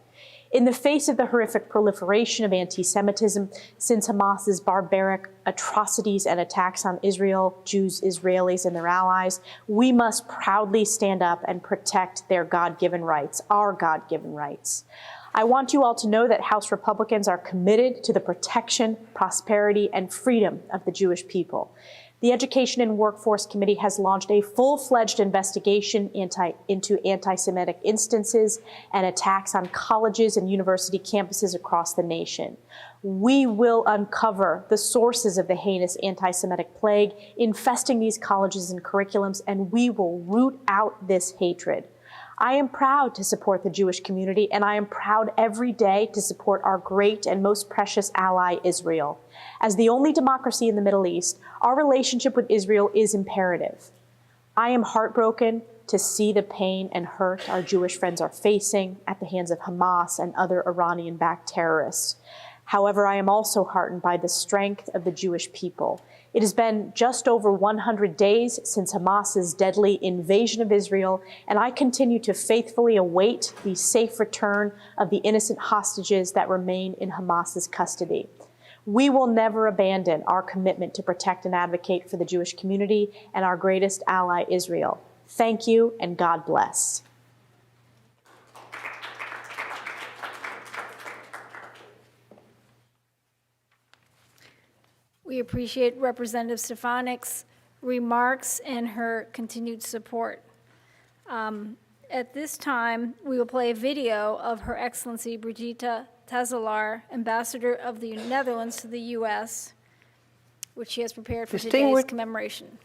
J: In the face of the horrific proliferation of anti-Semitism since Hamas's barbaric atrocities and attacks on Israel, Jews, Israelis, and their allies, we must proudly stand up and protect their God-given rights, our God-given rights. I want you all to know that House Republicans are committed to the protection, prosperity, and freedom of the Jewish people. The Education and Workforce Committee has launched a full-fledged investigation into anti-Semitic instances and attacks on colleges and university campuses across the nation. We will uncover the sources of the heinous anti-Semitic plague infesting these colleges and curriculums, and we will root out this hatred. I am proud to support the Jewish community, and I am proud every day to support our great and most precious ally, Israel. As the only democracy in the Middle East, our relationship with Israel is imperative. I am heartbroken to see the pain and hurt our Jewish friends are facing at the hands of Hamas and other Iranian-backed terrorists. However, I am also heartened by the strength of the Jewish people. It has been just over 100 days since Hamas's deadly invasion of Israel, and I continue to faithfully await the safe return of the innocent hostages that remain in Hamas's custody. We will never abandon our commitment to protect and advocate for the Jewish community and our greatest ally, Israel. Thank you, and God bless.
O: We appreciate Representative Stefanik's remarks and her continued support. At this time, we will play a video of Her Excellency Brigitte Tazelaar, Ambassador of the Netherlands to the U.S., which she has prepared for today's commemoration.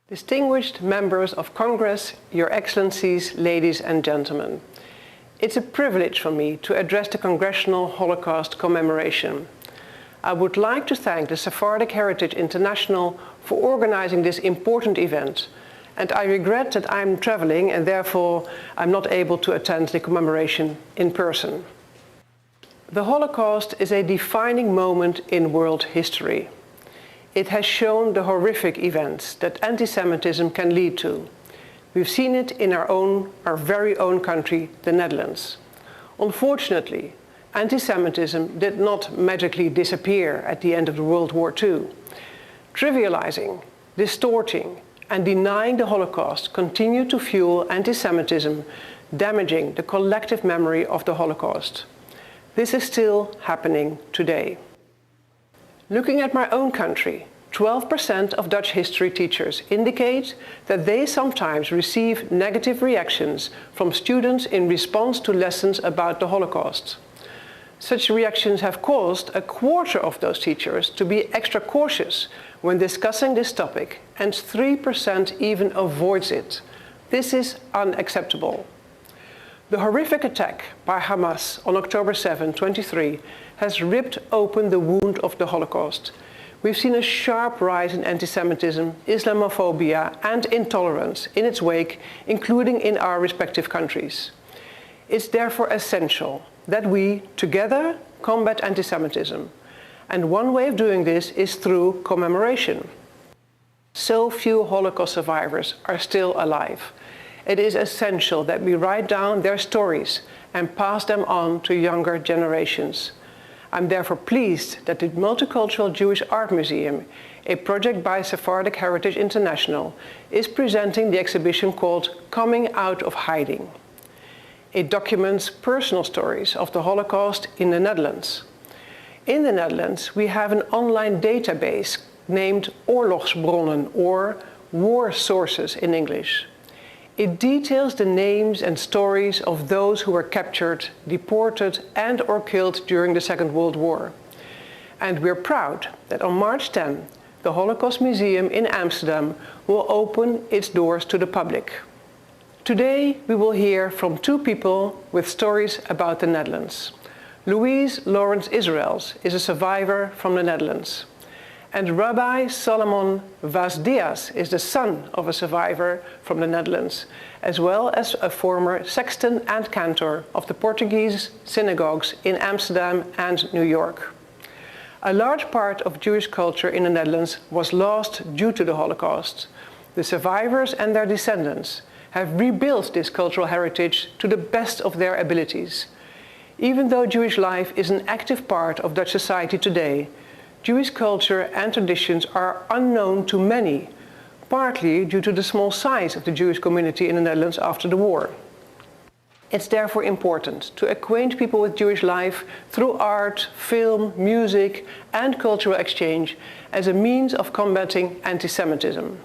T: Distinguished members of Congress, Your Excellencies, ladies and gentlemen. It's a privilege for me to address the Congressional Holocaust Commemoration. I would like to thank the Sephardic Heritage International for organizing this important event, and I regret that I'm traveling and therefore I'm not able to attend the commemoration in person. The Holocaust is a defining moment in world history. It has shown the horrific events that anti-Semitism can lead to. We've seen it in our very own country, the Netherlands. Unfortunately, anti-Semitism did not magically disappear at the end of World War II. Trivializing, distorting, and denying the Holocaust continue to fuel anti-Semitism, damaging the collective memory of the Holocaust. This is still happening today. Looking at my own country, 12% of Dutch history teachers indicate that they sometimes receive negative reactions from students in response to lessons about the Holocaust. Such reactions have caused a quarter of those teachers to be extra cautious when discussing this topic, and 3% even avoids it. This is unacceptable. The horrific attack by Hamas on October 7, 2023 has ripped open the wound of the Holocaust. We've seen a sharp rise in anti-Semitism, Islamophobia, and intolerance in its wake, including in our respective countries. It's therefore essential that we, together, combat anti-Semitism. And one way of doing this is through commemoration. So few Holocaust survivors are still alive. It is essential that we write down their stories and pass them on to younger generations. I'm therefore pleased that the Multicultural Jewish Art Museum, a project by Sephardic Heritage International, is presenting the exhibition called Coming Out of Hiding. It documents personal stories of the Holocaust in the Netherlands. In the Netherlands, we have an online database named Oorlogsbronnen, or War Sources in English. It details the names and stories of those who were captured, deported, and/or killed during the Second World War. And we're proud that on March 10, the Holocaust Museum in Amsterdam will open its doors to the public. Today, we will hear from two people with stories about the Netherlands. Louise Lawrence Israels is a survivor from the Netherlands. And Rabbi Solomon Vaz-Diaz is the son of a survivor from the Netherlands, as well as a former sexton and cantor of the Portuguese synagogues in Amsterdam and New York. A large part of Jewish culture in the Netherlands was lost due to the Holocaust. The survivors and their descendants have rebuilt this cultural heritage to the best of their abilities. Even though Jewish life is an active part of Dutch society today, Jewish culture and traditions are unknown to many, partly due to the small size of the Jewish community in the Netherlands after the war. It's therefore important to acquaint people with Jewish life through art, film, music, and cultural exchange as a means of combating anti-Semitism.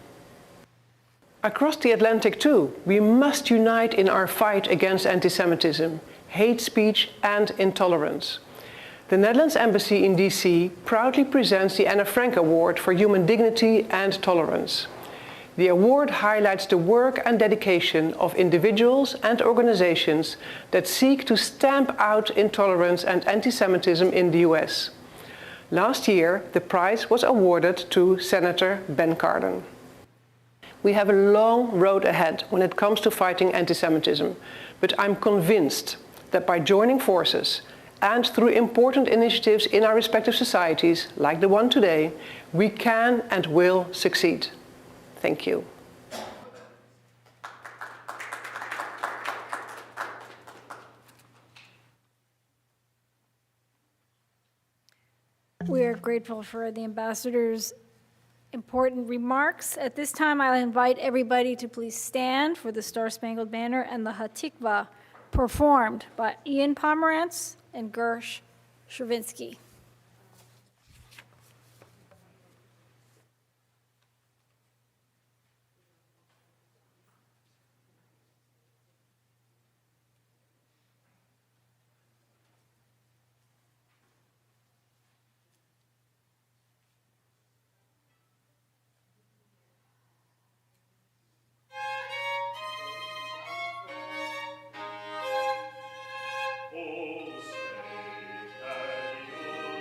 T: Across the Atlantic too, we must unite in our fight against anti-Semitism, hate speech, and intolerance. The Netherlands Embassy in DC proudly presents the Anne Frank Award for Human Dignity and Tolerance. The award highlights the work and dedication of individuals and organizations that seek to stamp out intolerance and anti-Semitism in the US. Last year, the prize was awarded to Senator Ben Cardin. We have a long road ahead when it comes to fighting anti-Semitism, but I'm convinced that by joining forces and through important initiatives in our respective societies, like the one today, we can and will succeed. Thank you.
O: We are grateful for the ambassador's important remarks. At this time, I'll invite everybody to please stand for the Star-Spangled Banner and the Hatikvah, performed by Ian Pomerantz and Gersh Chervinsky.
B: Oh, say, have you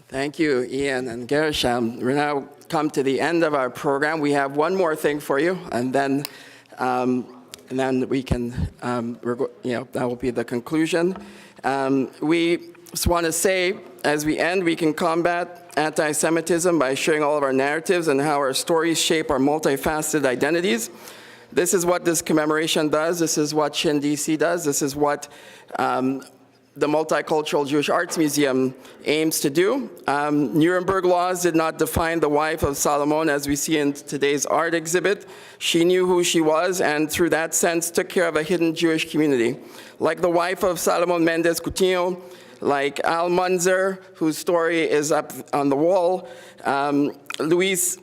A: Thank you, Ian and Gershom. We're now come to the end of our program. We have one more thing for you, and then we can, that will be the conclusion. We just want to say, as we end, we can combat anti-Semitism by sharing all of our narratives and how our stories shape our multifaceted identities. This is what this commemoration does. This is what SHIN-DC does. This is what the Multicultural Jewish Arts Museum aims to do. Nuremberg laws did not define the wife of Salomon as we see in today's art exhibit. She knew who she was, and through that sense took care of a hidden Jewish community. Like the wife of Salomon Mendes Coutinho, like Al Munzer, whose story is up on the wall, Luis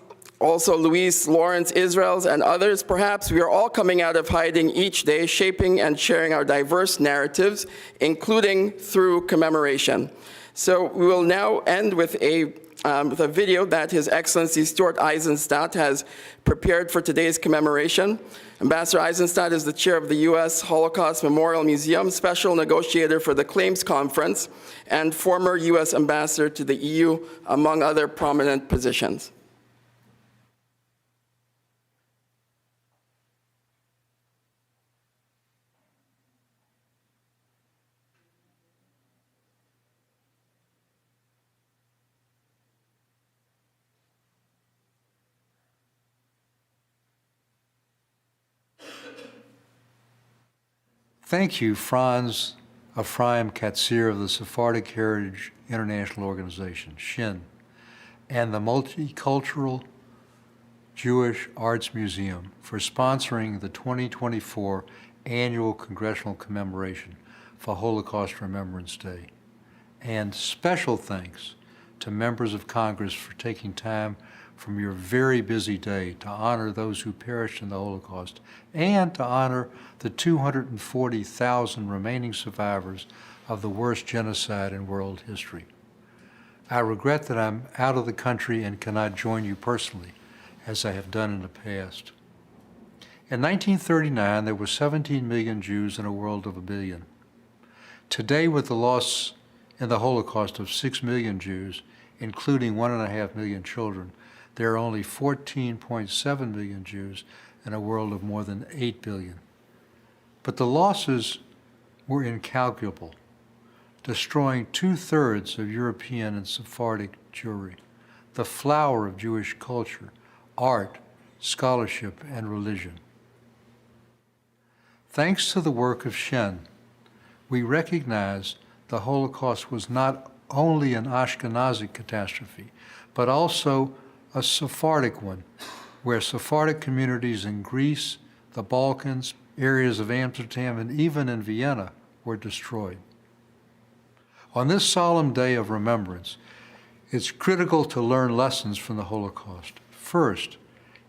A: Lawrence Israels, and others. Perhaps we are all coming out of hiding each day, shaping and sharing our diverse narratives, including through commemoration. So we will now end with a video that His Excellency Stuart Eisenstadt has prepared for today's commemoration. Ambassador Eisenstadt is the chair of the U.S. Holocaust Memorial Museum, special negotiator for the Claims Conference, and former U.S. ambassador to the EU, among other prominent positions.
U: Thank you, Franz Ephraim Katzir of the Sephardic Heritage International Organization, SHIN, and the Multicultural Jewish Arts Museum for sponsoring the 2024 Annual Congressional Commemoration for Holocaust Remembrance Day. And special thanks to members of Congress for taking time from your very busy day to honor those who perished in the Holocaust and to honor the 240,000 remaining survivors of the worst genocide in world history. I regret that I'm out of the country and cannot join you personally, as I have done in the past. In 1939, there were 17 million Jews in a world of 1 billion. Today, with the loss in the Holocaust of 6 million Jews, including 1.5 million children, there are only 14.7 million Jews in a world of more than 8 billion. But the losses were incalculable, destroying 2/3 of European and Sephardic Jewry, the flower of Jewish culture, art, scholarship, and religion. Thanks to the work of SHIN, we recognize the Holocaust was not only an Ashkenazi catastrophe, but also a Sephardic one, where Sephardic communities in Greece, the Balkans, areas of Amsterdam, and even in Vienna were destroyed. On this solemn day of remembrance, it's critical to learn lessons from the Holocaust. First,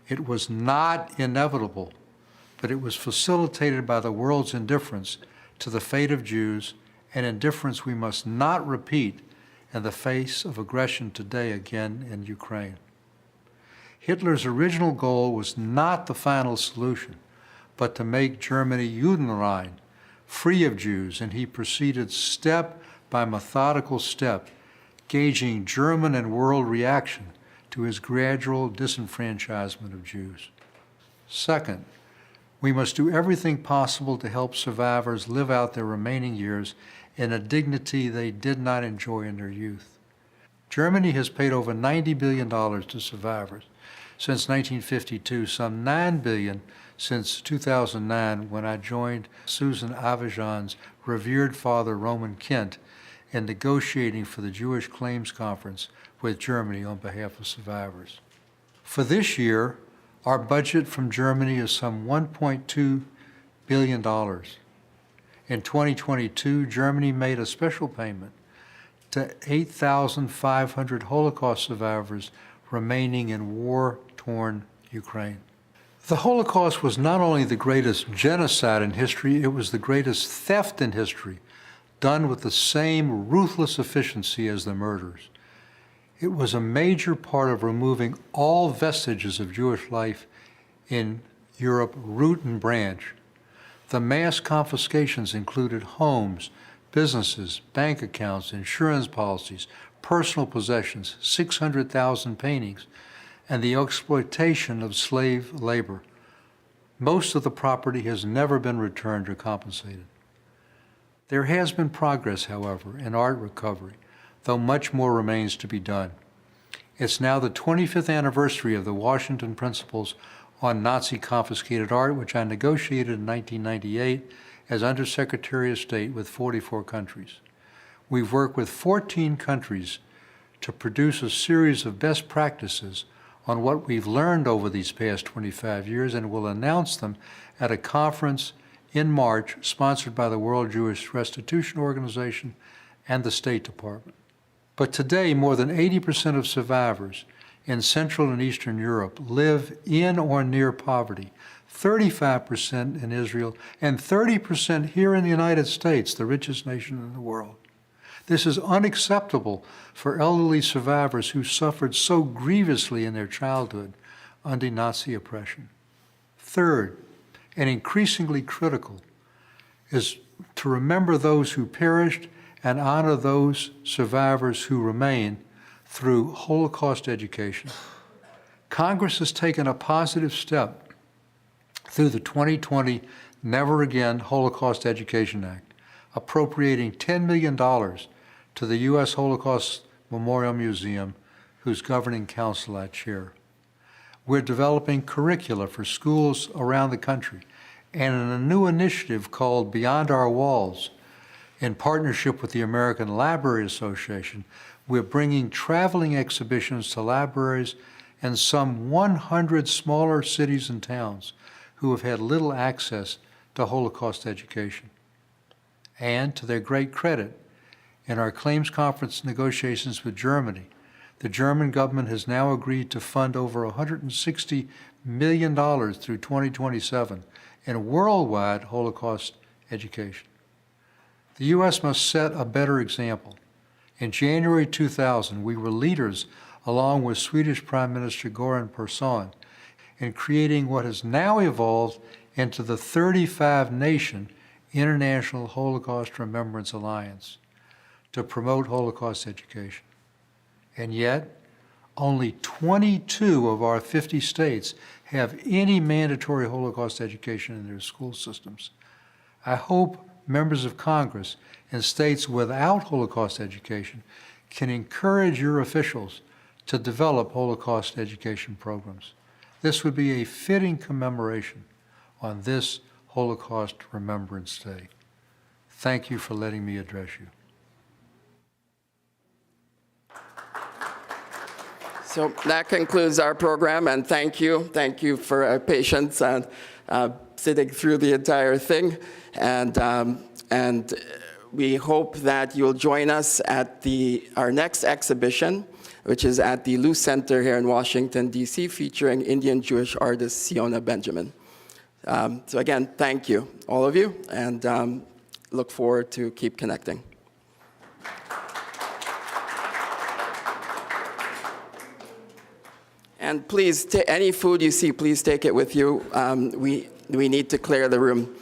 U: it was not inevitable, but it was facilitated by the world's indifference to the fate of Jews, an indifference we must not repeat in the face of aggression today again in Ukraine. Hitler's original goal was not the final solution, but to make Germany Judenrein, free of Jews, and he proceeded step by methodical step, gauging German and world reaction to his gradual disenfranchisement of Jews. Second, we must do everything possible to help survivors live out their remaining years in a dignity they did not enjoy in their youth. Germany has paid over $90 billion to survivors since 1952, some $9 billion since 2009, when I joined Susan Avijan's revered father, Roman Kent, in negotiating for the Jewish Claims Conference with Germany on behalf of survivors. For this year, our budget from Germany is some $1.2 billion. In 2022, Germany made a special payment to 8,500 Holocaust survivors remaining in war-torn Ukraine. The Holocaust was not only the greatest genocide in history, it was the greatest theft in history, done with the same ruthless efficiency as the murders. It was a major part of removing all vestiges of Jewish life in Europe, root and branch. The mass confiscations included homes, businesses, bank accounts, insurance policies, personal possessions, 600,000 paintings, and the exploitation of slave labor. Most of the property has never been returned or compensated. There has been progress, however, in art recovery, though much more remains to be done. It's now the 25th anniversary of the Washington Principles on Nazi-confiscated art, which I negotiated in 1998 as Undersecretary of State with 44 countries. We've worked with 14 countries to produce a series of best practices on what we've learned over these past 25 years, and will announce them at a conference in March sponsored by the World Jewish Restitution Organization and the State Department. But today, more than 80% of survivors in Central and Eastern Europe live in or near poverty, 35% in Israel, and 30% here in the United States, the richest nation in the world. This is unacceptable for elderly survivors who suffered so grievously in their childhood under Nazi oppression. Third, and increasingly critical, is to remember those who perished and honor those survivors who remain through Holocaust education. Congress has taken a positive step through the 2020 Never Again Holocaust Education Act, appropriating $10 million to the U.S. Holocaust Memorial Museum, whose governing council I chair. We're developing curricula for schools around the country, and in a new initiative called Beyond Our Walls, in partnership with the American Library Association, we're bringing traveling exhibitions to libraries in some 100 smaller cities and towns who have had little access to Holocaust education. And to their great credit, in our claims conference negotiations with Germany, the German government has now agreed to fund over $160 million through 2027 in worldwide Holocaust education. The U.S. must set a better example. In January 2000, we were leaders, along with Swedish Prime Minister Göran Persson, in creating what has now evolved into the 35-nation International Holocaust Remembrance Alliance to promote Holocaust education. And yet, only 22 of our 50 states have any mandatory Holocaust education in their school systems. I hope members of Congress in states without Holocaust education can encourage your officials to develop Holocaust education programs. This would be a fitting commemoration on this Holocaust Remembrance Day. Thank you for letting me address you.
A: So that concludes our program, and thank you. Thank you for patience and sitting through the entire thing. And we hope that you'll join us at our next exhibition, which is at the Luce Center here in Washington, D.C., featuring Indian Jewish artist Siona Benjamin. So again, thank you, all of you, and look forward to keep connecting. And please, any food you see, please take it with you. We need to clear the room.